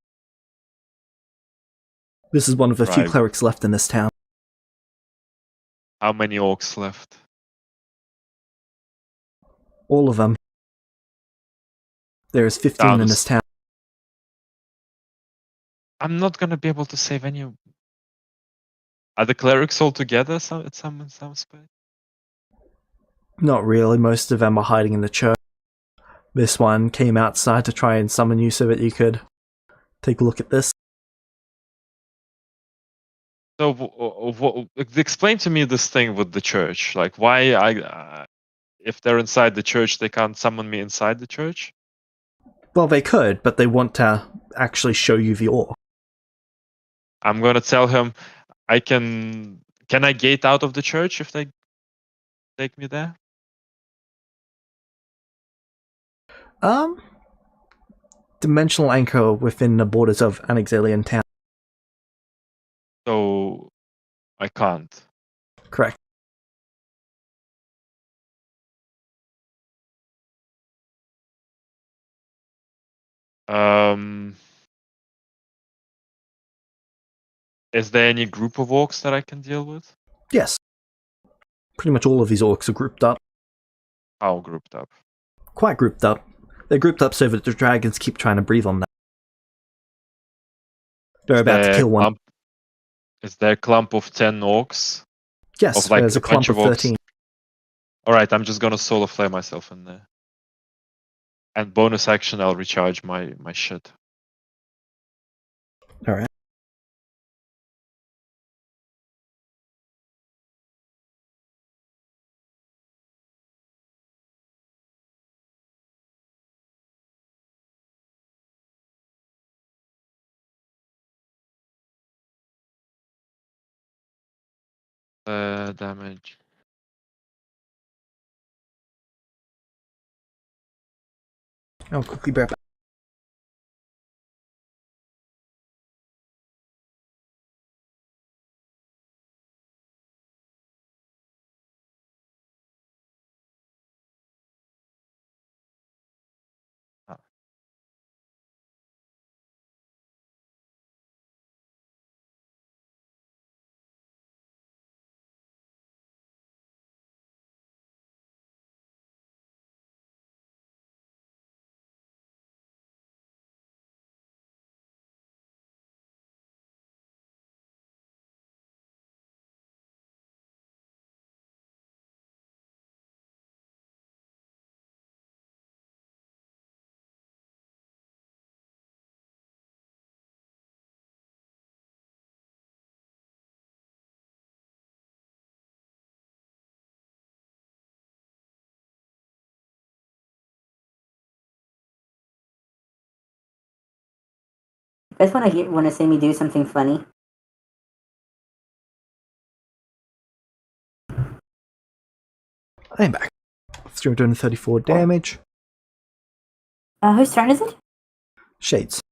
This is one of the few Right. clerics left in this town. How many orcs left? All of them. There's 15 in Sounds- this town. I'm not gonna be able to save any. Are the clerics all together at some space? Not really, most of them are hiding in the church. This one came outside to try and summon you so that you could take a look at this. So, explain to me this thing with the church. Like, why if they're inside the church, they can't summon me inside the church? Well, they could, but they want to actually show you the orc. I'm gonna tell him I can. Can I gate out of the church if they take me there? Dimensional anchor within the borders of Anexalian town. So I can't. Correct. Is there any group of orcs that I can deal with? Yes. Pretty much all of these orcs are grouped up. How grouped up? Quite grouped up. They're grouped up so that the dragons keep trying to breathe on them. They're about to kill one. Is there a clump of 10 orcs? Yes, of, like, there's a clump of bunch of orcs? 13. Alright, I'm just gonna solar flare myself in there. And bonus action, I'll recharge my shit. Alright. Damage. I'll quickly bear back. You guys want to see me do something funny? I'm back. 334 damage. Whose turn is it? Shades.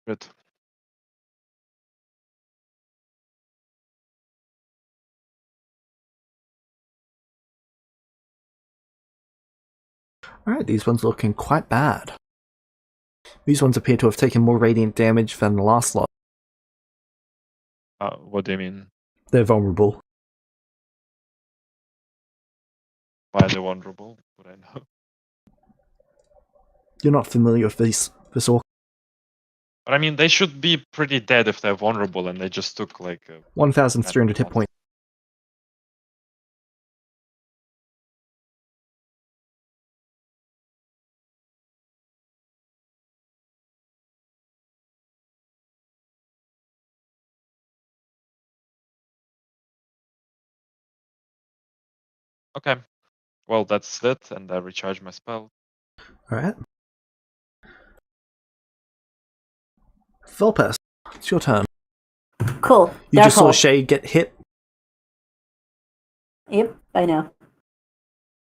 Good. Alright, these ones looking quite bad. These ones appear to have taken more radiant damage than the last lot. What do you mean? They're vulnerable. Why are they vulnerable? Would I know? You're not familiar with this orc. But I mean, they should be pretty dead if they're vulnerable, and they just took like 1,300 hit points. Okay. Well, that's it, and I recharge my spell. Alright. Philpus, it's your turn. Cool. You Dark just saw hole. Shade get hit. Yep, I know.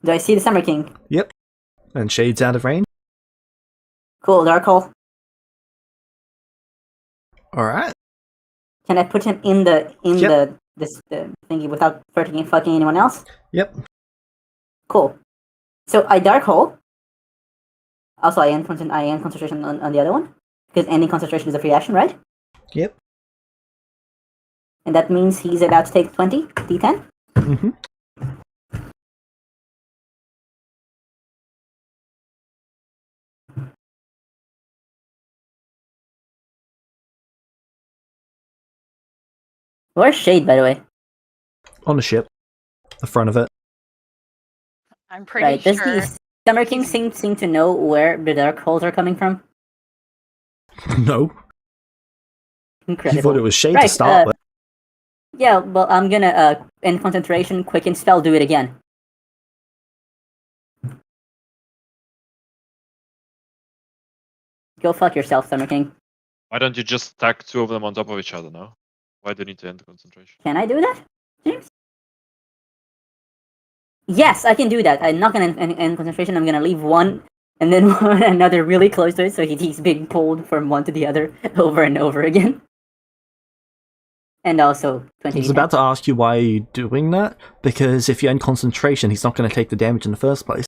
Do I see the Summer King? Yep. And Shade's out of range. Cool, dark hole. Alright. Can I put him in the Yep. the thingy without fucking anyone else? Yep. Cool. So I dark hole. Also, I end concentration on the other one because ending concentration is a free action, right? Yep. And that means he's allowed to take 20 d10. Mm-hmm. Where's Shade, by the way? On the ship. The front of it. I'm pretty Right. Does sure. the Summer King seem to know where the dark holes are coming from? No. Incredible. You thought it was Shade Right, to start with. Yeah, well, I'm gonna end concentration, quicken spell, do it again. Go fuck yourself, Summer King. Why don't you just stack two of them on top of each other now? Why do you need to end the concentration? Can I do that, James? Yes, I can do that. I'm not gonna end concentration. I'm gonna leave one, and then another really close to it, so he's being pulled from one to the other over and over again. And also 20. I was about to ask you why are you doing that, because if you end concentration, he's not going to take the damage in the first place.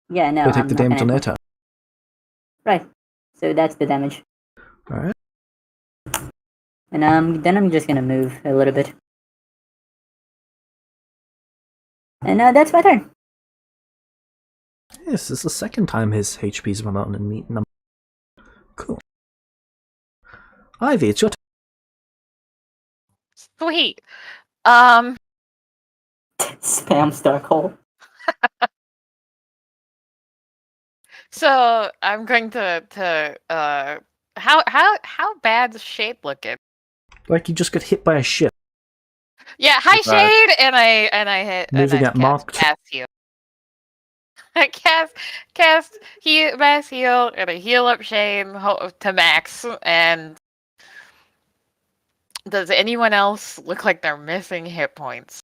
Yeah, no. He'll take I'm the not damage on gonna- their turn. Right. So that's the damage. Alright. And then I'm just gonna move a little bit. And that's my turn. Yes, this is the second time his HP's run out in a neat number. Cool. Ivy, it's your turn. Sweet. Spam Dark Hole. So I'm going to how bad's Shade looking? Like you just got hit by a ship. Yeah, hi Too bad. Shade, and I hit Moving and I at Mark cast you. I cast mass heal, and I heal up Shade to max. And does anyone else look like they're missing hit points?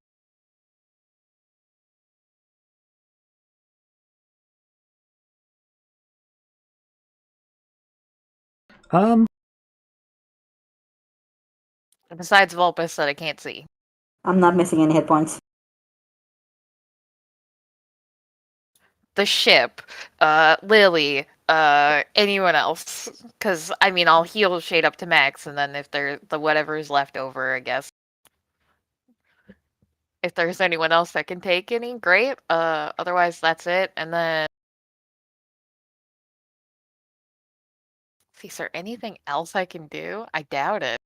Besides Vulpus that I can't see. I'm not missing any hit points. The ship, Lily, anyone else? Because I mean, I'll heal Shade up to max, and then if the whatever is left over, I guess. If there's anyone else that can take any, great. Otherwise, that's it. And then, is there anything else I can do? I doubt it.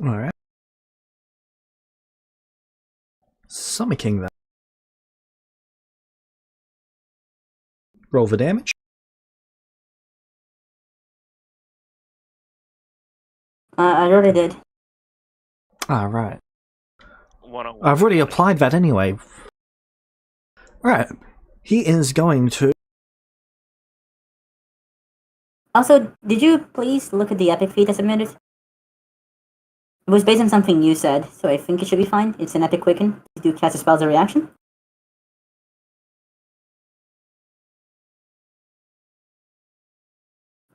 Alright. Summer King then. Roll the damage. I already did. Right. 101. I've already applied that anyway. Right. He is going to... Also, did you please look at the epic feat I submitted? It was based on something you said, so I think it should be fine. It's an epic quicken. You do cast a spell as a reaction.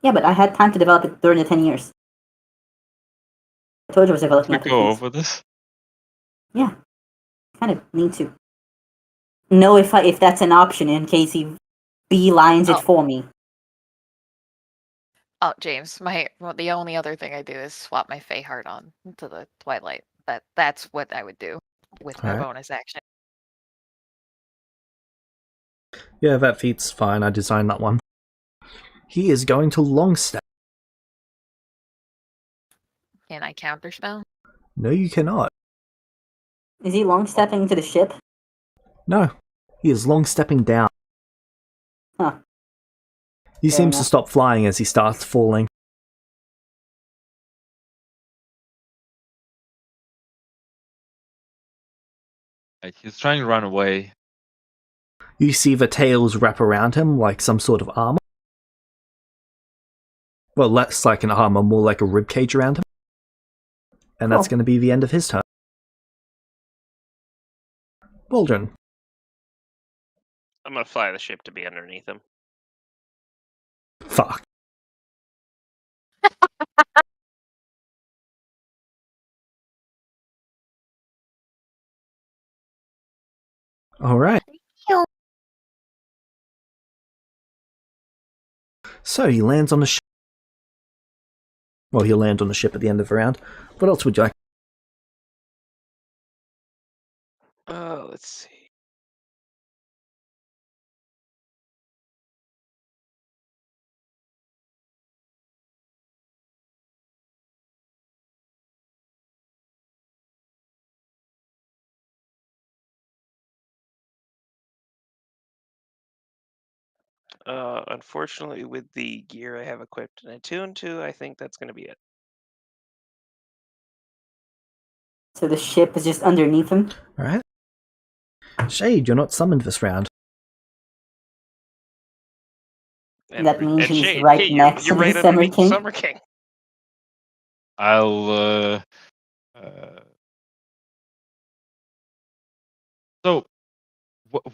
Yeah, but I had time to develop it during the 10 years. I told you I was developing We epic go feats. over this. Yeah, kind of need to know if that's an option in case he beelines it Oh. for me. Oh, James, the only other thing I do is swap my Fey heart on to the Twilight. That's what I would do with my Alright. bonus action. Yeah, that feat's fine. I designed that one. He is going to long step. Can I counterspell? No, you cannot. Is he long stepping to the ship? No, he is long stepping down. Huh. He Fair seems to enough. stop flying as he starts falling. Like, he's trying to run away. You see the tails wrap around him like some sort of armor. Well, less like an armor, more like a ribcage around him. And that's Cool. going to be the end of his turn. Waldron. I'm gonna fly the ship to be underneath him. Fuck. Alright. So he lands on the ship. Well, he'll land on the ship at the end of the round. What else would you like? Let's see. Unfortunately, with the gear I have equipped and attuned to, I think that's going to be it. So the ship is just underneath him? Alright. Shade, you're not summoned this round. And, That means he's Shade, right hey, next you're to the right Summer underneath the King. Summer King. I'll. So,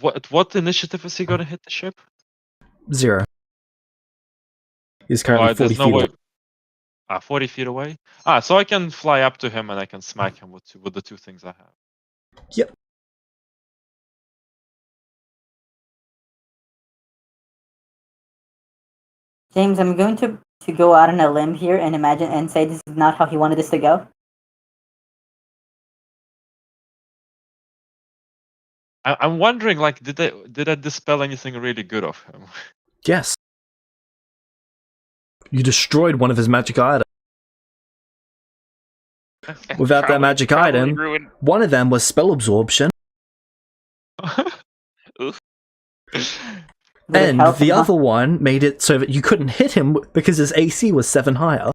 what initiative is he gonna hit the ship? 0. He's currently 40 There's no feet way. away. 40 feet away. So I can fly up to him and I can smack him with the two things I have. Yep. James, I'm going to go out on a limb here and imagine and say this is not how he wanted this to go. I'm wondering, like, did I dispel anything really good of him? Yes. You destroyed one of his magic items. Without that magic item, ruined. one of them was spell absorption, Oof. Would it and help the him, huh? other one made it so that you couldn't hit him because his AC was 7 higher.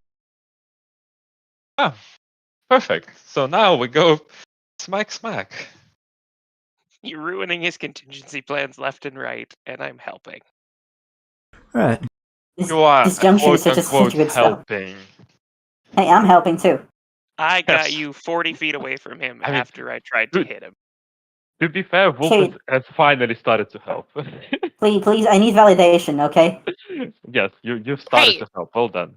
Perfect. So now we go smack. You're ruining his contingency plans left and right, and I'm helping. Alright. You are Disjunction is quote such a unquote good spell. helping. Hey, I'm helping too. I got Yes. you 40 feet away from him I mean, after I tried to dude. hit him. To be fair, Wolf Shade. has finally started to help. Please, I need validation, okay? Yes, you've started Hey. to help. Well done.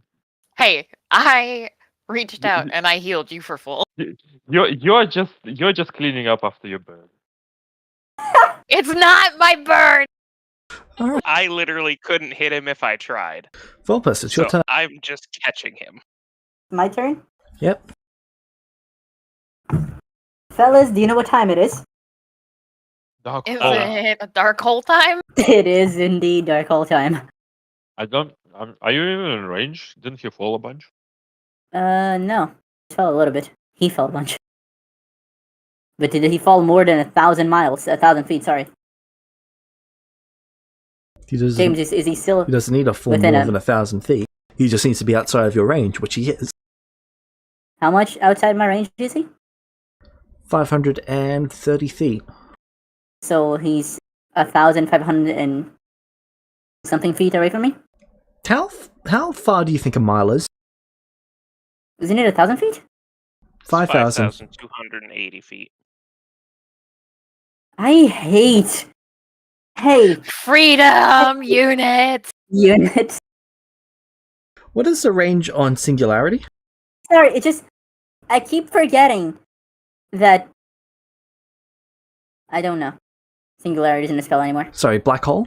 Hey, I reached out and I healed you for full. You're just cleaning up after your burn. It's not my burn. Alright. I literally couldn't hit him if I tried. Volpus, it's your So turn. I'm just catching him. My turn? Yep. Fellas, do you know what time it is? Dark Is hole. it a dark hole time? It is indeed dark hole time. I don't. Are you even in range? Didn't you fall a bunch? No. He fell a little bit. He fell a bunch. But did he fall more than 1,000 miles? 1,000 feet, sorry. He doesn't, James, is he still... he doesn't need to fall within more a- than 1,000 feet. He just needs to be outside of your range, which he is. How much outside my range is he? 530 feet. So he's 1,500 and something feet away from me? How far do you think a mile is? Isn't it 1,000 feet? 5,000. 5,280 feet. I hate... Hey, Freedom unit. unit. What is the range on Singularity? Sorry, it just... I keep forgetting that... I don't know. Singularity isn't a spell anymore. Sorry, Black Hole?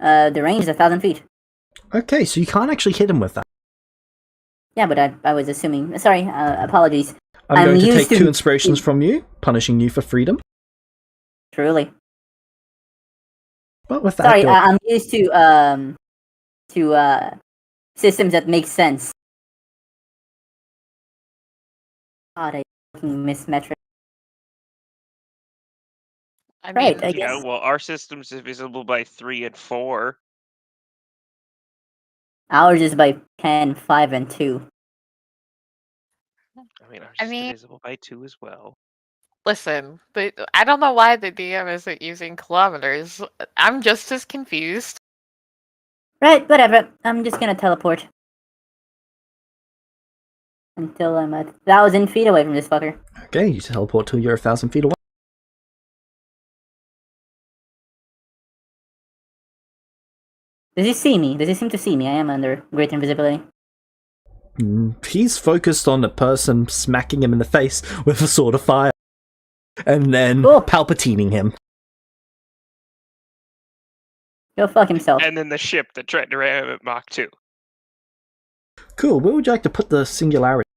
The range is 1,000 feet. Okay, so you can't actually hit him with that. Yeah, but I was assuming. Sorry, apologies. I'm going to take used two inspirations from you, punishing you for freedom. Truly. But with that, Sorry, go. I'm used to systems that make sense. God, I fucking miss metric. I Right, mean, I Yeah, guess well, our system's divisible by 3 and 4. ours is by 10, 5, and 2. I mean, ours I is mean- divisible by 2 as well. listen, I don't know why the DM isn't using kilometers. I'm just as confused. Right, whatever. I'm just gonna teleport. Until I'm 1,000 feet away from this fucker. Okay, you teleport till you're 1,000 feet away. Does he see me? Does he seem to see me? I am under great invisibility. He's focused on the person smacking him in the face with a sword of fire. And then Cool. palpatining him. Go fuck himself. And then the ship that tried to ram him at Mach 2. Cool, where would you like to put the singularity?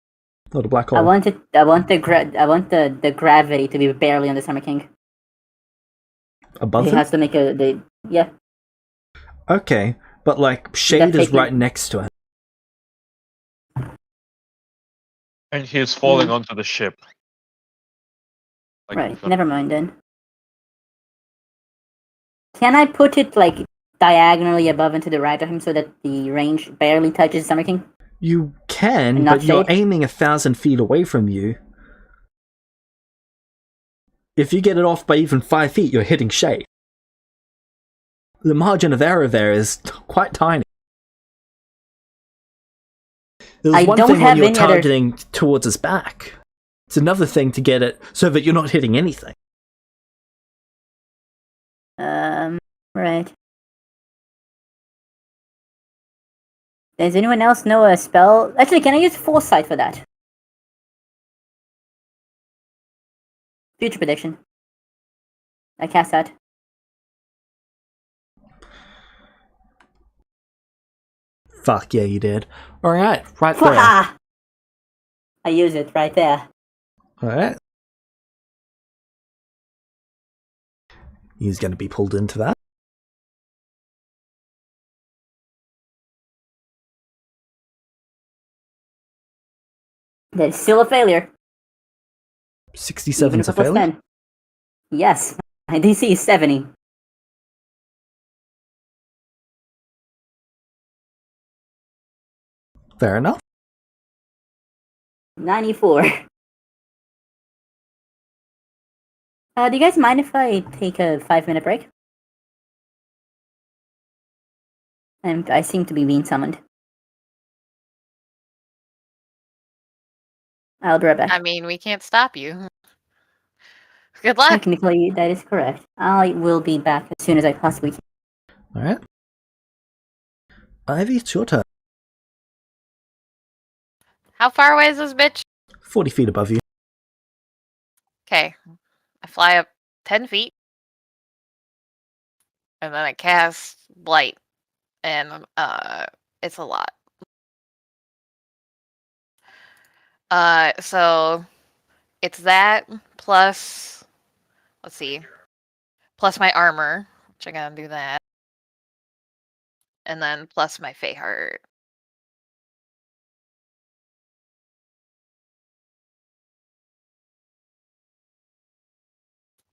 Or the black hole? I want the gravity to be barely on the Summer King. Above He him? has to make yeah. Okay, but like, Shade is taking- right next to him. And he is falling Mm. onto the ship. Like, Right, in front never of him. mind then. Can I put it like diagonally above and to the right of him so that the range barely touches Summer King? You can, And not but you're Shade? aiming 1,000 feet away from you. If you get it off by even 5 feet, you're hitting Shade. The margin of error there is quite tiny. There's I one don't thing when have you're any other- targeting towards his back. It's another thing to get it so that you're not hitting anything. Right. Does anyone else know a spell? Actually, can I use Foresight for that? Future prediction. I cast that. Fuck yeah, you did. Alright, right there. Fwah! I use it right there. Alright. He's going to be pulled into that. That is still a failure. 67's Even a if it was failure. 10. Yes. My DC is 70. Fair enough. 94. Do you guys mind if I take a 5-minute break? I seem to be being summoned. I'll be right back. I mean, we can't stop you. Good luck. Technically, that is correct. I will be back as soon as I possibly can. Alright. Ivy, it's your turn. How far away is this bitch? 40 feet above you. Okay. I fly up 10 feet. And then I cast Blight. And it's a lot. So it's that plus, let's see, plus my armor, which I gotta do that. And then plus my Fey Heart.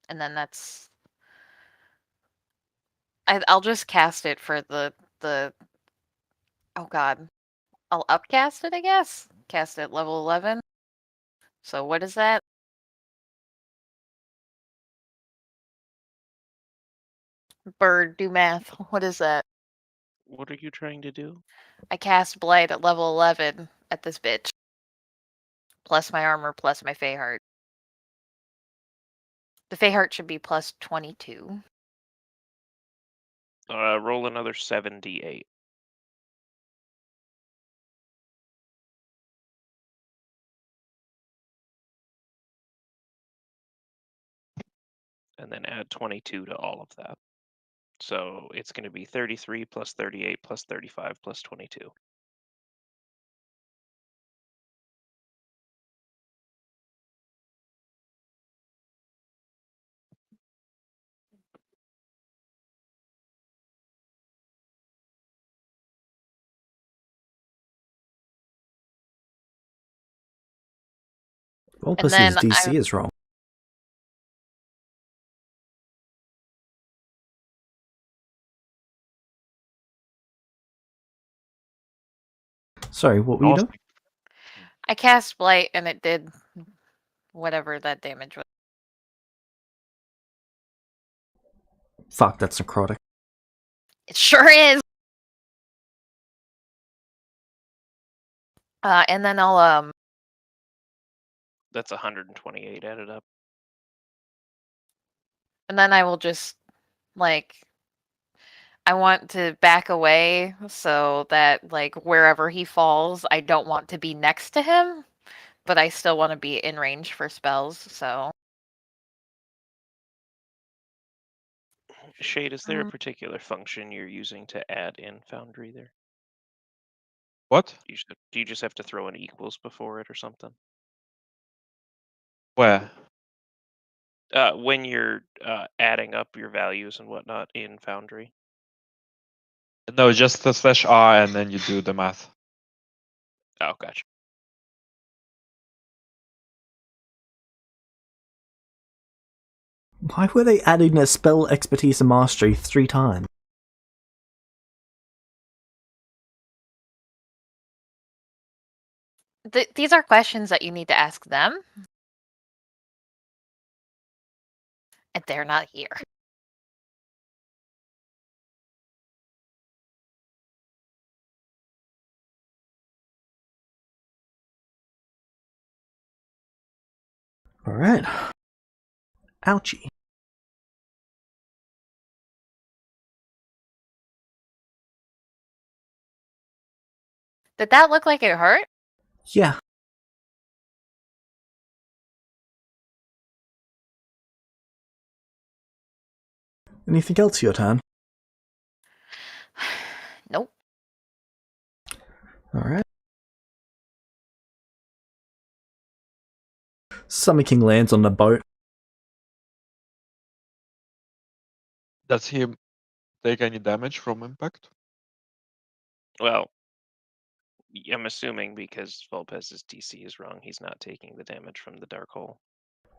And then that's, I'll just cast it for the, oh god. I'll upcast it, I guess? Cast it level 11. So what is that? Bird, do math. What is that? What are you trying to do? I cast Blight at level 11 at this bitch. Plus my armor, plus my Fey Heart. The Fey Heart should be plus 22. Roll another 7d8. And then add 22 to all of that. So it's going to be 33 plus 38 plus 35 plus 22. Well, And plus his then DC is wrong. Sorry, what were you doing? I cast Blight and it did whatever that damage was. Fuck, that's necrotic. It sure is. And then I'll That's 128 added up. and then I will just like I want to back away so that like wherever he falls, I don't want to be next to him, but I still want to be in range for spells, so Shade, is there a particular function you're using to add in Foundry there? What? Do you just have to throw an equals before it or something? Where? When you're adding up your values and whatnot in Foundry. No, just the /R and then you do the math. Oh, gotcha. Why were they adding a spell expertise and mastery 3 times? these are questions that you need to ask them. And they're not here. Alright. Ouchie. Did that look like it hurt? Yeah. Anything else your turn? Nope. Alright. Summer King lands on the boat. Does he take any damage from impact? Well, I'm assuming because Volpez's DC is wrong, he's not taking the damage from the dark hole.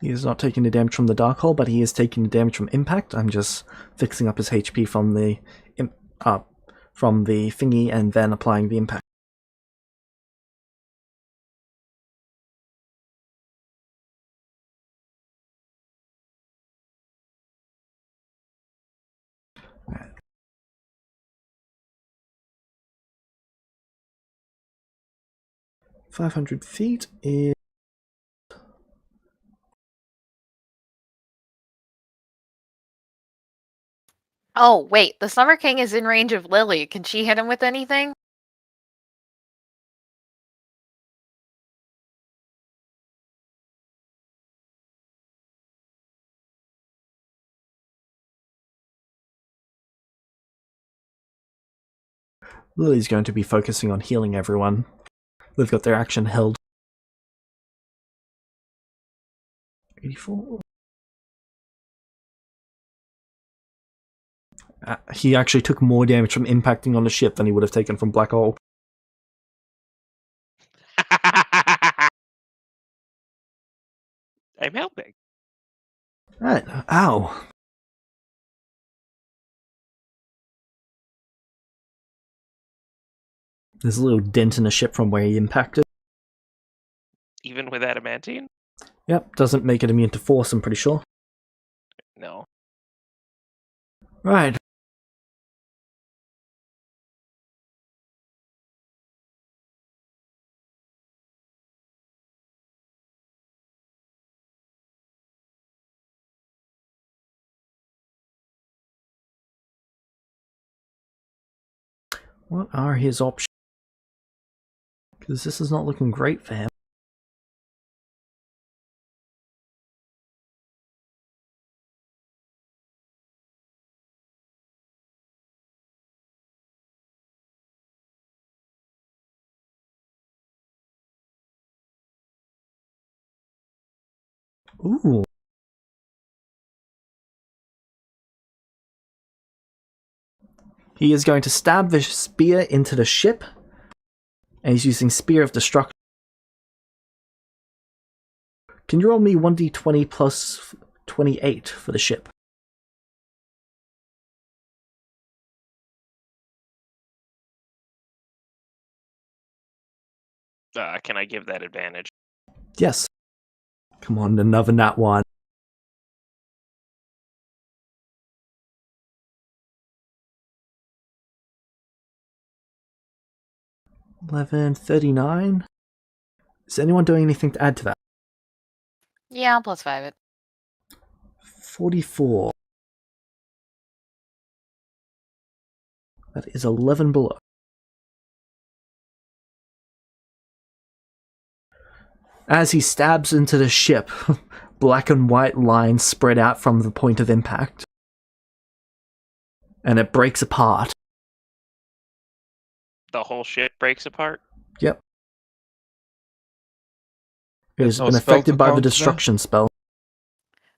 He is not taking the damage from the dark hole, but he is taking the damage from impact. I'm just fixing up his HP from the thingy and then applying the impact. Right. 500 feet is... Oh, wait. The Summer King is in range of Lily. Can she hit him with anything? Lily's going to be focusing on healing everyone. They've got their action held. 84. He actually took more damage from impacting on the ship than he would have taken from Black Hole. I'm helping. Right. Ow. There's a little dent in the ship from where he impacted. Even with adamantine? Yep, doesn't make it immune to force, I'm pretty sure. No. Right. What are his options? Because this is not looking great for him. Ooh. He is going to stab the spear into the ship, and he's using Spear of Destruction. Can you roll me 1d20 plus 28 for the ship? Can I give that advantage? Yes. Come on, another nat one. 11, 39. Is anyone doing anything to add to that? Yeah, +5 it. 44. That is 11 below. As he stabs into the ship, black and white lines spread out from the point of impact. And it breaks apart. The whole ship breaks apart? Yep. It There's has no been spell to affected by the counter that? destruction spell.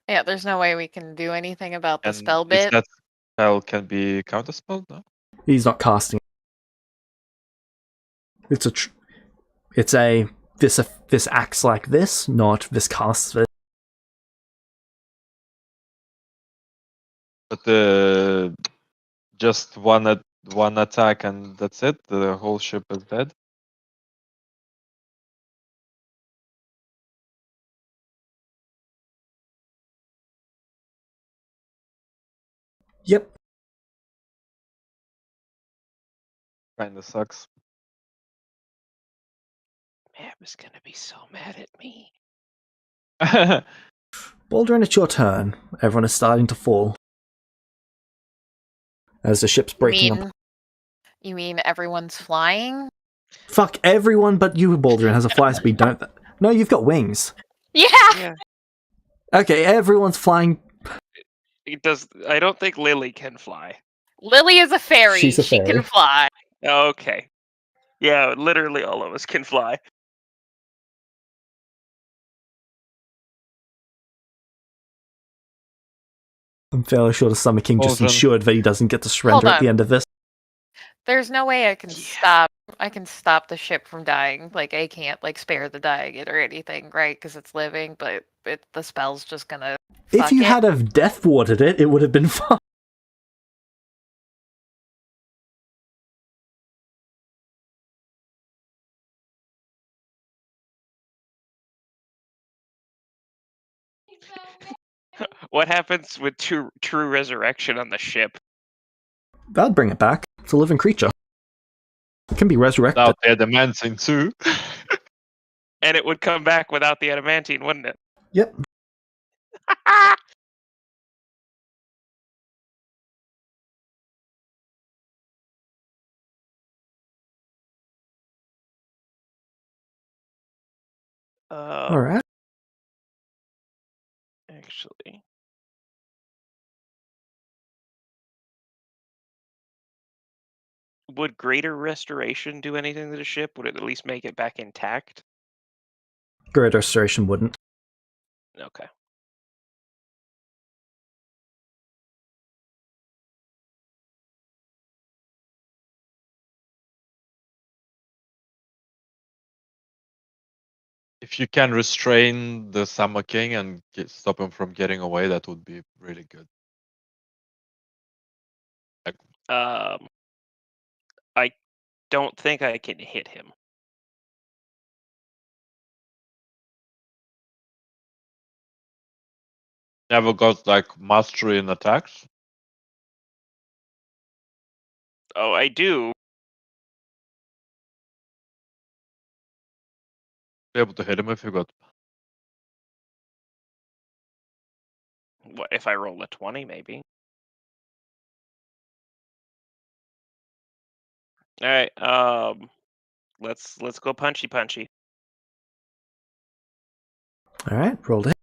Yeah, there's no way we can do anything about the And spell if bit. that spell can be counterspelled, no? He's not casting. It's a this acts like this, not this casts it. But just one attack and that's it. The whole ship is dead. Yep. Kinda sucks. Matt was gonna be so mad at me. Baldwin, it's your turn. Everyone is starting to fall. As the ship's breaking up. You mean everyone's flying? Fuck everyone but you, Baldwin, has a fly speed, don't they? No, you've got wings. Yeah! Yeah. Okay, everyone's flying. It does. I don't think Lily can fly. Lily is a fairy. She's a She fairy. can fly. Okay. Yeah, literally all of us can fly. I'm fairly sure the Summer King just Baldwin. ensured that he doesn't get to surrender at the on. end of this. There's no way I can Yeah. stop the ship from dying. Like, I can't, like, spare the dying it or anything, right? Because it's living, but the spell's just gonna If fuck you it. had have death warded it, it would have been fine. What happens with true resurrection on the ship? That'd bring it back. It's a living creature. It can be resurrected. Without the adamantine too. And it would come back without the adamantine, wouldn't it? Yep. Alright. Actually. Would greater restoration do anything to the ship? Would it at least make it back intact? Great Restoration wouldn't. Okay. If you can restrain the Summer King and stop him from getting away, that would be really good. I don't think I can hit him. Never got like mastery in attacks. Oh, I do. Be able to hit him if you got. What if I roll a 20, maybe? All right. Let's go punchy. Alright, rolled it.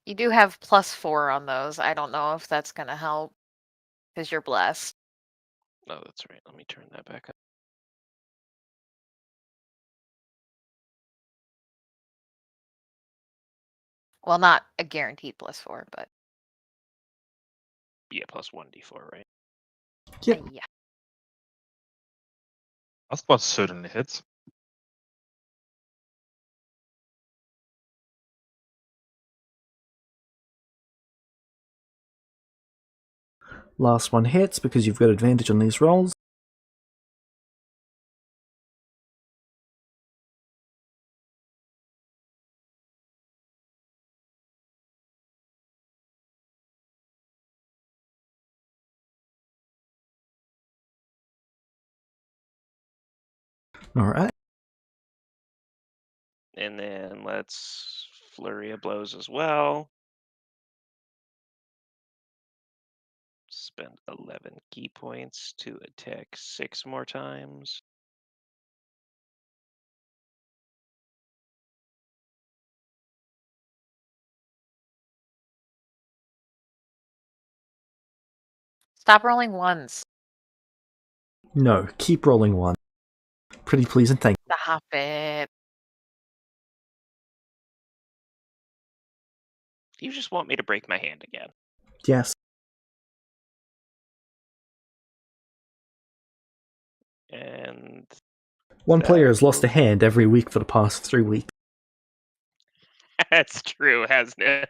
You do have +4 on those. I don't know if that's gonna help. because you're blessed. Oh, that's right. Let me turn that back up. Well, not a guaranteed +4, but Yeah, plus 1d4, right? Yep. yeah. That's what certainly hits. Last one hits because you've got advantage on these rolls. Alright. And then let's flurry of blows as well. Spend 11 key points to attack 6 more times. Stop rolling ones. No, keep rolling one. Pretty please and thank you. Stop it. You just want me to break my hand again. Yes. And One that player has lost a will- hand every week for the past 3 weeks. That's true, hasn't it?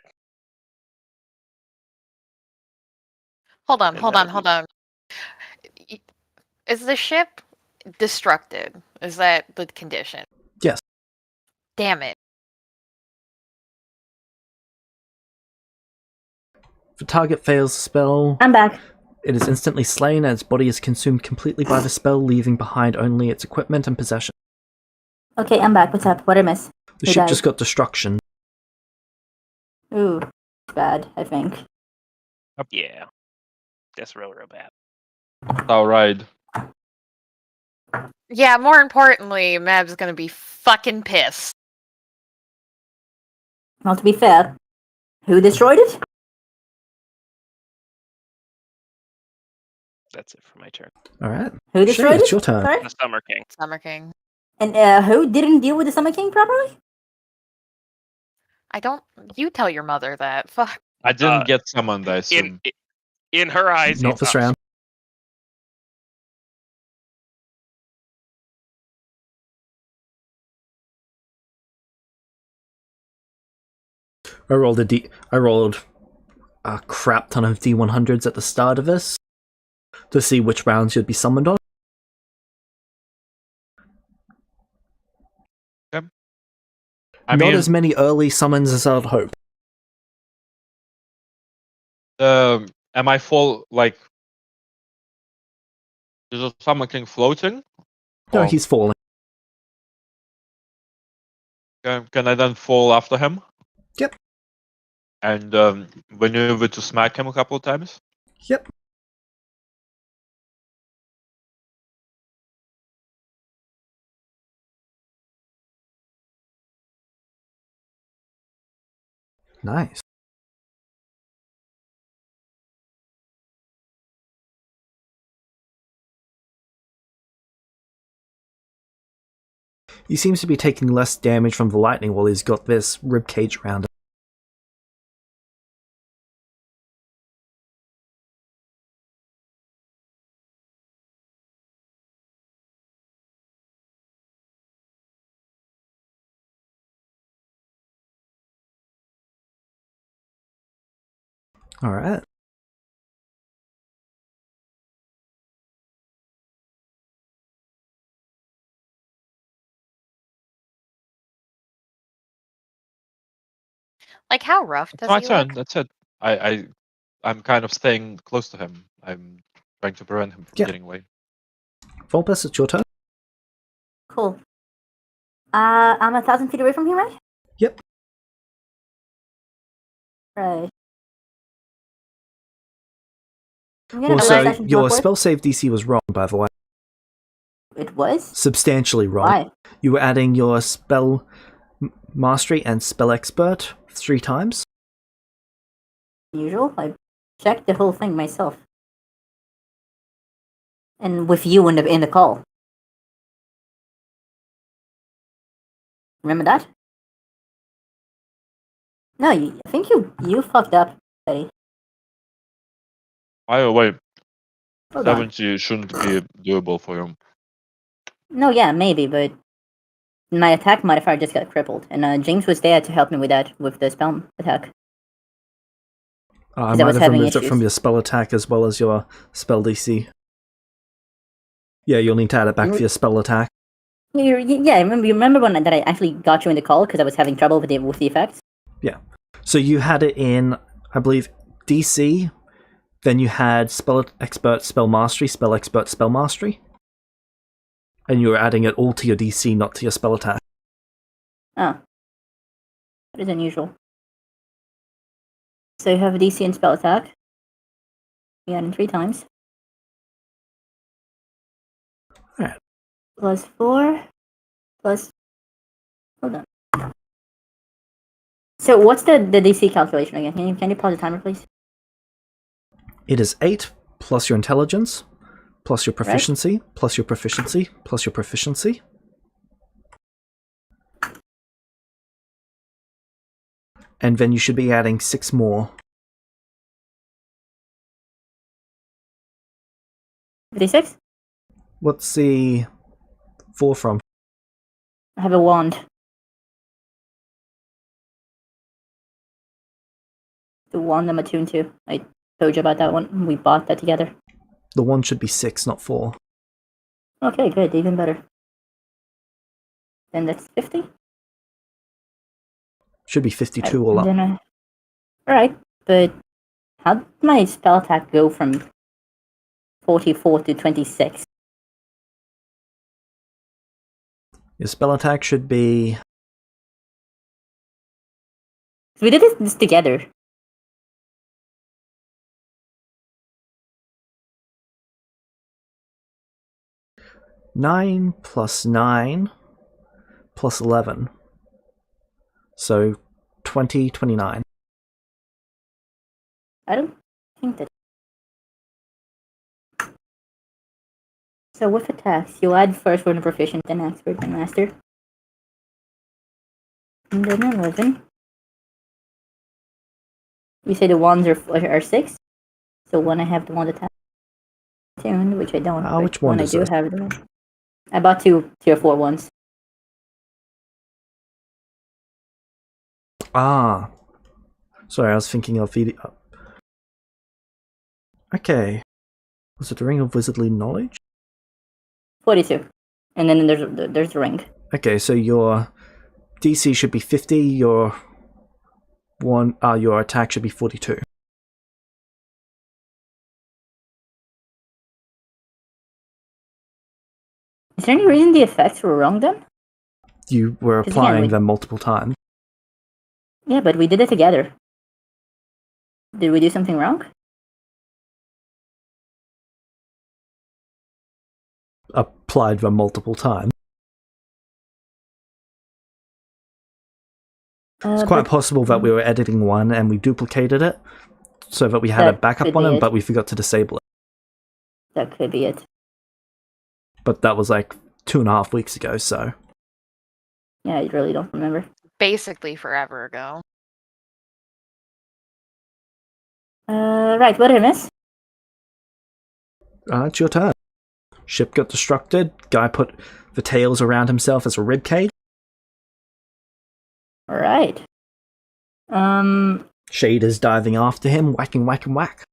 Hold on, And hold that'll on, hold on. Is the ship destructed? Is that the condition? Yes. Damn it. If a target fails the spell, I'm back. it is instantly slain and its body is consumed completely by the spell, leaving behind only its equipment and possession. Okay, I'm back. What's up? What did I miss? The Who ship died? just got destruction. Ooh, bad, I think. Yeah. That's real bad. Alright. Yeah, more importantly, Mab's gonna be fucking pissed. Well, to be fair, who destroyed it? That's it for my turn. Alright. Who Shay, destroyed it's it? your turn. Sorry? The Summer King. Summer King. And who didn't deal with the Summer King properly? I don't. You tell your mother that. Fuck. I didn't get summoned, I In assume. in her eyes, Not it's this us. round. I rolled a crap ton of D100s at the start of this to see which rounds you'd be summoned on. I Not mean, as many early summons as I'd hope. am I full, like... Is the Summer King floating? No, Or he's falling. can I then fall after him? Yep. And maneuver to smack him a couple of times? Yep. Nice. He seems to be taking less damage from the lightning while he's got this ribcage around him. Alright. Like, how rough It's does my he turn, look? that's it. I'm kind of staying close to him. I'm trying to prevent him from Yeah. getting away. Volpus, it's your turn. Cool. I'm 1,000 feet away from here, right? Yep. Right. I'm gonna Also, bonus action your teleport. spell save DC was wrong, by the way. It was? Substantially wrong. Why? You were adding your spell mastery and spell expert 3 times. Usual? I checked the whole thing myself. And with you in the call. Remember that? No, I think you fucked up, Betty. Oh wait, Hold on. 70 shouldn't be doable for him. No, yeah, maybe, but my attack modifier just got crippled, and James was there to help me with that, with the spell attack. I 'Cause I might was have having removed it from issues. your spell attack as well as your spell DC. Yeah, you'll need to add it back for your spell attack. Yeah, I remember when that I actually got you in the call because I was having trouble with the effects? Yeah. So you had it in, I believe, DC, then you had spell expert, spell mastery, spell expert, spell mastery. And you were adding it all to your DC, not to your spell attack. Oh. That is unusual. So you have a DC and spell attack. You add in 3 times. Alright. Plus 4. Plus... Hold on. So what's the DC calculation again? Can you pause the timer, please? It is 8 plus your intelligence, plus your proficiency, plus your proficiency, plus your proficiency. And then you should be adding 6 more. 56? What's the 4 from? I have a wand. The wand I'm attuned to. I told you about that one. We bought that together. The 1 should be 6, not 4. Okay, good. Even better. Then that's 50? Should be 52 all up. Alright, but how did my spell attack go from 44 to 26? Your spell attack should be... We did this together. Nine plus 9 plus 11. So 20, 29. I don't think that... So with attacks, you add first for the proficient, then expert, then master. And then 11. You say the wands are 6? So when I have the wand attack tuned, which I don't. but Which wand when is I do this? have it, I bought 2 tier 4 ones. Ah. Sorry, I was thinking of the... Okay. Was it the Ring of Wizardly Knowledge? 42. And then there's the ring. Okay, so your DC should be 50, your attack should be 42. Is there any reason the effects were wrong then? You were 'Cause again, applying we- them multiple times. Yeah, but we did it together. Did we do something wrong? Applied them multiple times. It's quite possible that we were editing one and we duplicated it so that we had a That backup could on be it, it. but we forgot to disable it. That could be it. But that was like 2.5 weeks ago, so... Yeah, I really don't remember. Basically forever ago. Right, what did I miss? It's your turn. Ship got destructed. Guy put the tails around himself as a ribcage. Alright. Shade is diving after him, whacking, whacking, whack.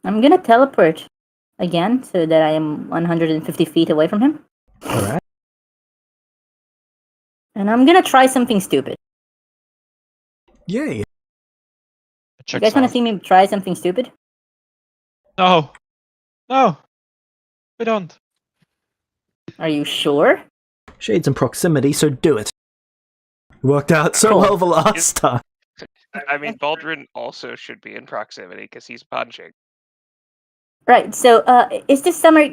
I'm gonna teleport again so that I am 150 feet away from him. Alright. And I'm gonna try something stupid. Yay. You guys wanna see me try something stupid? No. No. We don't. Are you sure? Shade's in proximity, so do it. Worked out so Cool. well the last time. I mean, Baldwin also should be in proximity because he's punching. Right, so, is this Summer...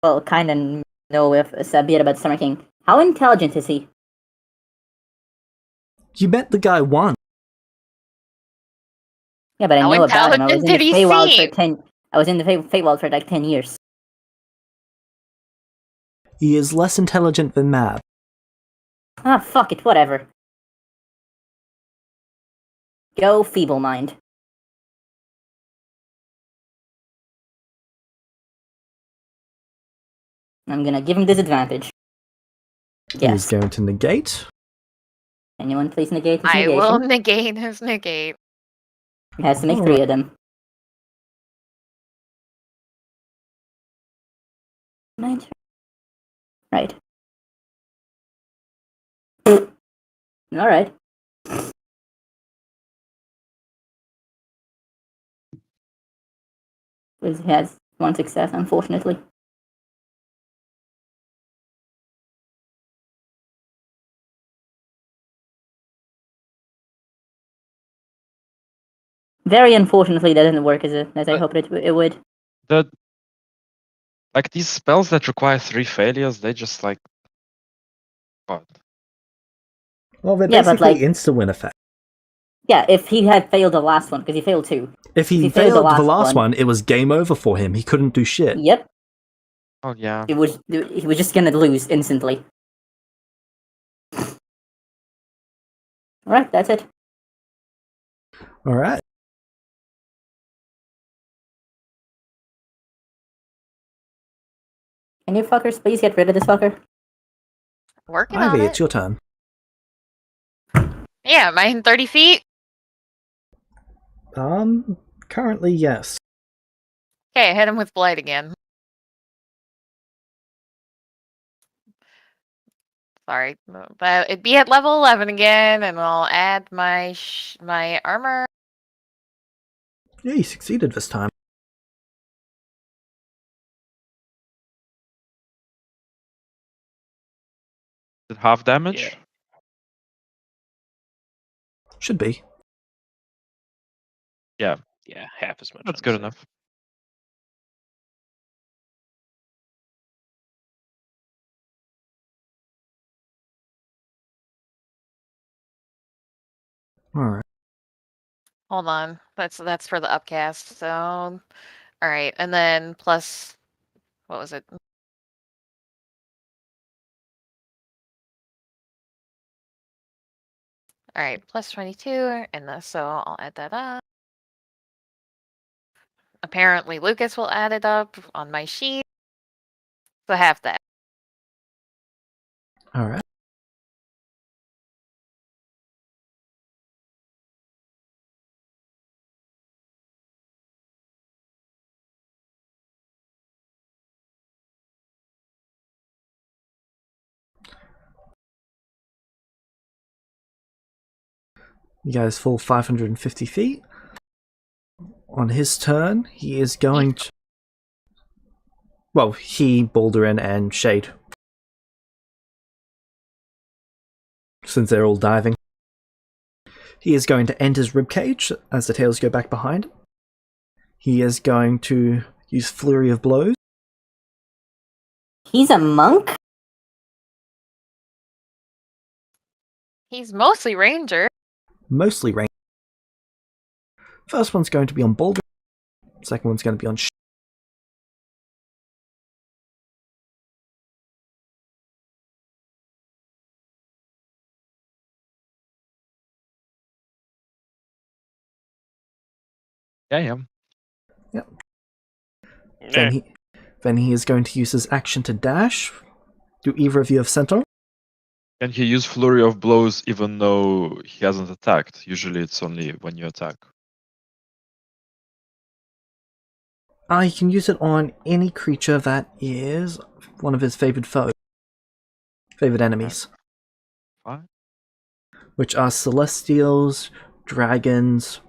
well, kinda know a bit about Summer King. How intelligent is he? You met the guy once. Yeah, but I How know about him. I was in intelligent the did he Feywild for seem? 10... I was in the Feywild for like 10 years. He is less intelligent than Mab. Ah, fuck it, whatever. Go feeble mind. I'm gonna give him disadvantage. He is Yes. going to negate. Anyone please negate his I negation? will negate his negate. He has to make Alright. 3 of them. 9. Right. Alright. He has 1 success, unfortunately. Very unfortunately, that didn't work as I hoped it would. Like these spells that require 3 failures, they just like what? Well, they're Yeah, but, basically like- insta-win effect. Yeah, if he had failed the last one, because he failed 2. If he failed the last one, it was game over for him. He couldn't do shit. Yep. Oh yeah. He was just gonna lose instantly. Alright, that's it. Alright. Can you fuckers please get rid of this fucker? Working on Ivy, it. it's your turn. Yeah, am I in 30 feet? Currently, yes. Okay, hit him with blight again. Sorry, but it'd be at level 11 again, and I'll add my my armor. Yeah, you succeeded this time. Did half damage? Yeah. Should be. Yeah, half as much. That's I'd good say. enough. Alright. Hold on, that's for the upcast. So, all right, and then plus, what was it? All right, plus 22, and so I'll add that up. Apparently, Lucas will add it up on my sheet. So half that. Alright. You guys fall 550 feet. On his turn, he is going to... Well, he, Baldurin, and Shade. Since they're all diving. He is going to end his ribcage as the tails go back behind him. He is going to use Flurry of Blows. He's a monk? He's mostly ranger. Mostly range. First one's going to be on Baldurin. Second one's going to be on Shade. Yeah. Then he is going to use his action to dash. Do either of you have Centaur? Can he use Flurry of Blows even though he hasn't attacked? Usually it's only when you attack. He can use it on any creature that is one of his favored foes. Favored enemies. Fine. Which are Celestials, Dragons,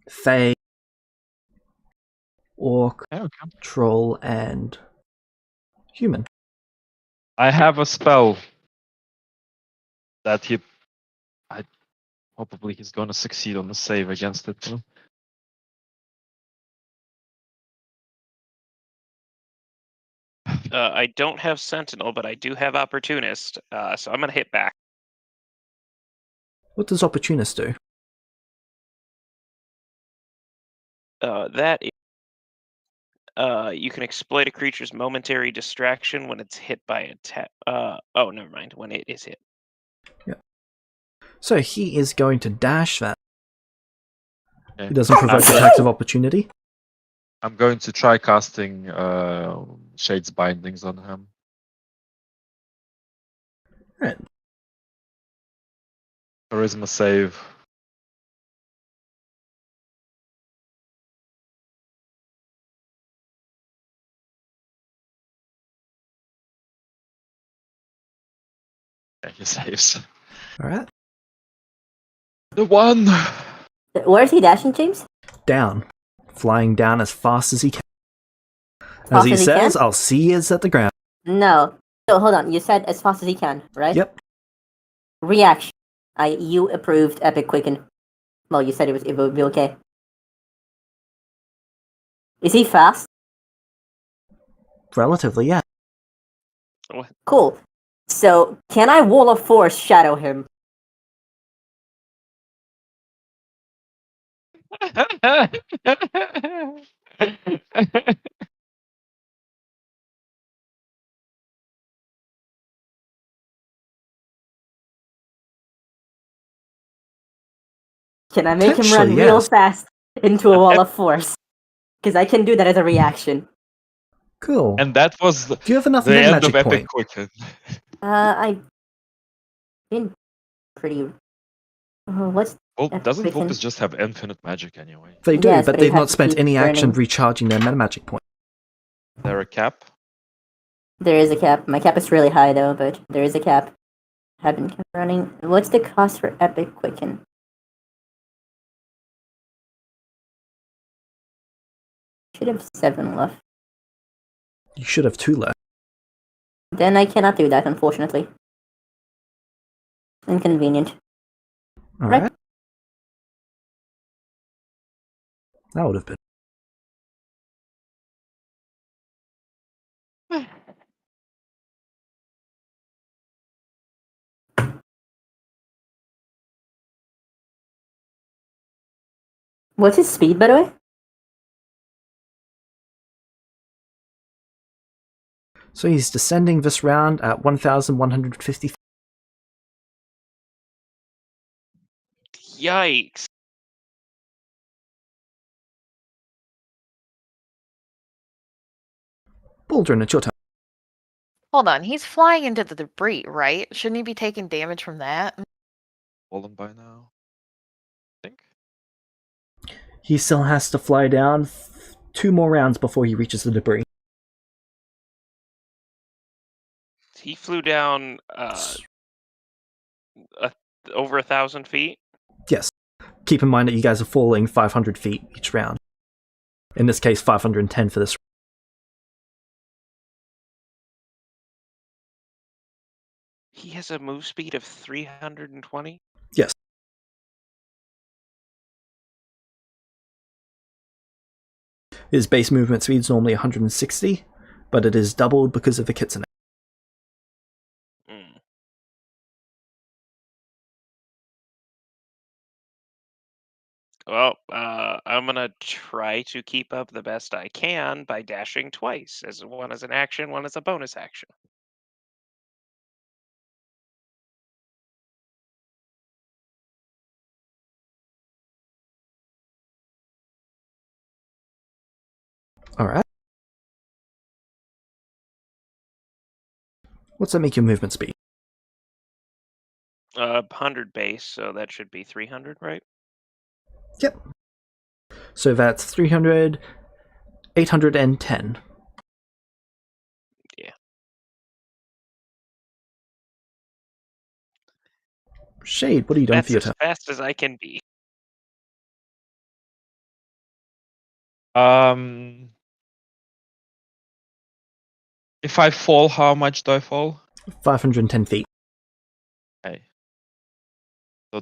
Fae, Orc, Yeah, okay. Troll, and Human. I have a spell that probably he's gonna succeed on the save against it too. I don't have Sentinel, but I do have Opportunist, so I'm gonna hit back. What does Opportunist do? That You can exploit a creature's momentary distraction when it's hit by attack. Oh, never mind. When it is hit. So he is going to dash that. Okay. He doesn't provoke attacks of opportunity. I'm going to try casting Shade's Bindings on him. Right. Charisma save. Yeah, he saves. Alright. The one! Where is he dashing, James? Down. Flying down as fast as he can. As Fast he as he says, can? I'll see you at the ground. No. So hold on. You said as fast as he can, right? Yep. Reaction. You approved Epic Quicken. Well, you said it would be okay. Is he fast? Relatively, yeah. What? Cool. So can I Wall of Force shadow him? Can I make him run Potentially, real yes. fast into a Wall of Force? Because I can do that as a reaction. Cool. And that was Do you have enough the end magic of Epic point? Quicken. I've been pretty. What's Well, Epic doesn't Quicken? Vulpes just have infinite magic anyway? They do, Yes, but but you they've have not to spent keep any action burning. recharging their meta magic point. Is there a cap? There is a cap. My cap is really high though, but there is a cap. Haven't kept running. What's the cost for Epic Quicken? Should have 7 left. You should have 2 left. Then I cannot do that, unfortunately. Inconvenient. Alright. Right. That would have been. What's his speed, by the way? So he's descending this round at 1,150. Yikes! Baldrin, it's your turn. Hold on, he's flying into the debris, right? Shouldn't he be taking damage from that? Fallen by now. I think. He still has to fly down 2 more rounds before he reaches the debris. He flew down over 1,000 feet. Yes. Keep in mind that you guys are falling 500 feet each round. In this case, 510 for this. He has a move speed of 320. Yes. His base movement speed is normally 160, but it is doubled because of the kitsune. Mm. Well, I'm gonna try to keep up the best I can by dashing twice, as one as an action, one as a bonus action. Alright. What's that make your movement speed? 100 base, so that should be 300, right? Yep. So that's 300, 810. Yeah. Shade, what are you doing That's for your as turn? fast as I can be. If I fall, how much do I fall? 510 feet. Okay. So,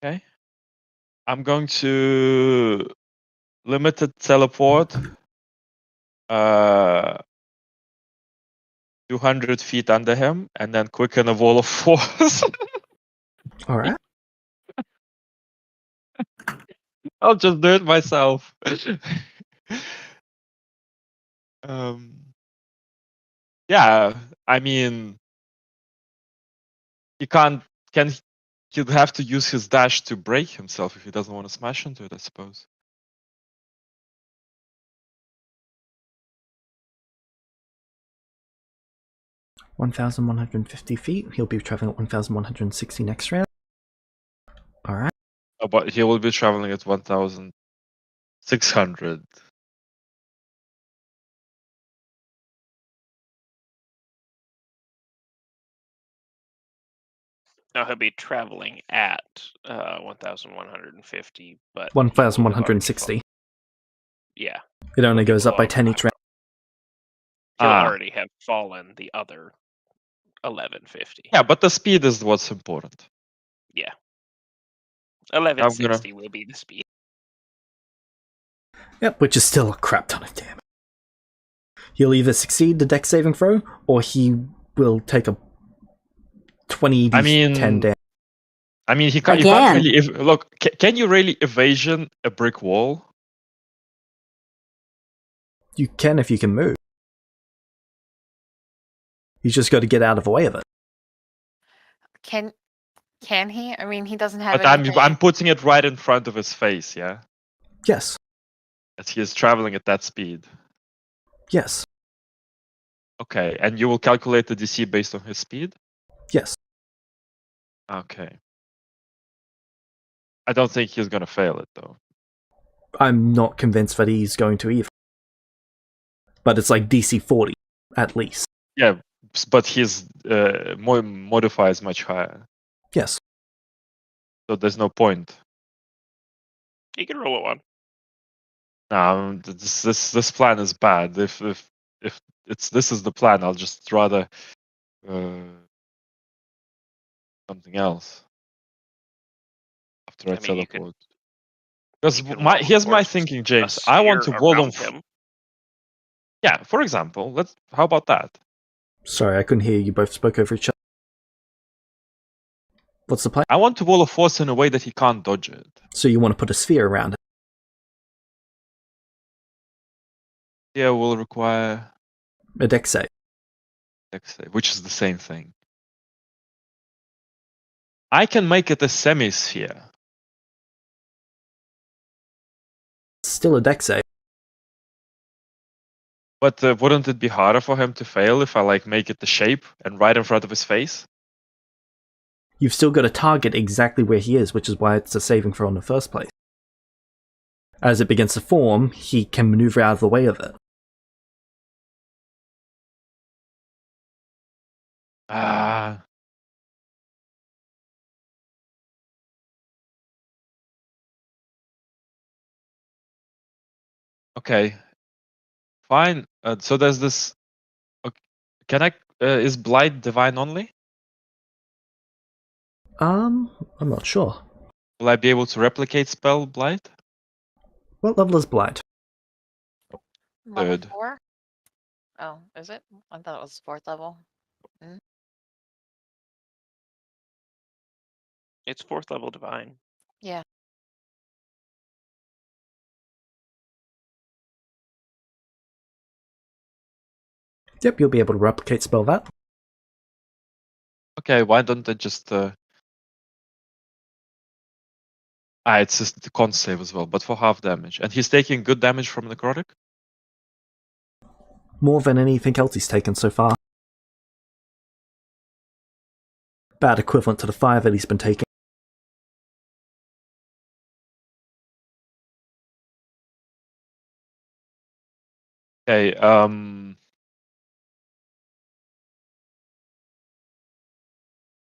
okay. I'm going to limited teleport. 200 feet under him, and then quicken a wall of force. All right. I'll just do it myself. Yeah, I mean, he can't. He'd have to use his dash to break himself if he doesn't want to smash into it, I suppose. $1,150 He'll be traveling at 1,160 next round. All right. Oh, but he will be traveling at 1,600. No, he'll be traveling at 1,150, but he will have already 1,160. fallen. Yeah, It only He'll be goes up by below 10 each round. he'll Ah. already have fallen the other 1150. Yeah, but the speed is what's important. Yeah. 1160 will be the speed. Yep, which is still a crap ton of damage. He'll either succeed the dex saving throw, or he will take a 20 10 damage. I mean, he can't really. Look, can you really evasion a brick wall? You can if you can move. He's just got to get out of the way of it. Can he? I mean, he doesn't have But anything. I'm putting it right in front of his face, yeah? Yes. As he is traveling at that speed. Yes. Okay, and you will calculate the DC based on his speed? Yes. Okay. I don't think he's gonna fail it, though. I'm not convinced that he's going to either. But it's like DC 40, at least. Yeah, but his modifier is much higher. Yes. So there's no point. You can roll a 1. No, this plan is bad. If this is the plan, I'll just rather something else after I mean, teleport. Because you could here's my reinforce thinking, a James. I want to sphere wall around him. him. Yeah, for example, how about that? Sorry, I couldn't hear you both spoke over each other. What's the plan? I want to wall of force in a way that he can't dodge it. So you want to put a sphere around it? Yeah, will require A dex save. dex save, which is the same thing. I can make it a semi-sphere. Still a dex save. But wouldn't it be harder for him to fail if I make it the shape and right in front of his face? You've still got to target exactly where he is, which is why it's a saving throw in the first place. As it begins to form, he can maneuver out of the way of it. Ah. Okay. Fine. So there's this. Okay. Can I? Is Blight divine only? I'm not sure. Will I be able to replicate spell Blight? What level is Blight? Level Third. 4? Oh, is it? I thought it was 4th level. It's 4th level divine. Yeah. Yep, you'll be able to replicate spell that. Okay. Why don't I just? It's just the con save as well, but for half damage, and he's taking good damage from necrotic. More than anything else he's taken so far. About equivalent to the 5 that he's been taking. Okay.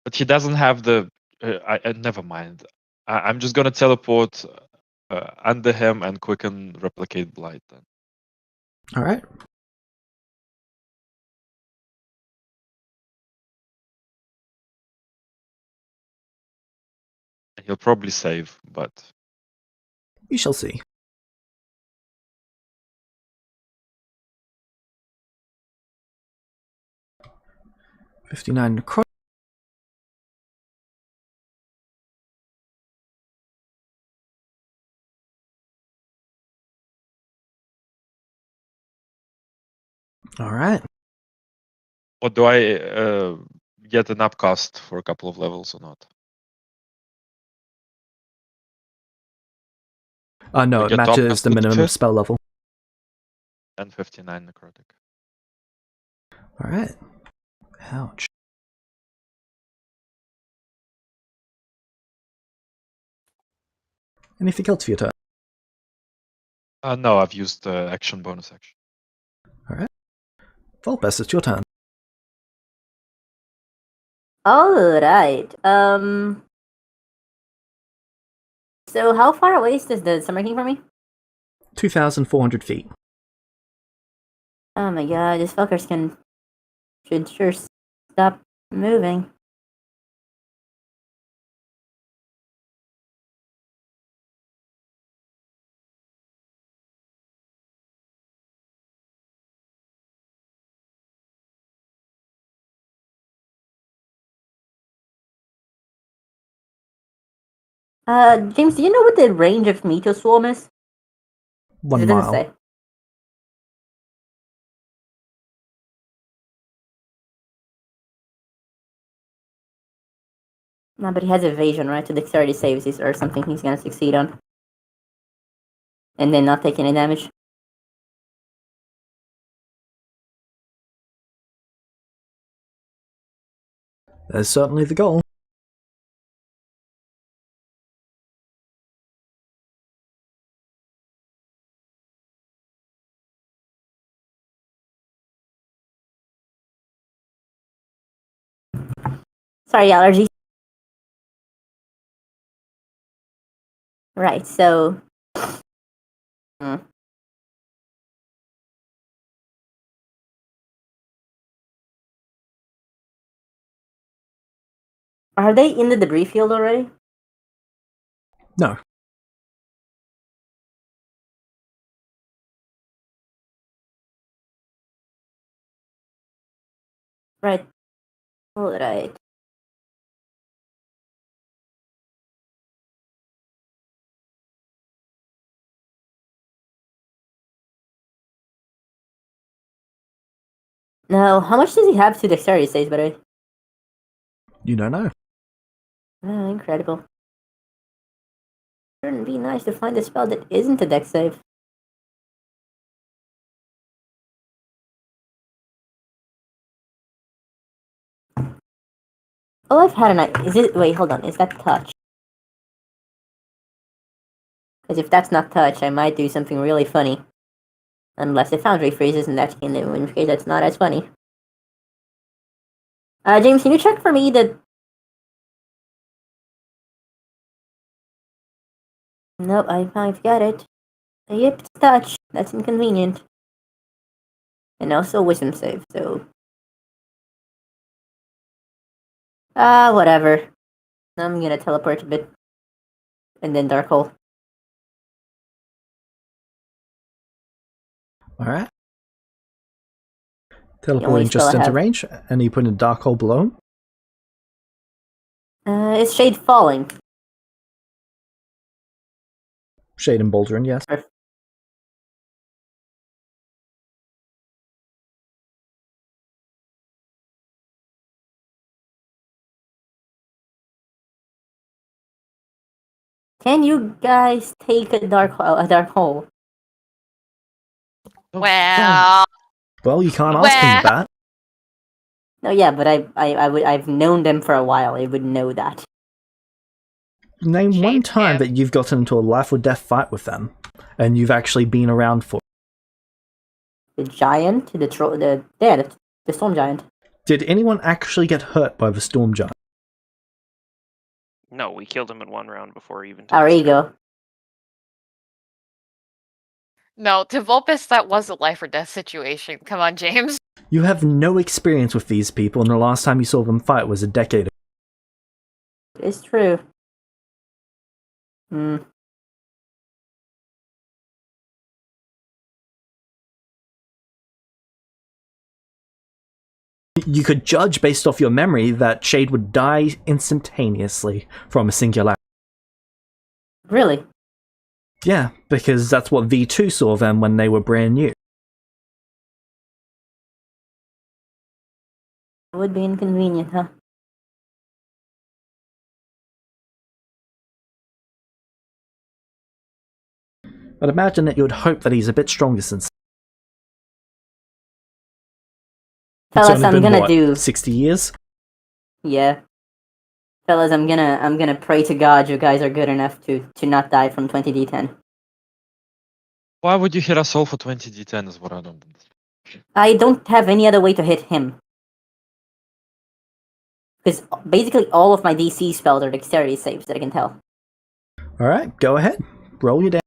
But he doesn't have the. Never mind. I'm just gonna teleport under him and quicken replicate blight then. Alright. He'll probably save, but We shall see. 59 necrotic. Alright. Or do I get an upcast for a couple of levels or not? No, I it get matches upcast the with minimum 50 spell level. and 59 necrotic. Alright. Ouch. Anything else for your turn? No, I've used action bonus action. Alright. Volpes, it's your turn. Alright. So how far away is the Summer King from me? 2,400 feet. Oh my god, these fuckers should sure stop moving. James, do you know what the range of Meteor Swarm is? 1 It doesn't mile. say. No, but he has evasion, right? To dexterity saves or something he's gonna succeed on. And then not take any damage. That's certainly the goal. Sorry, allergies. Right, so... Hmm. Are they in the debris field already? No. Right. Alright. Now, how much does he have to dexterity saves, by the way? You don't know. Oh, incredible. Wouldn't it be nice to find a spell that isn't a dex save? Oh, I've had an idea. Is it? Wait, hold on. Is that touch? Because if that's not touch, I might do something really funny. Unless the foundry freezes, in which case that's not as funny. James, can you check for me that... Nope, I've got it. Yep, it's touch. That's inconvenient. And also wisdom save, so... whatever. I'm gonna teleport a bit. And then dark hole. Alright. The only Teleporting spell just I into have. range, and you put in a dark hole below him. Is Shade falling? Shade and Bouldering, yes. Can you guys take a dark hole? No, Well, Well, you can't ask him that. No, yeah, but I've known them for a while. I would know that. Name one Shade time him. that you've gotten into a life or death fight with them, and you've actually been around for. The giant, the storm giant. Did anyone actually get hurt by the storm giant? No, we killed him in one round before he even took Our his turn. ego. no, to Vulpes, that was a life or death situation. Come on, James. You have no experience with these people, and the last time you saw them fight was a decade ago. It's true. Hmm. You could judge based off your memory that Shade would die instantaneously from a singularity. Really? Yeah, because that's what V2 saw them when they were brand new. It would be inconvenient, huh? I'd imagine that you would hope that he's a bit stronger since it's Fellas, only I'm been, gonna what, do. 60 years? Yeah. Fellas, I'm gonna pray to God you guys are good enough to not die from 20d10. Why would you hit us all for 20d10 is what I don't understand. I don't have any other way to hit him. Because basically all of my DC spells are dexterity saves that I can tell. Alright, go ahead. Roll your damage.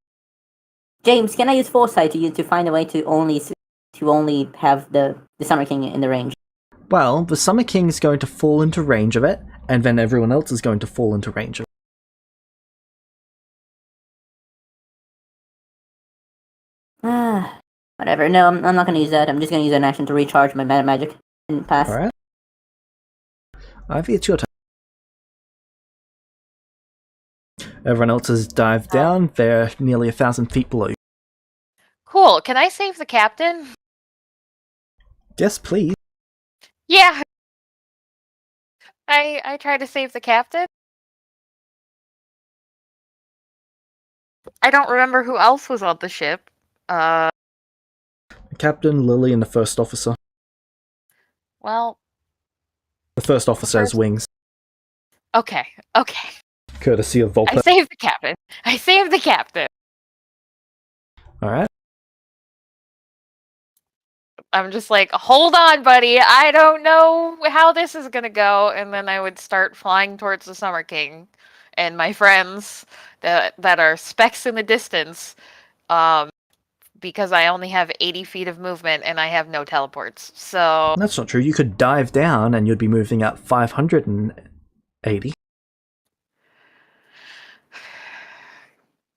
James, can I use foresight to find a way to only have the Summer King in the range? Well, the Summer King is going to fall into range of it, and then everyone else is going to fall into range of it. Ah, whatever. No, I'm not gonna use that. I'm just gonna use an action to recharge my meta magic and pass. Alright. Ivy, it's your turn. Everyone else has dived down. They're nearly 1,000 feet below you. Cool. Can I save the captain? Yes, please. Yeah. I try to save the captain. I don't remember who else was on the ship. Captain, Lily, and the first officer. Well, The first officer has first- wings, okay. courtesy of I Volpe. saved the captain. I saved the captain. Alright. I'm just like, hold on, buddy. I don't know how this is gonna go. And then I would start flying towards the Summer King and my friends that are specks in the distance. Because I only have 80 feet of movement and I have no teleports. So That's not true. You could dive down and you'd be moving at 580.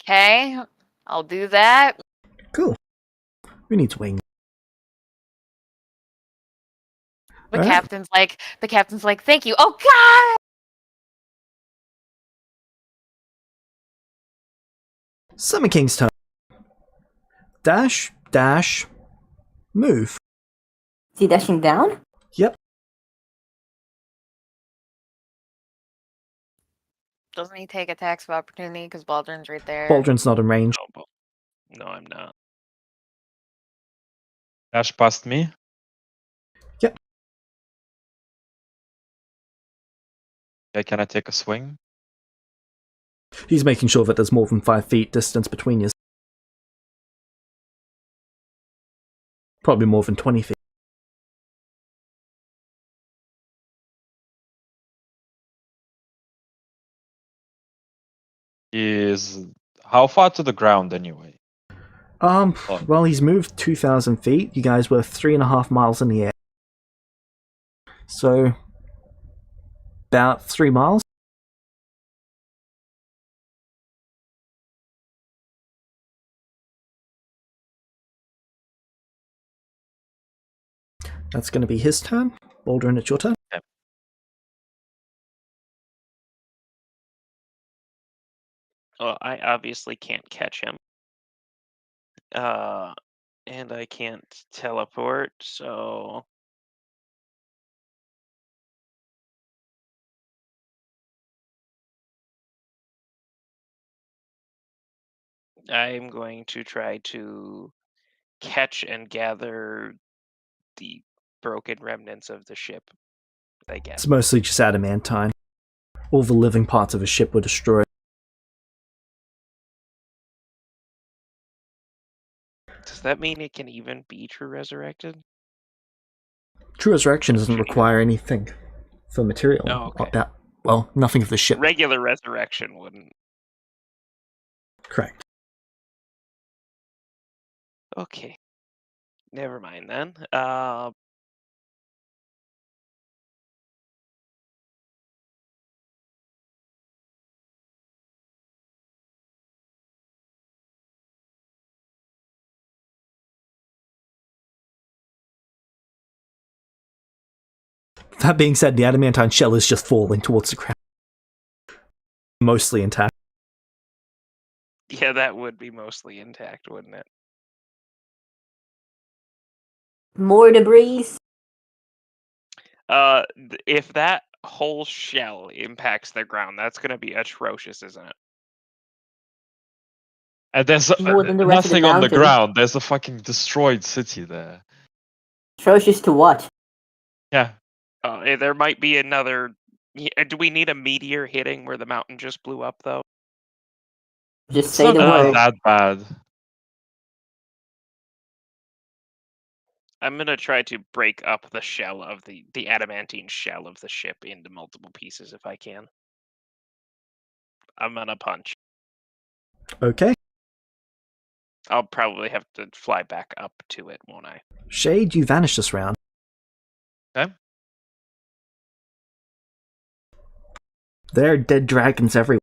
okay, I'll do that. Cool. Who needs wings? The Alright. captain's like, thank you. Oh God! Summer King's turn. Dash, dash, move. Is he dashing down? Yep. Doesn't he take attacks of opportunity because Baldrin's right there? Baldrin's not in range. No, I'm not. Dash past me. Yep. Okay, can I take a swing? He's making sure that there's more than 5 feet distance between you. Probably more than 20 feet. Is how far to the ground anyway? Well, he's moved 2,000 feet. You guys were 3.5 miles in the air. So, about 3 miles. That's going to be his turn. Baldrin, it's your turn. Well, I obviously can't catch him. And I can't teleport, so I'm going to try to catch and gather the broken remnants of the ship, I guess. It's mostly just adamantine. All the living parts of a ship were destroyed. Does that mean it can even be true resurrected? True Resurrection doesn't require anything for material. Oh, okay. Well, nothing of the ship. Regular resurrection wouldn't. Correct. Okay. Never mind then. That being said, the adamantine shell is just falling towards the ground. Mostly intact. Yeah, that would be mostly intact, wouldn't it? More debris. If that whole shell impacts the ground, that's gonna be atrocious, isn't it? And there's More than the rest of the nothing on the mountain. ground. There's a fucking destroyed city there. Atrocious to what? Yeah. There might be another. Do we need a meteor hitting where the mountain just blew up, though? Just It's say not the gonna be word. that bad. I'm gonna try to break up the shell of the adamantine shell of the ship into multiple pieces if I can. I'm gonna punch. Okay. I'll probably have to fly back up to it, won't I? Shade, you vanished this round. Okay. There There are dead dragons everywhere.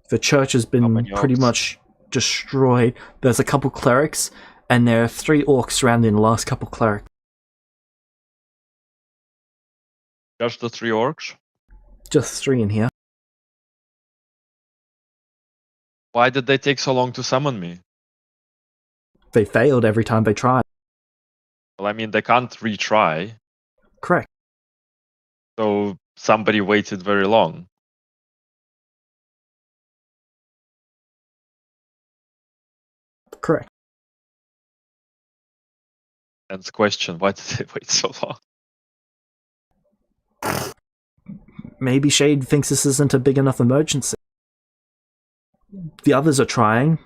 The church has been many pretty orcs? much destroyed. There's a couple clerics, and there are 3 orcs surrounding the last couple clerics. Just the 3 orcs. Just 3 in here. Why did they take so long to summon me? They failed every time they tried. Well, I mean, they can't retry, Correct. so somebody waited very long. Correct. Hence question, why did they wait so long? Maybe Shade thinks this isn't a big enough emergency. The others are trying.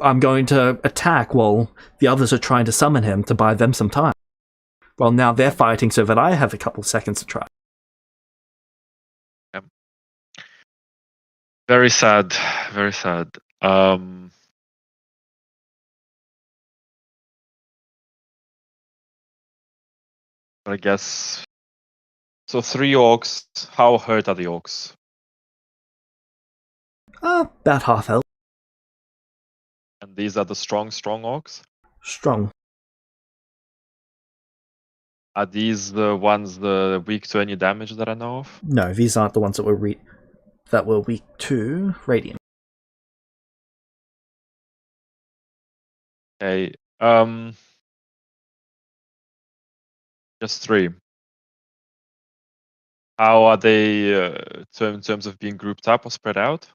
I'm going to attack while the others are trying to summon him to buy them some time. Well, now they're fighting so that I have a couple seconds to try. Very sad. Very sad. I guess. So 3 orcs. How hurt are the orcs? About half health. And these are the strong Strong. orcs? Are these the ones weak to any damage that I know of? No, these aren't the ones that were weak to radiant. Okay. Just 3. How are they in terms of being grouped up or spread out?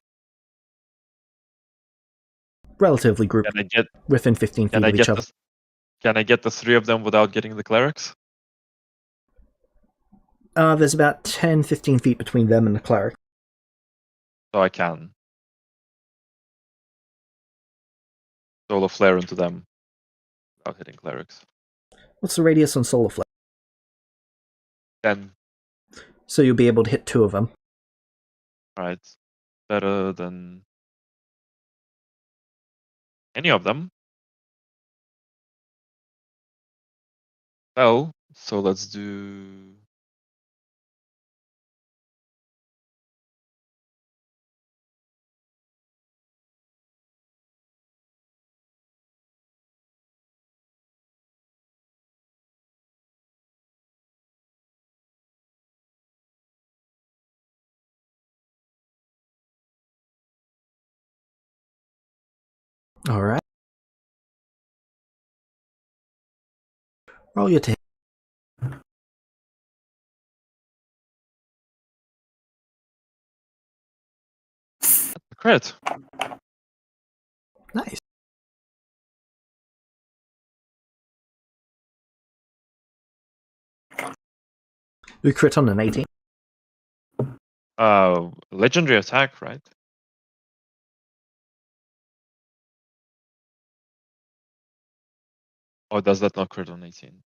Relatively grouped Can I get within 15 feet can I of each get other. can I get the 3 of them without getting the clerics? There's about 10-15 feet between them and the cleric. So I can. Solar flare into them without hitting clerics. What's the radius on solar flare? 10. So you'll be able to hit 2 of them. Right. Better than any of them. Well, so let's do. Alright. Roll your hit. Crit. Nice. You crit on an 18. Legendary attack, right? Or does that not crit on 18?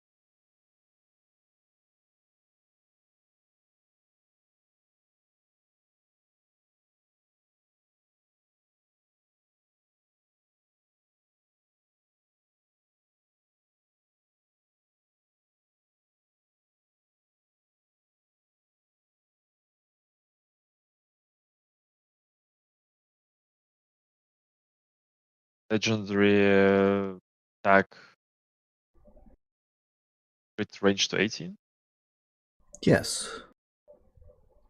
Legendary attack. Crit range to 18? Yes.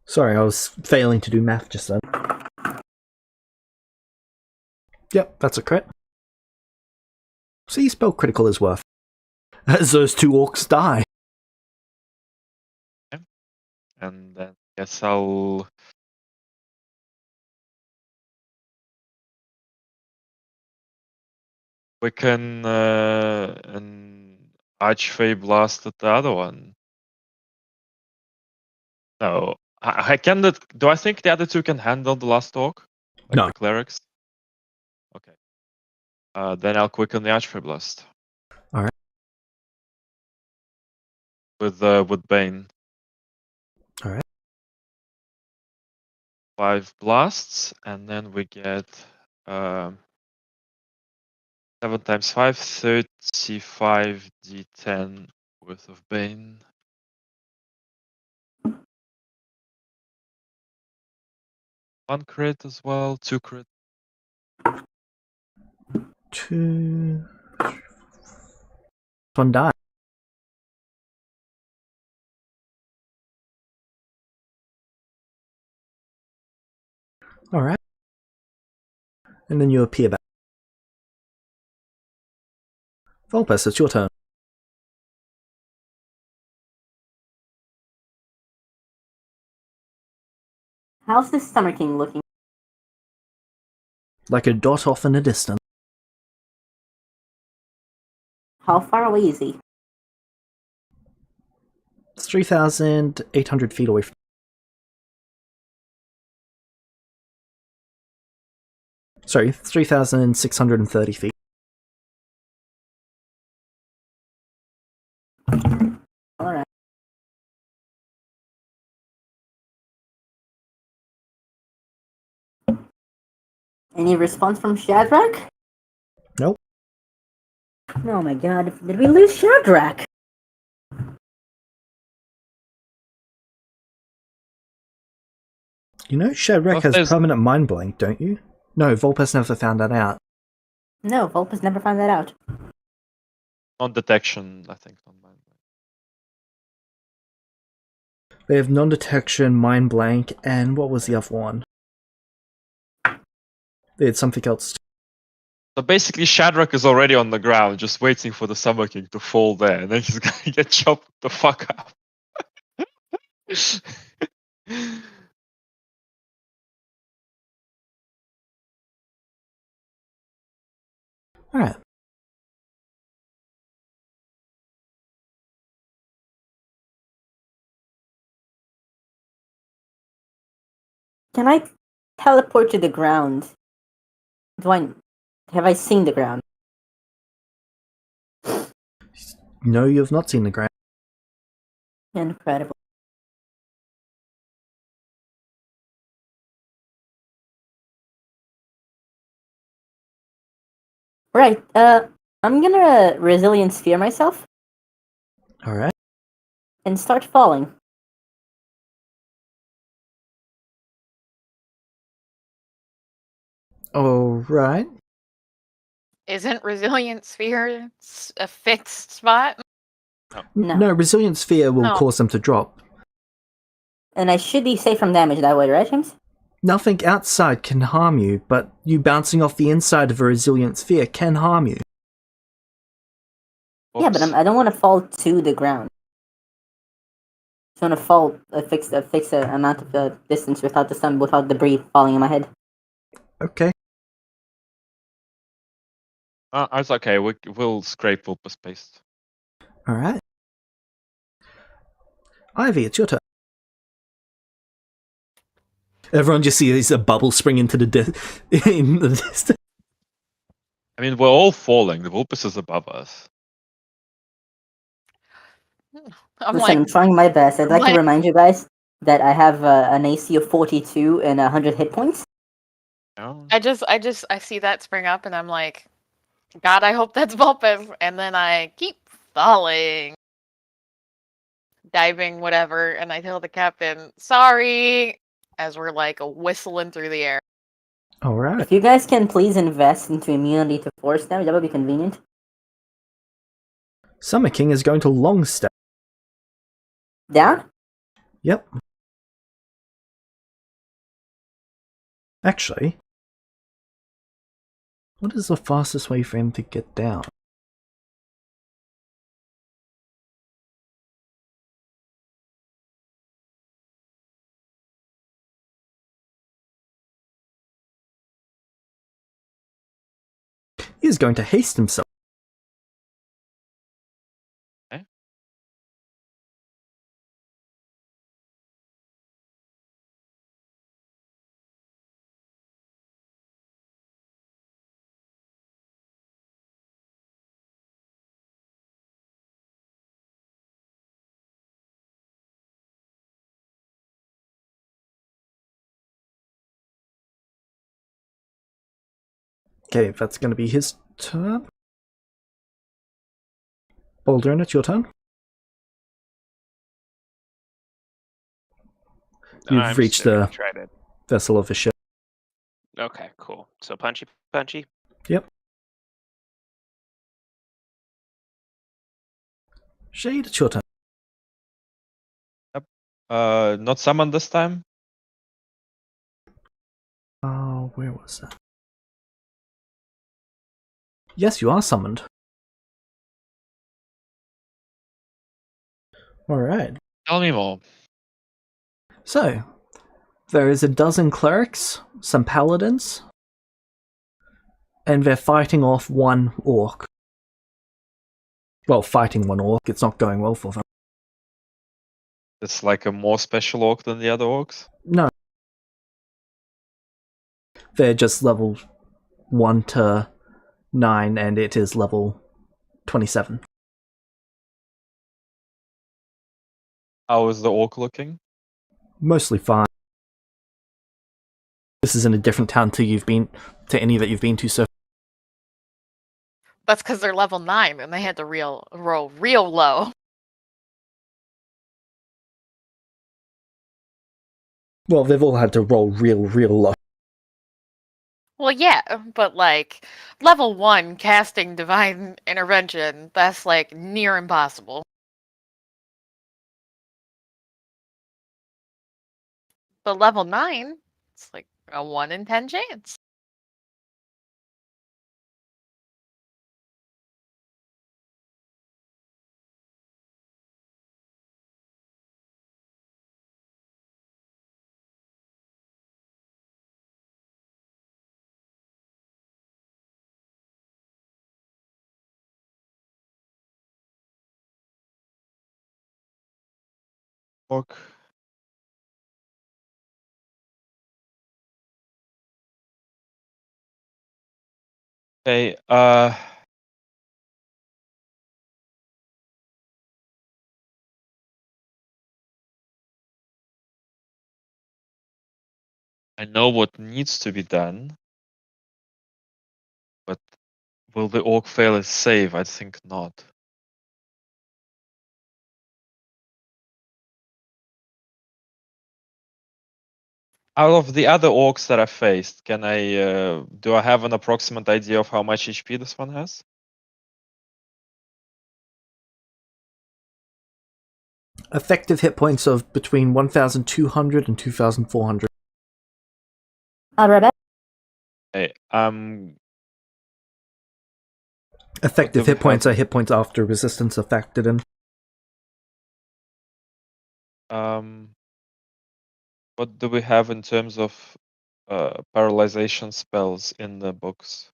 Sorry, I was failing to do math just then. Yep, that's a crit. See, spell critical is worth. As those two orcs die. And then guess I'll quicken an Archfey blast at the other one. No, I can. Do I think the other two can handle the last orc? Like No. the clerics? Okay. Then I'll quicken the Archfey blast. Alright. With Bane. Alright. 5 blasts, and then we get 7 times 5, 35 d10 worth of Bane. One crit as well, 2 crit. 2. One die. Alright. And then you appear back. Vulpes, it's your turn. How's this Summer King looking? Like a dot off in a distance. How far away is he? 3,800 feet away from. Sorry, 3,630 feet. Alright. Any response from Shadrach? Nope. Oh my god, did we lose Shadrach? You know Shadrach has permanent mind blank, don't you? No, Vulpes never found that out. No, Vulpes never found that out. Non-detection, I think. They have non-detection, mind blank, and what was the other one? They had something else. So basically, Shadrach is already on the ground, just waiting for the Summer King to fall there, and then he's gonna get chopped the fuck up. Alright. Can I teleport to the ground? Have I seen the ground? No, you have not seen the ground. Incredible. Right, I'm gonna resilience sphere myself Alright. and start falling. Alright. Isn't resilient sphere a fixed spot? No. No, Resilient Sphere will No. cause them to drop. And I should be safe from damage that way, right, James? Nothing outside can harm you, but you bouncing off the inside of a Resilient Sphere can harm you. Yeah, but I don't want to fall to the ground. I just want to fall a fixed amount of distance without without debris falling on my head. Okay. It's okay. We'll scrape Vulpes paste. Alright. Ivy, it's your turn. Everyone just sees a bubble spring into the in the distance. I mean, we're all falling. The Vulpes is above us. I'm Listen, I'm like, trying my best. I'd like to like- remind you guys that I have an AC of 42 and 100 hit points. No? I see that spring up, and I'm like, God, I hope that's Vulpes, and then I keep falling, diving, whatever, and I tell the captain, sorry, as we're like whistling through the air. Alright. If you guys can please invest into immunity to force damage, that would be convenient. Summer King is going to long step. Down? Yep. Actually, what is the fastest way for him to get down? He is going to haste himself. Okay. Okay, that's going to be his turn. Baldrin, it's your turn. You've I'm reached still gonna the try to. vessel of the ship. Okay, cool. So punchy, punchy. Yep. Shade, it's your turn. Not summon this time. Oh, where was that? Yes, you are summoned. Alright. Tell me more. So, there is a dozen clerics, some paladins, and they're fighting off one orc. Well, fighting one orc, it's not going well for them. It's like a more special orc than the other orcs. No. They're just level 1 to 9, and it is level 27. How is the orc looking? Mostly fine. This is in a different town to any that you've been to so. That's because they're level 9 and they had to roll real low. Well, they've all had to roll real low. Well, yeah, but like level 1 casting divine intervention, that's like near impossible. But level 9, it's like a 1 in 10 chance. Orc. Okay. I know what needs to be done, but will the orc fail his save? I think not. Out of the other orcs that I faced, do I have an approximate idea of how much HP this one has? Effective hit points of between 1,200 and 2,400. Rebecca? Hey, Effective do we hit points have? are hit points after resistance are factored in. What do we have in terms of paralyzation spells in the books?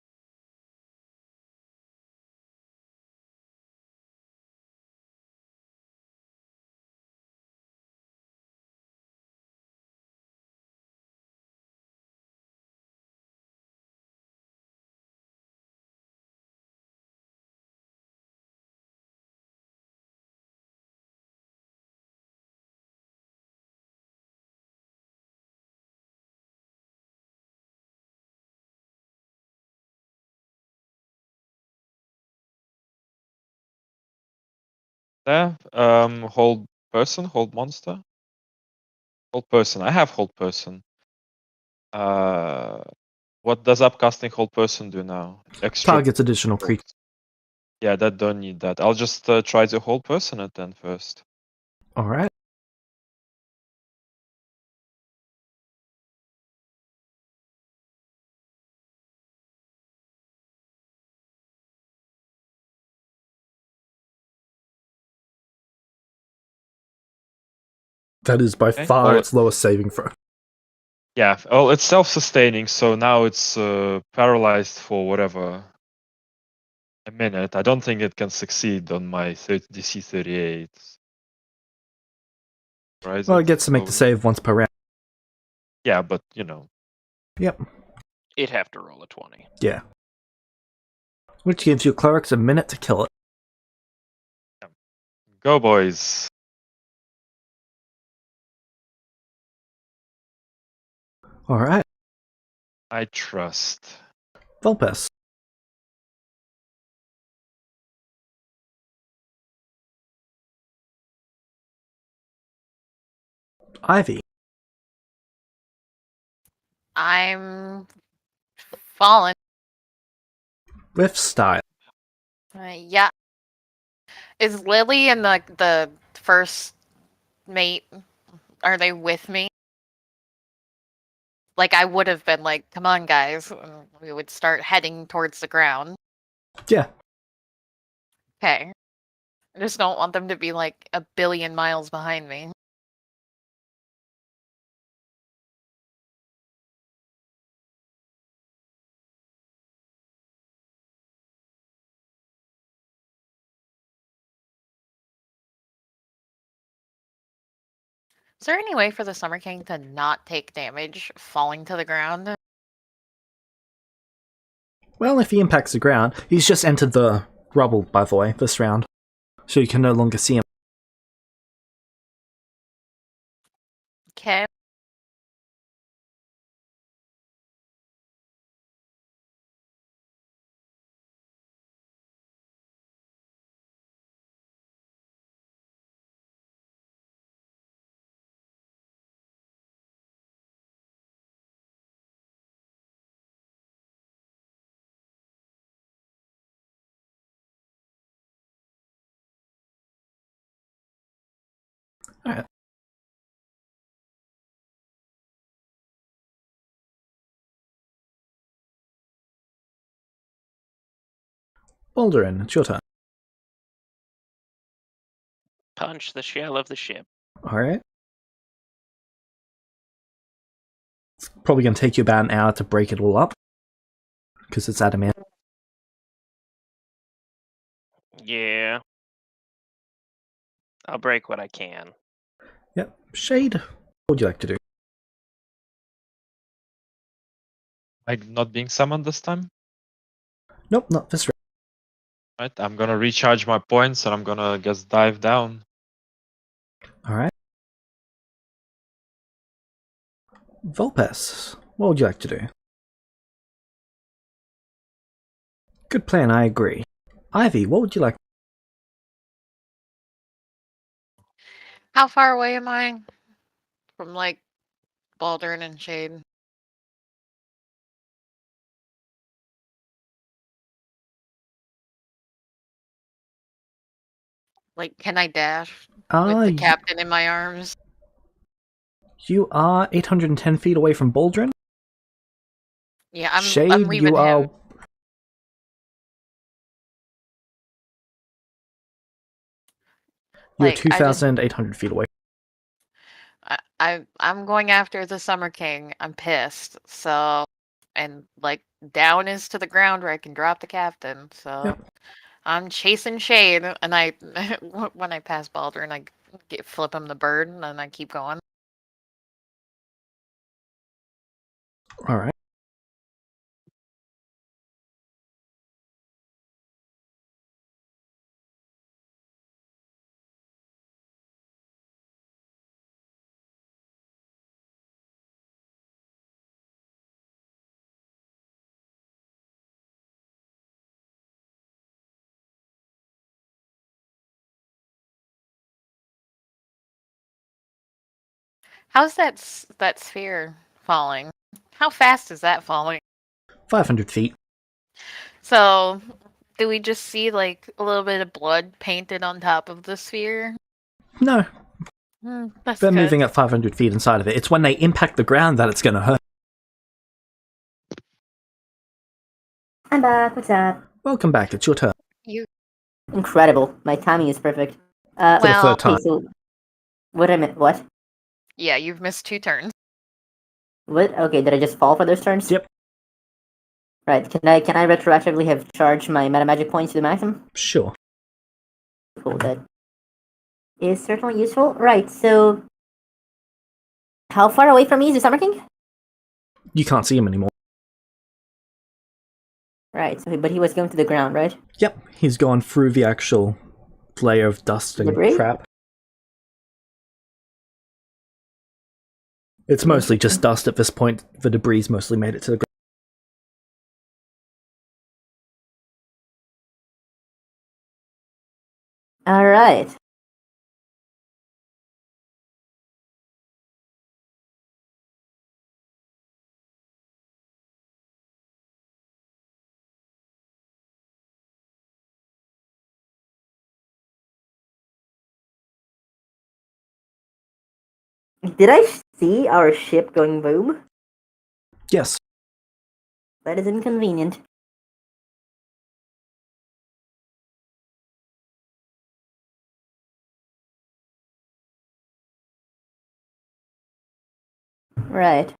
There, hold person, hold monster, hold person. I have hold person. What does upcasting hold person do now? Extra Targets additional creatures. Yeah, that don't need that. I'll just try to hold person it then first. Alright. That is by Okay, far well- its lowest saving throw. Yeah, well, it's self-sustaining, so now it's paralyzed for whatever, a minute. I don't think it can succeed on my DC 38. Right? Well, it gets to make the save once per round. Yeah, but you know. Yep. It'd have to roll a 20. Yeah. Which gives your clerics a minute to kill it. Go, boys. Alright. I trust. Vulpes. Ivy. I'm fallen. Rift style. Yeah. Is Lily and the first mate, are they with me? Like, I would have been like, come on, guys. And we would start heading towards the ground. Yeah. Okay. I just don't want them to be like a billion miles behind me. Is there any way for the Summer King to not take damage falling to the ground? Well, if he impacts the ground, he's just entered the rubble, by the way, this round. So you can no longer see him. Okay. Alright. Baldurin, it's your turn. Punch the shell of the ship. Alright. It's probably going to take you about an hour to break it all up. Because it's adamant. Yeah. I'll break what I can. Yep. Shade, what would you like to do? Like not being summoned this time? Nope, not this round. Right, I'm gonna recharge my points and I'm gonna just dive down. Alright. Vulpes, what would you like to do? Good plan, I agree. Ivy, what would you like? How far away am I from like Baldurn and Shade? Like, can I dash with the captain in my arms? You are 810 feet away from Baldrin. Yeah, I'm Shade, leaving you are... him. You're Like, I just 2,800 feet away. I'm going after the Summer King. I'm pissed. So, and like down is to the ground where I can drop the captain. So Yep. I'm chasing Shade, and I when I pass Baldur and I flip him the bird, and then I keep going. Alright. How's that sphere falling? How fast is that falling? 500 feet. So, do we just see like a little bit of blood painted on top of the sphere? No, That's they're good. moving at 500 feet inside of it. It's when they impact the ground that it's going to hurt. I'm back. What's up? Welcome back, it's your turn. Incredible. My timing is perfect. For the Well, third time. Okay, so what I meant? What? Yeah, you've missed 2 turns. What? Okay, did I just fall for those turns? Yep. Right, can I retroactively have charged my meta magic points to the maximum? Sure. Cool, that is certainly useful. Right, so how far away from me is the Summer King? You can't see him anymore. Right, so, but he was going to the ground, right? Yep, he's gone through the actual layer of dust and Debris? crap. It's mostly just dust at this point. The debris mostly made it to the ground. Alright. Did I see our ship going boom? Yes. That is inconvenient. Right.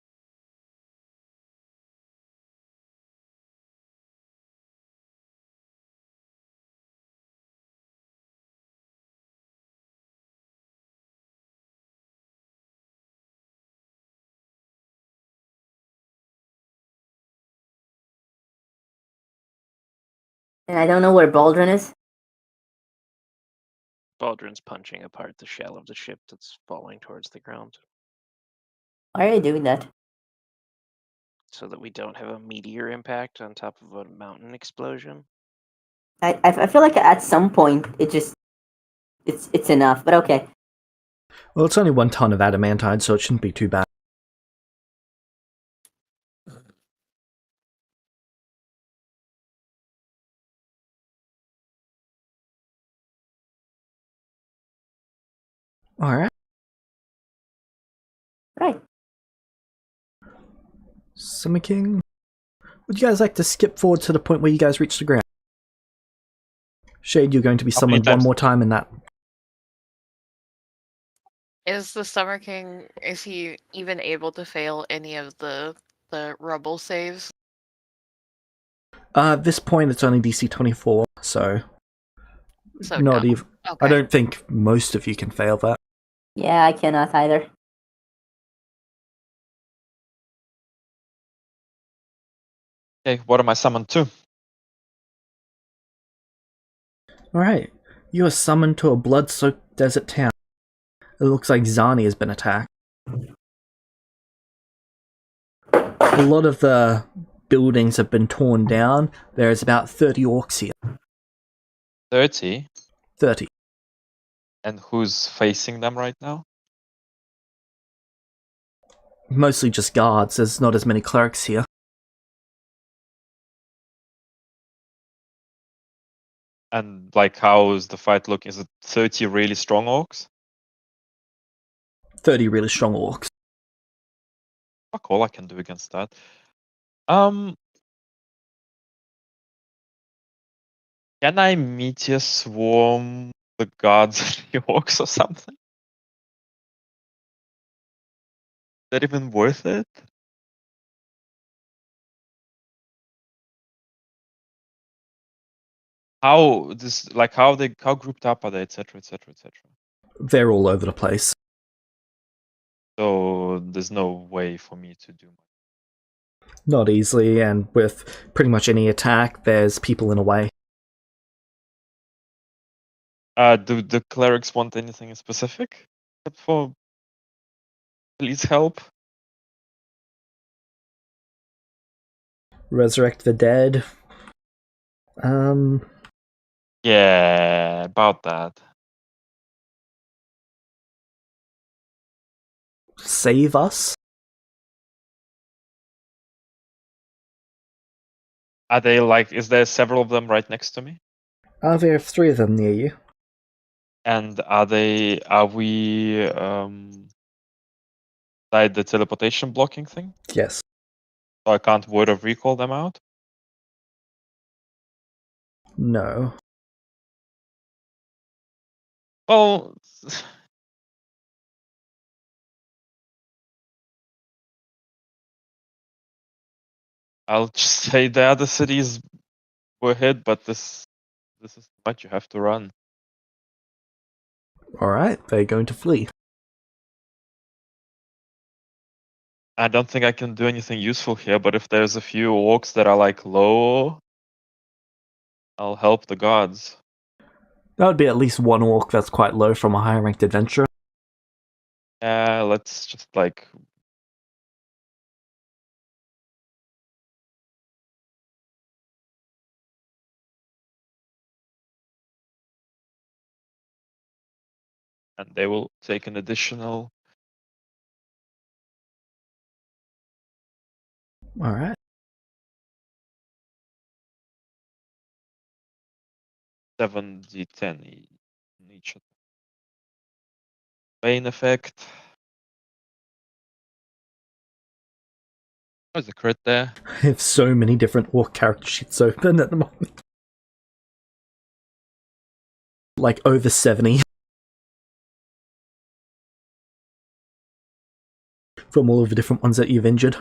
And I don't know where Baldrin is. Baldrin's punching apart the shell of the ship that's falling towards the ground Why are you doing that? so that we don't have a meteor impact on top of a mountain explosion. I feel like at some point it's enough, but okay. Well, it's only 1 ton of adamantine, so it shouldn't be too bad. Alright. Right. Summer King. Would you guys like to skip forward to the point where you guys reach the ground? Shade, you're going to be How many summoned one times? more time in that. Is the Summer King, is he even able to fail any of the rubble saves? At this point, it's only DC 24, so So not no. even. Okay. I don't think most of you can fail that. Yeah, I cannot either. Okay, what am I summoned to? Alright. You are summoned to a blood-soaked desert town. It looks like Zani has been attacked. A lot of the buildings have been torn down. There's about 30 orcs here. 30. 30. And who's facing them right now? Mostly just guards. There's not as many clerics here. And like, how is the fight looking? Is it 30 really strong orcs? 30 really strong orcs. Fuck all I can do against that. Can I meteor swarm the guards of the orcs or something? Is that even worth it? How this like how grouped up are they, etc, etc, etc. They're all over the place. So there's no way for me to do much. Not easily, and with pretty much any attack, there's people in a way. Do the clerics want anything specific? Except for please help? Resurrect the dead. Yeah, about that. Save us? Are they like, is there several of them right next to me? There are 3 of them near you. And are we inside the teleportation blocking thing? Yes. So I can't word of recall them out? No. Well, I'll just say the other cities were hit, but this is what you have to run. Alright, they're going to flee. I don't think I can do anything useful here, but if there's a few orcs that are like low, I'll help the gods. That would be at least one orc that's quite low from a higher ranked adventurer. Let's just like. And they will take an additional. Alright. 7d10 in each of them. Bane effect. There's a crit there. I have so many different orc character sheets open at the moment. Like over 70. From all of the different ones that you've injured.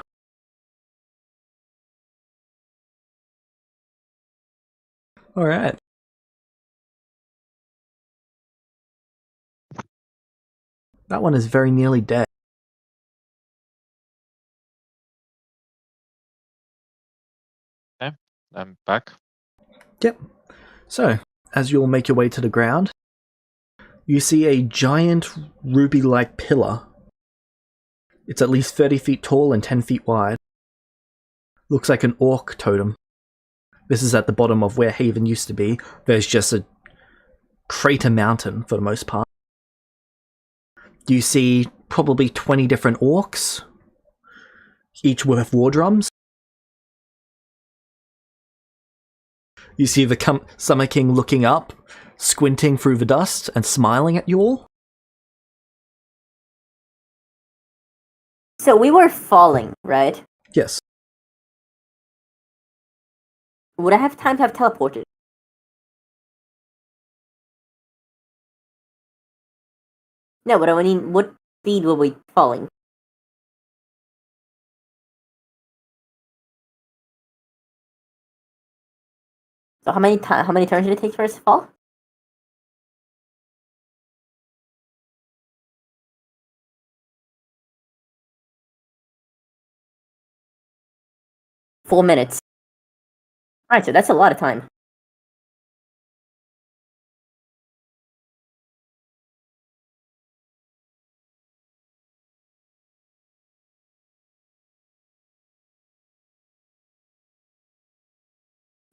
Alright. That one is very nearly dead. Okay, I'm back. Yep. So, as you all make your way to the ground, you see a giant ruby-like pillar. It's at least 30 feet tall and 10 feet wide. Looks like an orc totem. This is at the bottom of where Haven used to be. There's just a crater mountain for the most part. You see probably 20 different orcs, each with war drums. You see the Summer King looking up, squinting through the dust and smiling at you all. So we were falling, right? Yes. Would I have time to have teleported? No, but I mean, what speed were we falling? So how many turns did it take for us to fall? Four minutes. Alright, so that's a lot of time.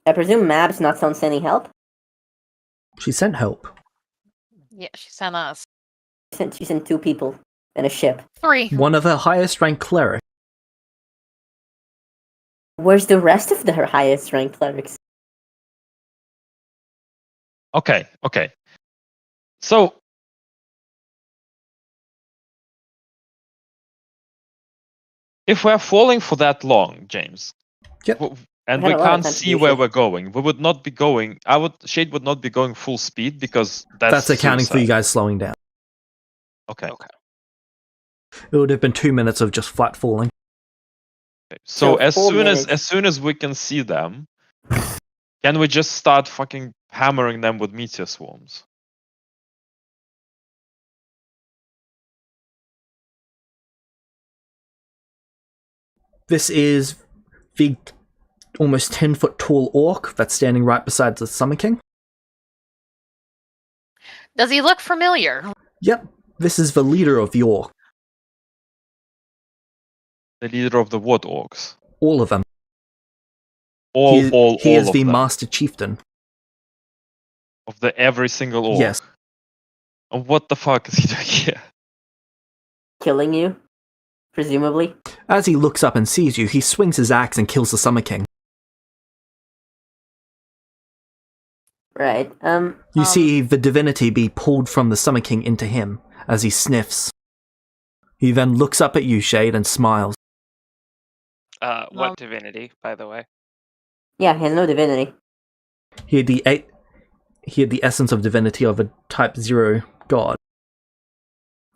I presume Mab's not sending help? She sent help. Yeah, she sent us She sent 2 people and a ship. 3. One of her highest ranked cleric. Where's the rest of her highest ranked clerics? Okay. So if we're falling for that long, James, Yep. and We we had a lot of can't time to see do where shit. we're going, we would not be going. Shade would not be going full speed because That's accounting for you suicide. guys slowing down. Okay. It would have been 2 minutes of just flat falling. So So as 4 soon as we can see them, can we just start fucking hammering them with meteor swarms? This is the almost 10-foot tall orc that's standing right beside the Summer King. Does he look familiar? Yep, this is the leader of the orc. The leader of the what orcs? All of them. All he is of the them. master chieftain. Of the every single orc. Yes. And what the fuck is he doing here? Killing you? Presumably? As he looks up and sees you, he swings his axe and kills the Summer King. Right, You see the divinity be pulled from the Summer King into him as he sniffs. He then looks up at you, Shade, and smiles. What divinity, by the way? yeah, he has no divinity. He had the essence of divinity of a type 0 god.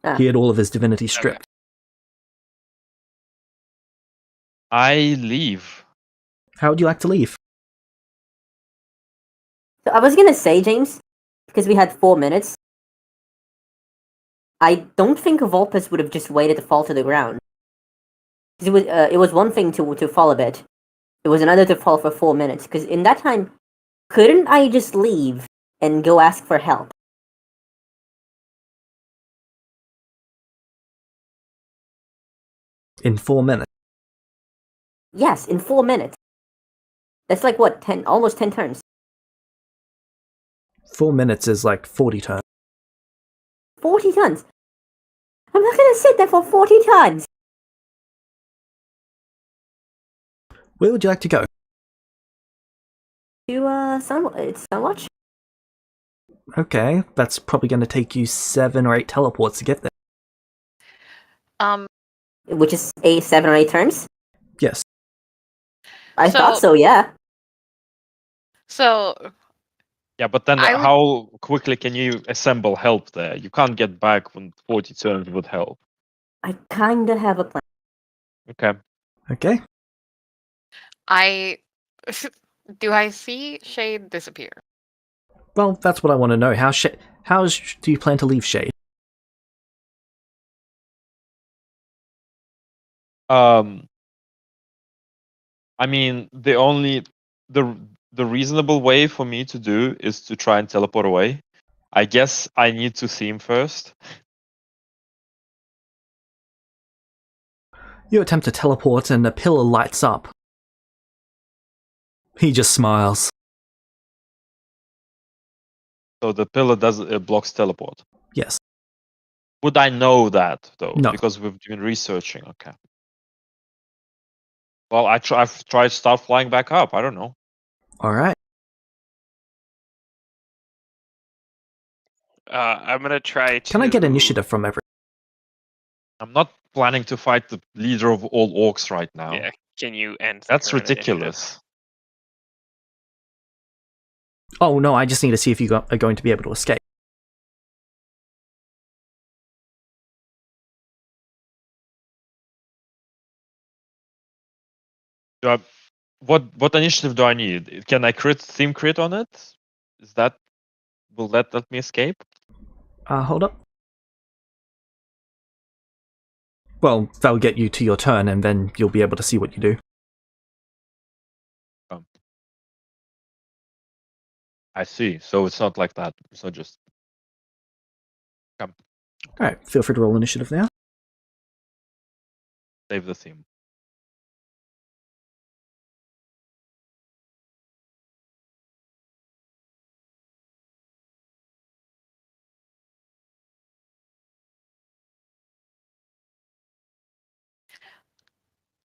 Ah. He had all of his divinity stripped. I leave. How would you like to leave? So I was gonna say, James, because we had 4 minutes, I don't think Volpus would have just waited to fall to the ground. 'Cause it was one thing to fall a bit. It was another to fall for 4 minutes. Because in that time, couldn't I just leave and go ask for help? In 4 minutes. Yes, in 4 minutes. That's like what, almost 10 turns. 4 minutes is like 40 turns. 40 tons. I'm not gonna sit there for 40 tons. Where would you like to go? To Sunwatch. Okay, that's probably going to take you 7 or 8 teleports to get there. Which is 7 or 8 turns. Yes. I thought so. Yeah. So Yeah, but then I would- how quickly can you assemble help there? You can't get back when 40 turns would help. I kinda have a plan. Okay. Okay. do I see Shade disappear? Well, that's what I want to know. How do you plan to leave Shade? I mean, the reasonable way for me to do is to try and teleport away. I guess I need to see him first. You attempt to teleport and a pillar lights up. He just smiles. So the pillar blocks teleport. Yes. Would I know that though? No. Because we've been researching. Okay. Well, I've tried to start flying back up. I don't know. Alright. I'm gonna try to. Can I get initiative from everyone? I'm not planning to fight the leader of all orcs right now. Yeah. Can you end? the That's current initiative? ridiculous. Oh no, I just need to see if you are going to be able to escape. What initiative do I need? Can I theme crit on it? Will that let me escape? Hold up. Well, that'll get you to your turn, and then you'll be able to see what you do. I see. So it's not like that. It's not just. Come. Alright, feel free to roll initiative now. Save the theme.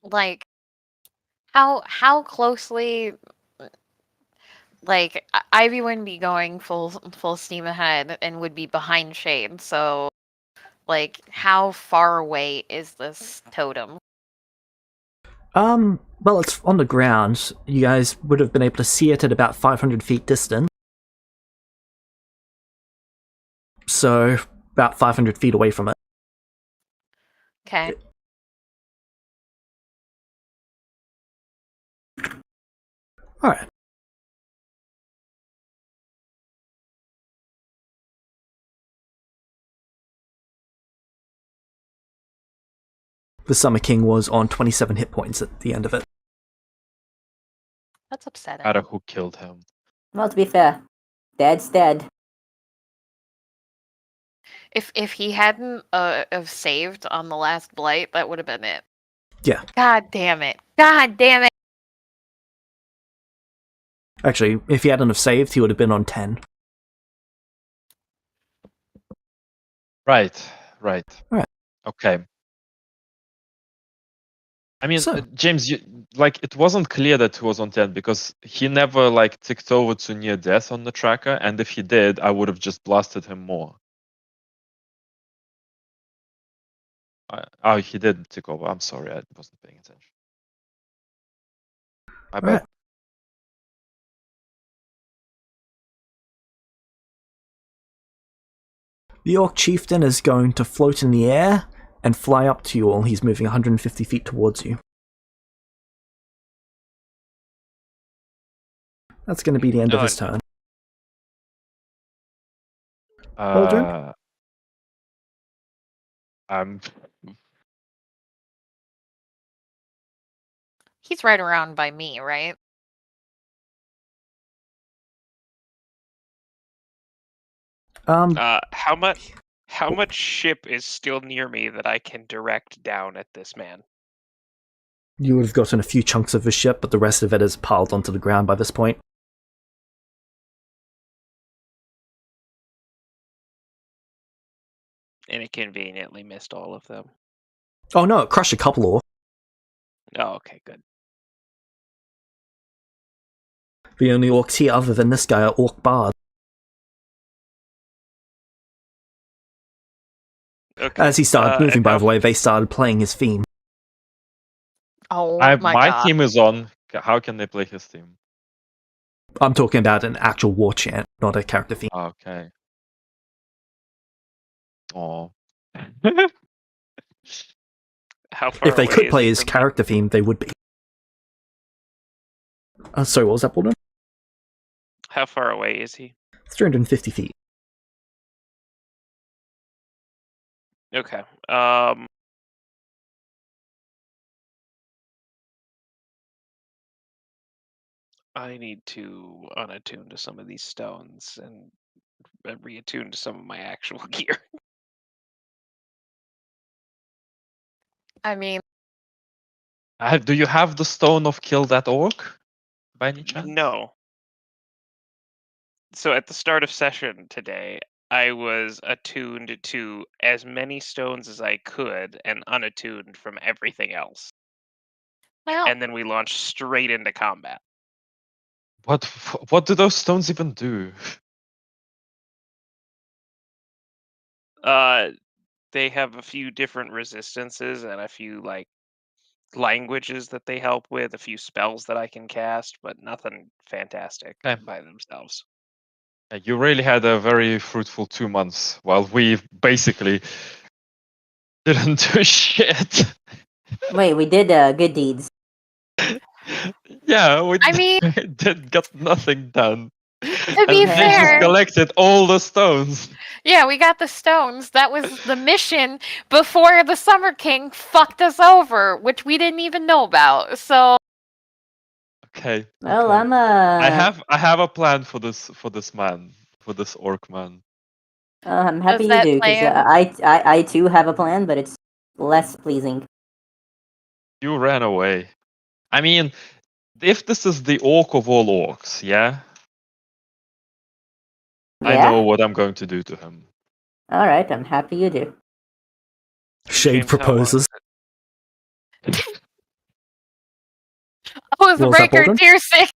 Like how closely like Ivy wouldn't be going full steam ahead and would be behind Shade. So like how far away is this totem? Well, it's on the ground. You guys would have been able to see it at about 500 feet distance. So, about 500 feet away from it. Okay. Alright. The Summer King was on 27 hit points at the end of it. That's upsetting. Matter who killed him. Well, to be fair, dead's dead. If he hadn't have saved on the last blight, that would have been it. Yeah. God damn it. God damn it. Actually, if he hadn't have saved, he would have been on 10. Right. Right. Okay. I mean, So- James, it wasn't clear that he was on 10 because he never ticked over to near death on the tracker, and if he did, I would have just blasted him more. Oh, he did tick over. I'm sorry, I wasn't paying attention. My bad. Right. The Orc Chieftain is going to float in the air and fly up to you all. He's moving 150 feet towards you. That's going to be the end of Oh, his no. turn. Aldrin? I'm He's right around by me, right? How much ship is still near me that I can direct down at this man? You would have gotten a few chunks of his ship, but the rest of it is piled onto the ground by this point. And it conveniently missed all of them. Oh no, it crushed a couple orcs. Oh, okay, good. The only orcs here other than this guy are orc bards. Okay. As he started moving, and by how the way, they started playing his theme. Oh my my god. team is on. How can they play his team? I'm talking about an actual war chant, not a character theme. Okay. Oh. How far If they away could is play he his from me? character theme, they would be. Sorry, what was that, Baldwin? How far away is he? 350 feet. Okay. I need to unattune to some of these stones and reattune to some of my actual gear. I mean, Do you have the stone of kill that orc? By any chance? No. So at the start of session today, I was attuned to as many stones as I could and unattuned from everything else. well, And then we launched straight into combat. What do those stones even do? They have a few different resistances and a few like languages that they help with, a few spells that I can cast, but nothing fantastic Okay. by themselves. You really had a very fruitful 2 months, while we basically didn't do shit. Wait, we did good deeds. Yeah, we I mean, got nothing done. to be And they just fair, collected all the stones. yeah, we got the stones. That was the mission before the Summer King fucked us over, which we didn't even know about. So, Okay. Well, okay. I I have a plan for this man, for this orc man. I'm happy Does you that do, because plan- I too have a plan, but it's less pleasing. You ran away. I mean, if this is the orc of all orcs, yeah? I know Yeah? what I'm going to do to him. Alright, I'm happy you do. Shade James, how long proposes. oh, it's the What was that, breaker Baldwin? tier 6.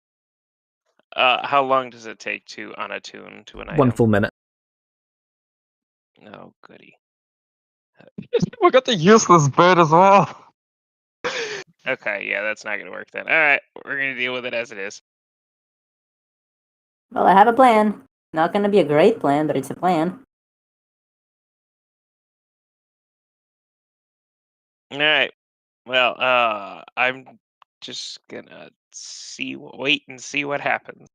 How long does it take to unattune to an 1 item? full minute. Oh, goody. We got the useless bird as well. Okay, yeah, that's not gonna work then. All right, we're gonna deal with it as it is. Well, I have a plan. Not gonna be a great plan, but it's a plan. All right. Well, I'm just gonna wait and see what happens.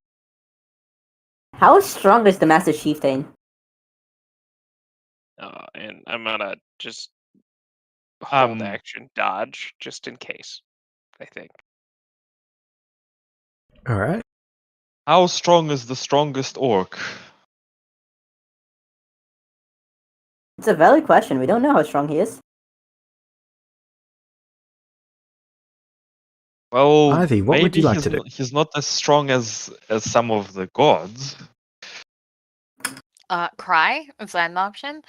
How strong is the Master Chieftain? And I'm gonna just hold Um, action, dodge, just in case. I think. Alright. How strong is the strongest orc? It's a valid question. We don't know how strong he is. Well, Ivy, what would maybe you like to do? he's not as strong as some of the gods. Cry? Is that an option?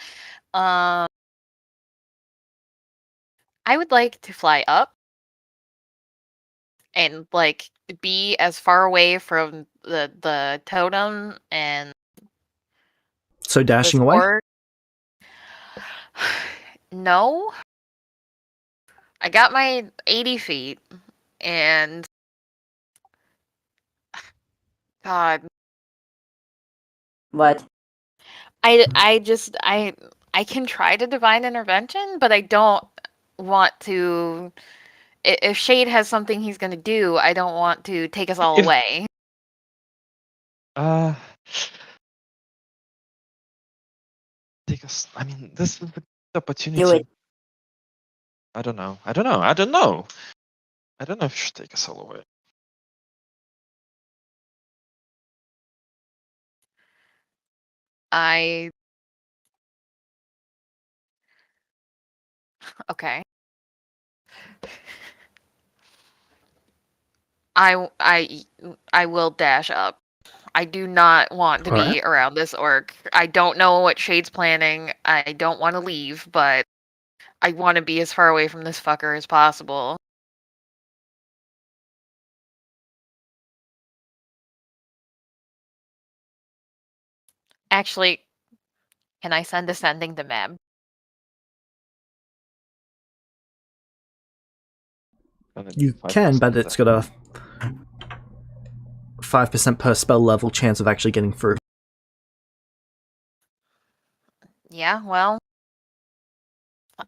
I would like to fly up and like be as far away from the totem and So this dashing away? orc. No. I got my 80 feet and God, What? I can try to divine intervention, but I don't want to. If Shade has something he's gonna do, I don't want to take us all If- away. Take us. I mean, this is the opportunity. Do it. I don't know. I don't know. I don't know. I don't know if you should take a solo away. Okay. I will dash up. I do not want to be Alright. around this orc. I don't know what Shade's planning. I don't want to leave, but I want to be as far away from this fucker as possible. Actually, can I send a sending to Mab? And it's You can, 5% but it's got a 5% per spell level chance of actually getting through. Yeah, well,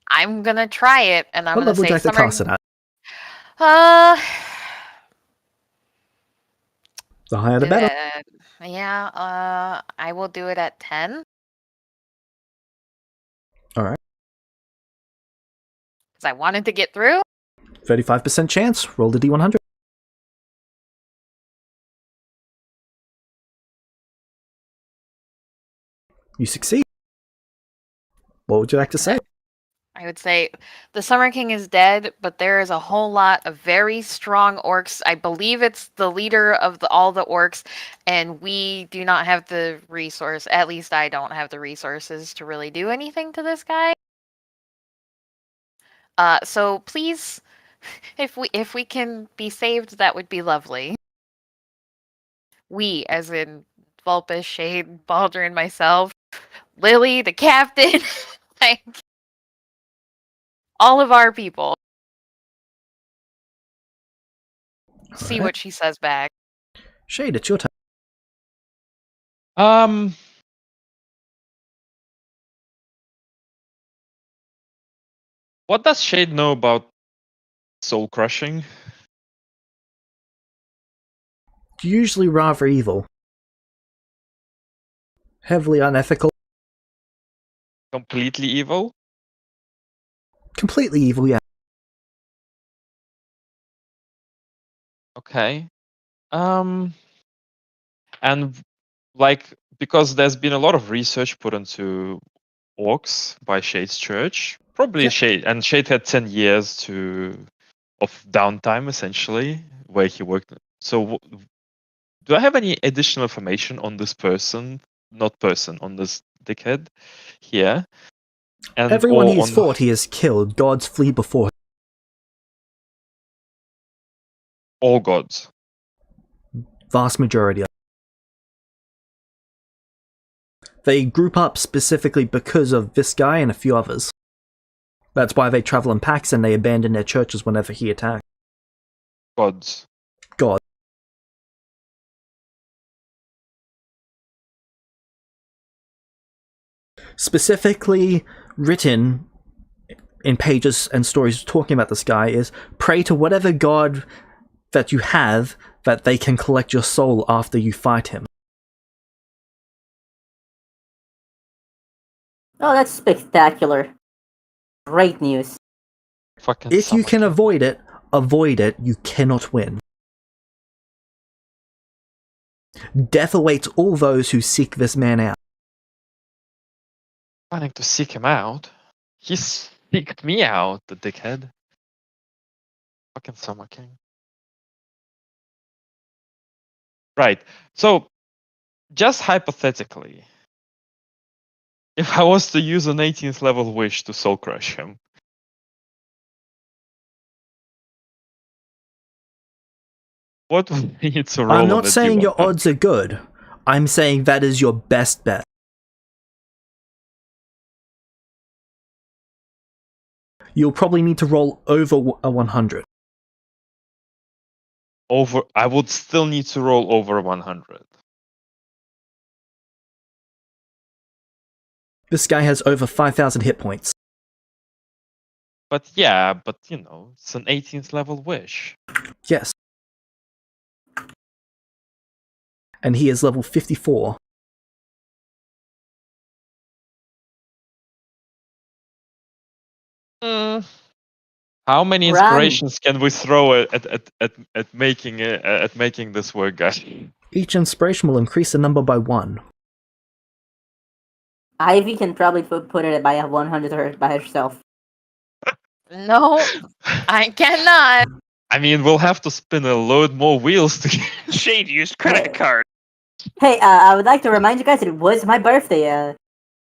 I'm gonna try it, and I'm What gonna level would you say like to summer. cast it at? Uh, The higher the better. yeah. I will do it at 10. Alright. Because I wanted to get through. 35% chance. Roll the d100. You succeed. What would you like to say? I would say the Summer King is dead, but there is a whole lot of very strong orcs. I believe it's the leader of all the orcs, and we do not have the resource. At least I don't have the resources to really do anything to this guy. So please, if we can be saved, that would be lovely. We, as in Vulpus, Shade, Baldrin, myself, Lily, the captain, like all of our people. See Alright. what she says back. Shade, it's your turn. What does Shade know about soul crushing? Usually rather evil. Heavily unethical. Completely evil? Completely evil, yeah. Okay. And like, because there's been a lot of research put into orcs by Shade's church, probably Yep. Shade had 10 years of downtime essentially where he worked. So do I have any additional information on this person? Not person, on this dickhead here? And Everyone or he's on fought, he has killed. Gods flee before him. all gods. Vast majority of them. They group up specifically because of this guy and a few others. That's why they travel in packs and they abandon their churches whenever he attacks. Gods. God. Specifically written in pages and stories talking about this guy is pray to whatever god that you have that they can collect your soul after you fight him. Oh, that's spectacular. Great news. Fucking If you Summer can King. avoid it, you cannot win. Death awaits all those who seek this man out. Planning to seek him out. He seeked me out, the dickhead. Fucking Summer King. Right. So, just hypothetically, if I was to use an 18th level wish to soul crush him, what would we need to roll I'm on not the saying your D100? odds are good. I'm saying that is your best bet. You'll probably need to roll over a 100. I would still need to roll over 100. This guy has over 5,000 hit points. But yeah, it's an 18th level wish. Yes. and he is level 54. How many Run. inspirations can we throw at making this work, guys? Each inspiration will increase the number by 1. Ivy can probably put it by 100 by herself. No, I cannot. I mean, we'll have to spin a load more wheels to get... Shade used credit card. Hey, I would like to remind you guys that it was my birthday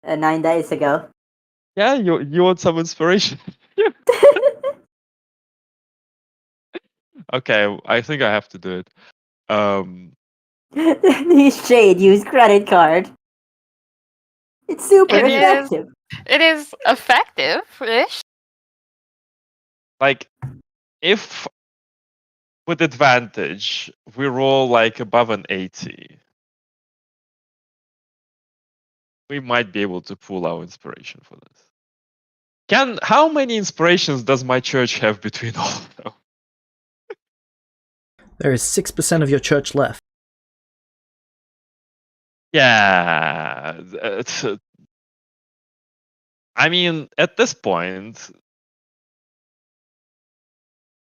9 days ago. Yeah, you want some inspiration? Okay, I think I have to do it. Shade used credit card. It's super It is. effective. It is effective-ish. Like, if with advantage we roll like above an 80, we might be able to pull our inspiration for this. How many inspirations does my church have between all of them? There is 6% of your church left. Yeah. I mean, at this point,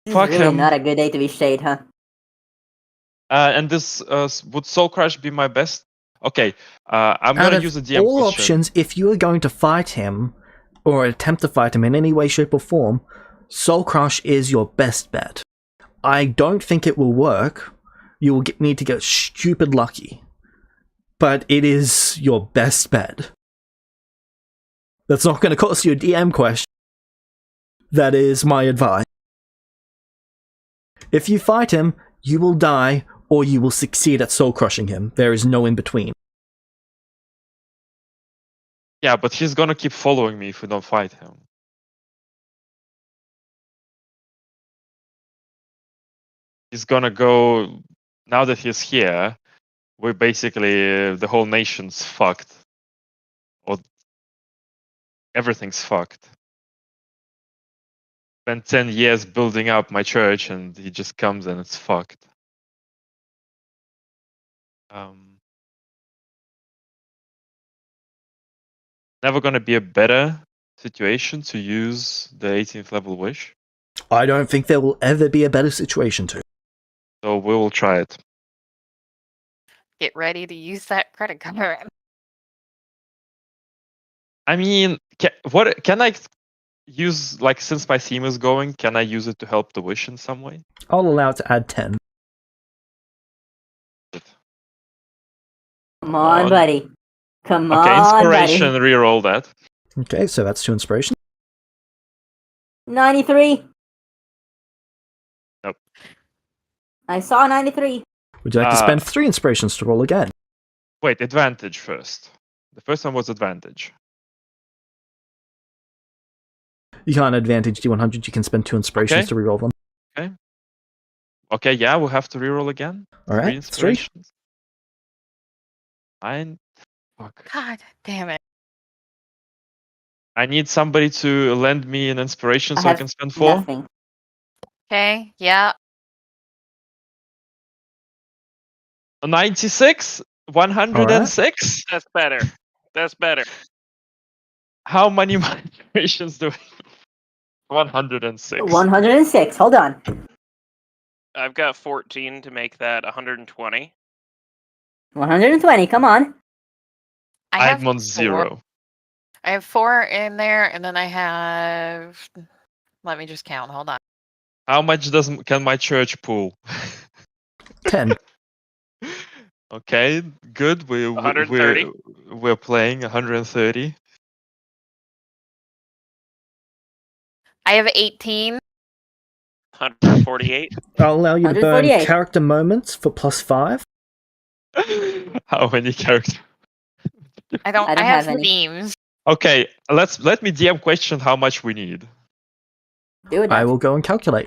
This fuck is really him. not a good day to be Shade, huh? And this would Soul Crush be my best? Okay, I'm Out gonna of use a DM all question. options, if you are going to fight him, or attempt to fight him in any way, shape, or form, Soul Crush is your best bet. I don't think it will work. You will need to get stupid lucky. But it is your best bet. That's not going to cost you a DM question. That is my advice. If you fight him, you will die, or you will succeed at soul crushing him. There is no in between. Yeah, but he's gonna keep following me if we don't fight him. He's gonna go... Now that he's here, we're basically... the whole nation's fucked. Or... everything's fucked. Spent 10 years building up my church and he just comes and it's fucked. Never gonna be a better situation to use the 18th level wish. I don't think there will ever be a better situation to. So we will try it. Get ready to use that credit card. I mean, can I use, like, since my theme is going, can I use it to help the wish in some way? I'll allow it to add 10. Come on, buddy. Come Okay, on, inspiration, buddy. reroll that. Okay, so that's 2 inspiration. 93. Nope. I saw 93. Would you like to spend 3 inspirations to roll again? Wait, advantage first. The first one was advantage. You can't advantage D100, you can spend 2 inspirations Okay. to reroll them. Okay, yeah, we'll have to reroll again. 3 Alright, 3. inspirations. 9. Fuck. God damn it. I need somebody to lend me an inspiration so I have can spend 4. Nothing. Okay, yeah. 96? 106? That's better. That's better. How many inspirations do we... 106. 106. Hold on. I've got 14 to make that 120. 120. Come on. I'm on 4. 0. I have 4 in there, and then I have... Let me just count. Hold on. How much can my church pull? 10. Okay, good. 130. We're playing 130. I have 18. 148. I'll allow you to burn 148. character moments for +5. How many characters? I don't I don't have have any. themes. Okay, let me DM question how much we need. Do it. I will go and calculate.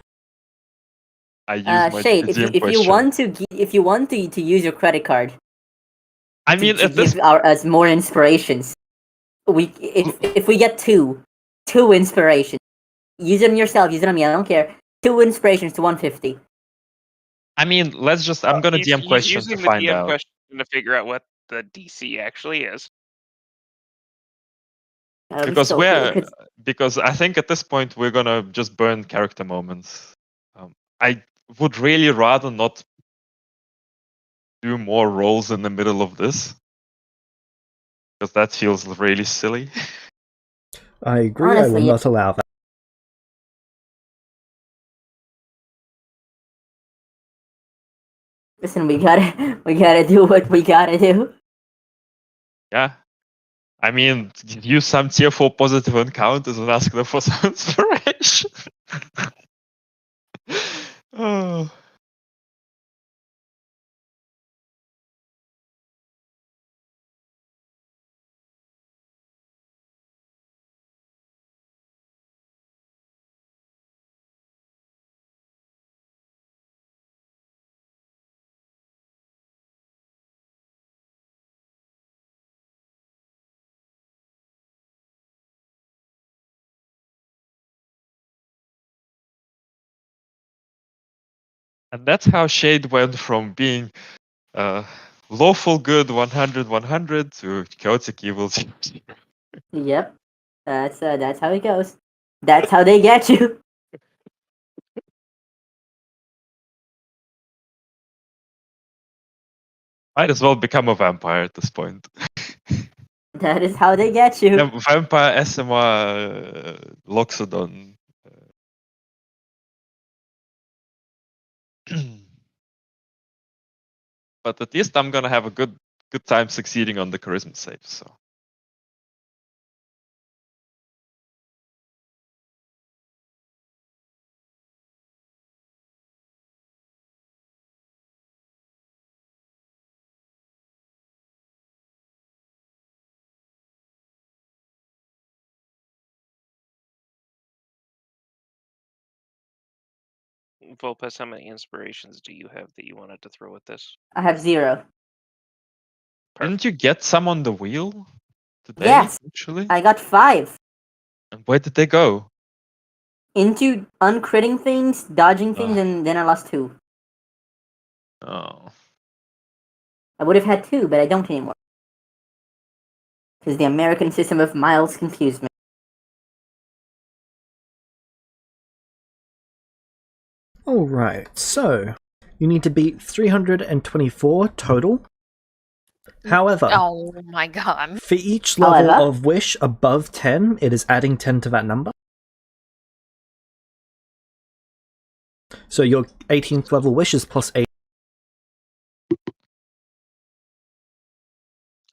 I use my Shade. DM If you question. want to use your credit card I mean, to at this give us more inspirations, if we get two inspirations, use it on yourself. Use it on me. I don't care. 2 inspirations to 150. I mean, let's just... I'm gonna He's DM question to using the find DM out. question to figure out what the DC actually is. Because Still, because I think at this point we're gonna just burn character moments. I would really rather not do more rolls in the middle of this, because that feels really silly. I agree. I will Honestly, not allow that. listen, we gotta do what we gotta do. Yeah. I mean, use some tier 4 positive encounters and ask them for some inspiration. Oh. And that's how Shade went from being lawful good 100-100 to chaotic evil 0. Yep, that's how it goes. That's how they get you. Might as well become a vampire at this point. That is how they get you. Yeah, vampire SMR Loxodon. But at least I'm gonna have a good time succeeding on the charisma save. So Vulpes, how many inspirations do you have that you wanted to throw at this? I have 0. didn't you get some on the wheel today? Yes, Actually, I got 5 and where did they go? into uncritting things, dodging things, and then I lost 2. Oh, I would have had 2, but I don't anymore. Because the American system of miles confused me. Alright, so you need to beat 324 total. However, Oh my god. for each level However? of wish above 10, it is adding 10 to that number. So your 18th level wish is plus 8.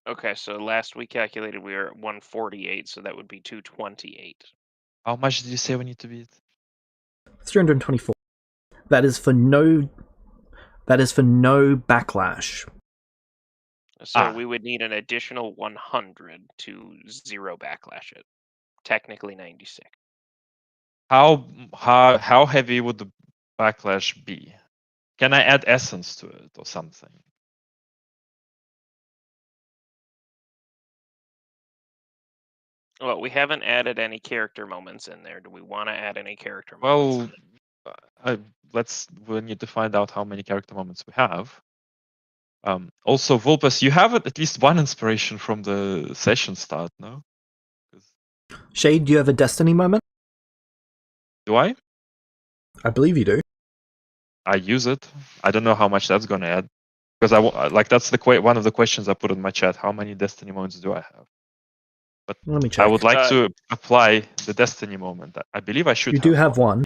Okay, so last we calculated we were at 148, so that would be 228. how much did you say we need to beat? 324. That is for no backlash. So we would need an additional 100 to 0 backlash it. Technically 96. How heavy would the backlash be? Can I add essence to it or something? Well, we haven't added any character moments in there. Do we want to add any character moments? Well, we need to find out how many character moments we have. Also, Vulpes, you have at least one inspiration from the session start, no? Shade, do you have a destiny moment? Do I? I believe you do. I use it. I don't know how much that's gonna add, because that's one of the questions I put in my chat. How many destiny moments do I have? But Let me check. I would like to apply the destiny moment. I believe I should. You do have one.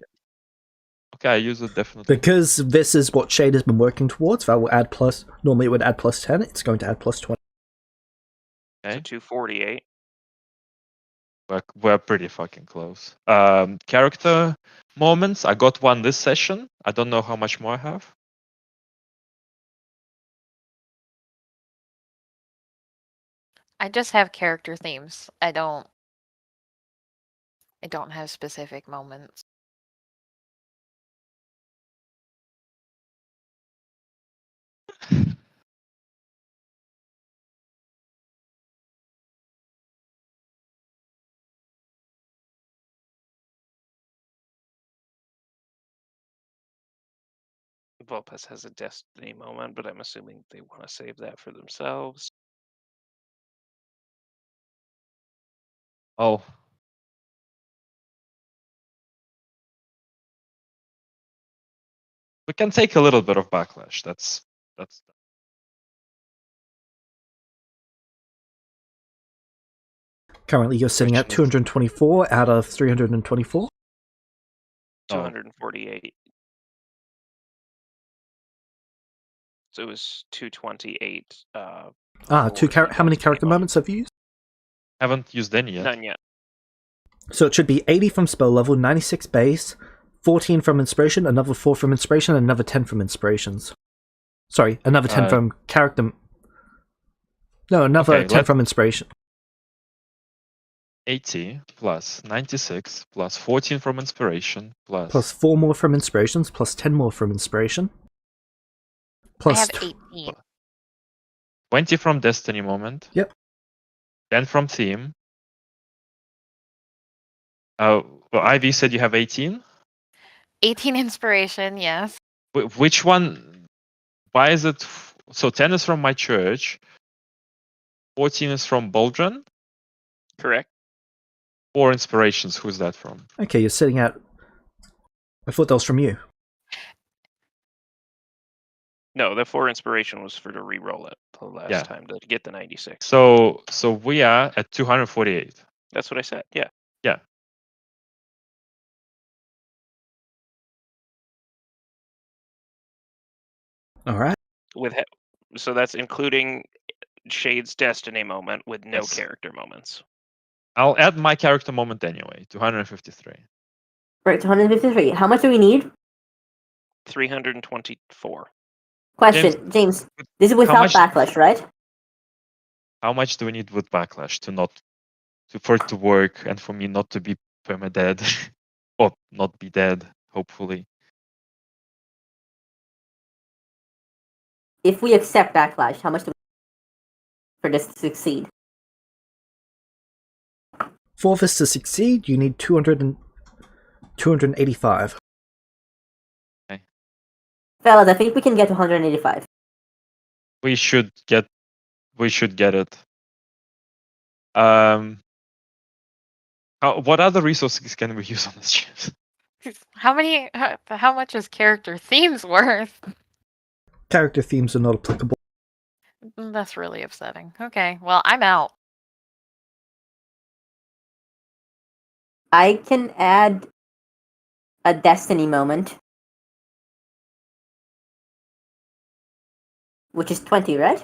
Okay, I use it definitely. Because this is what Shade has been working towards, that will add plus. Normally it would add plus 10, it's going to add plus 20. So Okay. 248. We're pretty fucking close. Character moments. I got one this session. I don't know how much more I have. I just have character themes. I don't have specific moments. Vulpes has a destiny moment, but I'm assuming they want to save that for themselves. Oh. We can take a little bit of backlash. That's Currently, you're sitting at Which is- 224 out of 324. 248. So it was 228. How for many the character moment. moments have you used? haven't used any yet. None yet. So it should be 80 from spell level, 96 base, 14 from inspiration, another 4 from inspiration, and another 10 from inspirations. Sorry, another 10 from character. No, another Okay, 10 from inspiration. 80 plus 96 plus 14 from inspiration Plus 4 more from inspirations, plus 10 more from inspiration. I Plus have 18. 20 from destiny moment. Yep. 10 from theme. Well, Ivy said you have 18. 18 inspiration, yes. Which one? Why is it? So 10 is from my church. 14 is from Boldron. Correct. 4 inspirations. Who's that from? Okay, you're sitting at. I thought that was from you. No, the 4 inspiration was for to re-roll it the last Yeah. time to get the 96. So we are at 248. That's what I said. Yeah. Yeah. All right. So that's including Shade's destiny moment with no Yes. character moments. I'll add my character moment anyway. 253. Right, 253. How much do we need? 324. Question, James. This is without much- backlash, right? How much do we need with backlash for it to work and for me not to be perma-dead or not be dead, hopefully? If we accept backlash, how much do we need for this to succeed? For this to succeed, you need 285. Fellas, I think we can get to 185. We should get it. What other resources can we use on this ship? How much is character themes worth? Character themes are not applicable. That's really upsetting. Okay, well, I'm out. I can add a destiny moment, which is 20, right?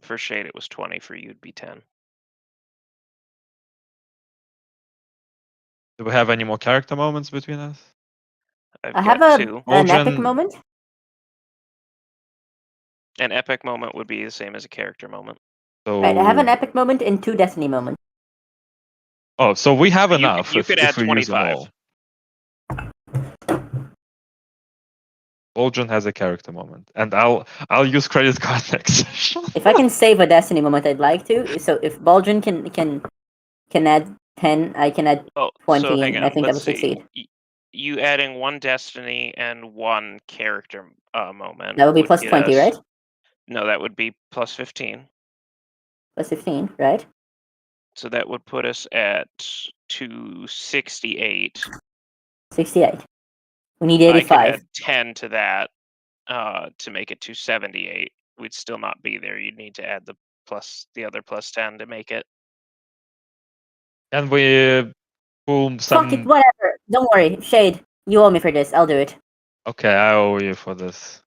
For Shade, it was 20. For you, it'd be 10. Do we have any more character moments between us? I've I have got an 2. epic Aldrin- moment. An epic moment would be the same as a character moment. So Right, I have an epic moment and 2 destiny moments. Oh, so we have You enough. could if add we use them 25. all. Boldron has a character moment, and I'll use credit card next. If I can save a destiny moment, I'd like to. So if Baldrin can add 10, I can add Oh, 20, so hang and on. I think that Let's would see. succeed. You adding 1 destiny and 1 character moment. That would be plus get 20, us- right? No, that would be plus 15. Plus 15, right? So that would put us at 268. 68. We need I could 85. add 10 to that to make it 278. We'd still not be there. You'd need to add the other plus 10 to make it. And we pull Fuck it, some. whatever. Don't worry. Shade, you owe me for this. I'll do it. Okay, I owe you for this.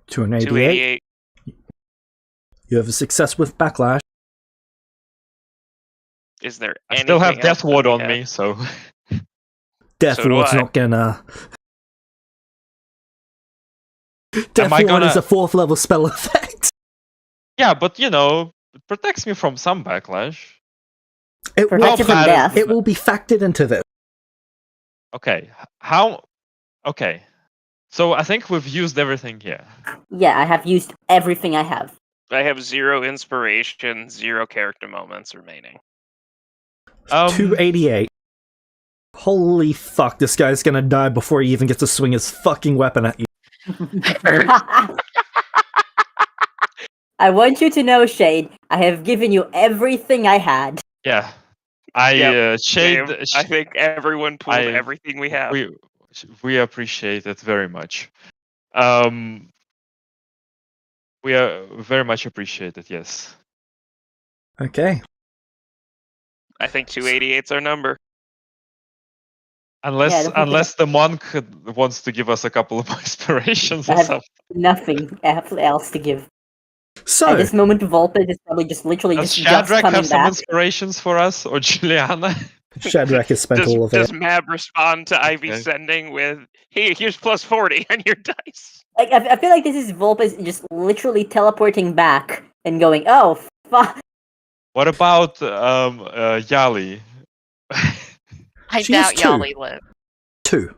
288. 288. You have a success with backlash. Is there I still have anything Death else that Ward we on have? me, so Death So do Ward's I. not gonna. Am Death I Ward is gonna- a 4th level spell effect. yeah, but it protects me from some backlash. It will, Protect you from bad is death. the- it will be factored into this. Okay, okay. So I think we've used everything here. Yeah, I have used everything I have. I have 0 inspiration, 0 character moments remaining. 288. Holy fuck, this guy's gonna die before he even gets to swing his fucking weapon at you. I want you to know, Shade, I have given you everything I had. Yeah. Yep, Shade. same. I think everyone pulled everything we have. We appreciate it very much. We are very much appreciated. Yes. Okay. I think 288's our number. Unless the monk wants to give us a couple of inspirations I or have something. nothing else to give. So, At this moment, Volpe is probably just literally Does just Shadrach coming have some back. inspirations for us, or Juliana? Shadrach has spent all of it. Does Mab respond to Ivy Okay. sending with, "Hey, here's plus 40 on your dice"? Like I feel like this is Volpe just literally teleporting back and going, "Oh fuck." What about Yali? I She has doubt 2. Yali live. 2.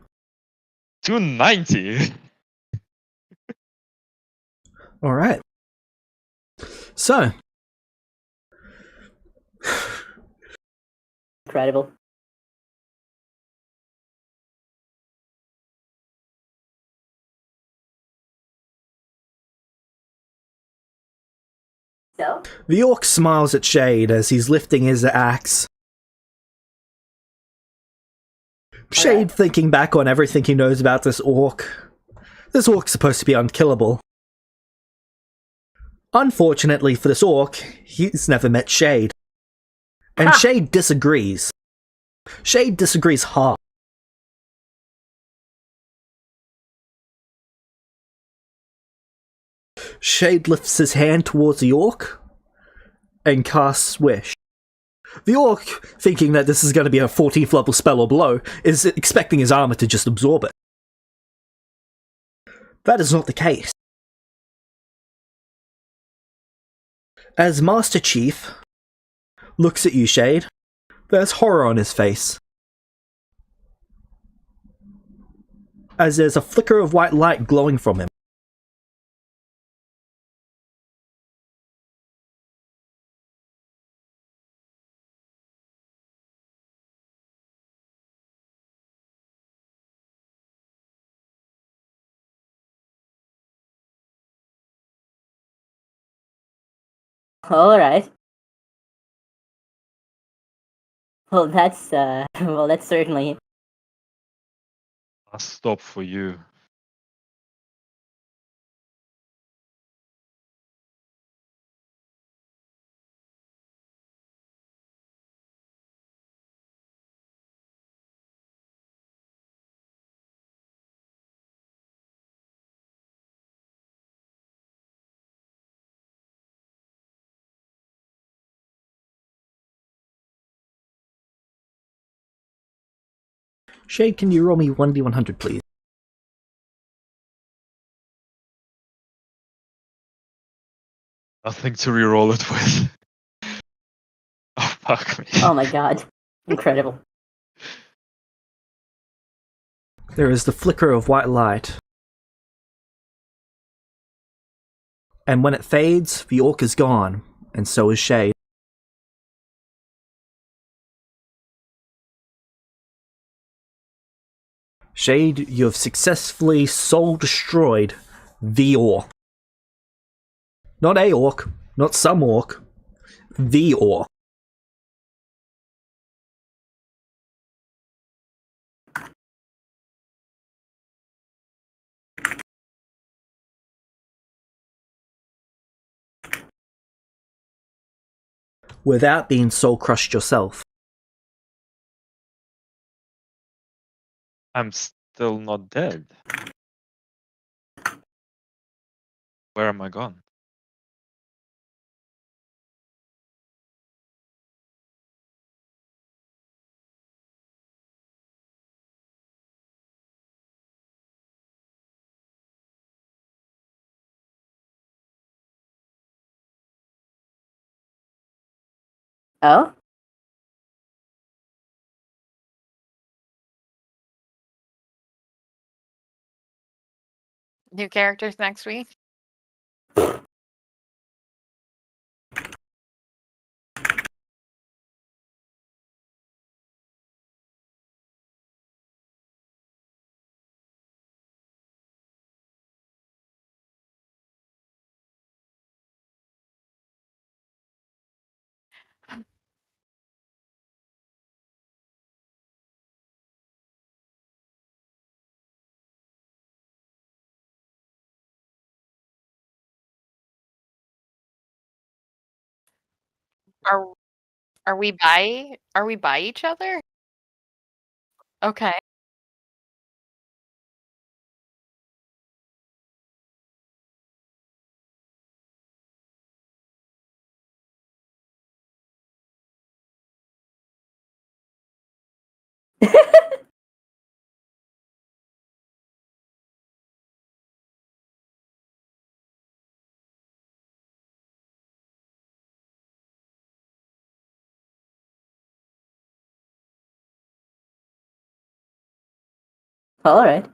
290. Alright. So, Incredible. So? the orc smiles at Shade as he's lifting his axe. Shade thinking back on everything he knows about this orc. This orc's supposed to be unkillable. Unfortunately for this orc, he's never met Shade. And Shade disagrees. Shade disagrees hard. Shade lifts his hand towards the orc and casts Wish. The orc, thinking that this is going to be a 14th level spell or below, is expecting his armor to just absorb it. That is not the case. As Master Chief looks at you, Shade, there's horror on his face. As there's a flicker of white light glowing from him. Alright. Well, that's certainly. I'll stop for you. Shade, can you roll me 1d100, please? Nothing to reroll it with. Oh, fuck me. Oh my god. Incredible. There is the flicker of white light. And when it fades, the orc is gone, and so is Shade. Shade, you have successfully soul-destroyed the orc. Not a orc, not some orc, the orc. Without being soul-crushed yourself. I'm still not dead. Where am I gone? Oh? New characters next week. Are we by? Are we by each other? Okay. All right.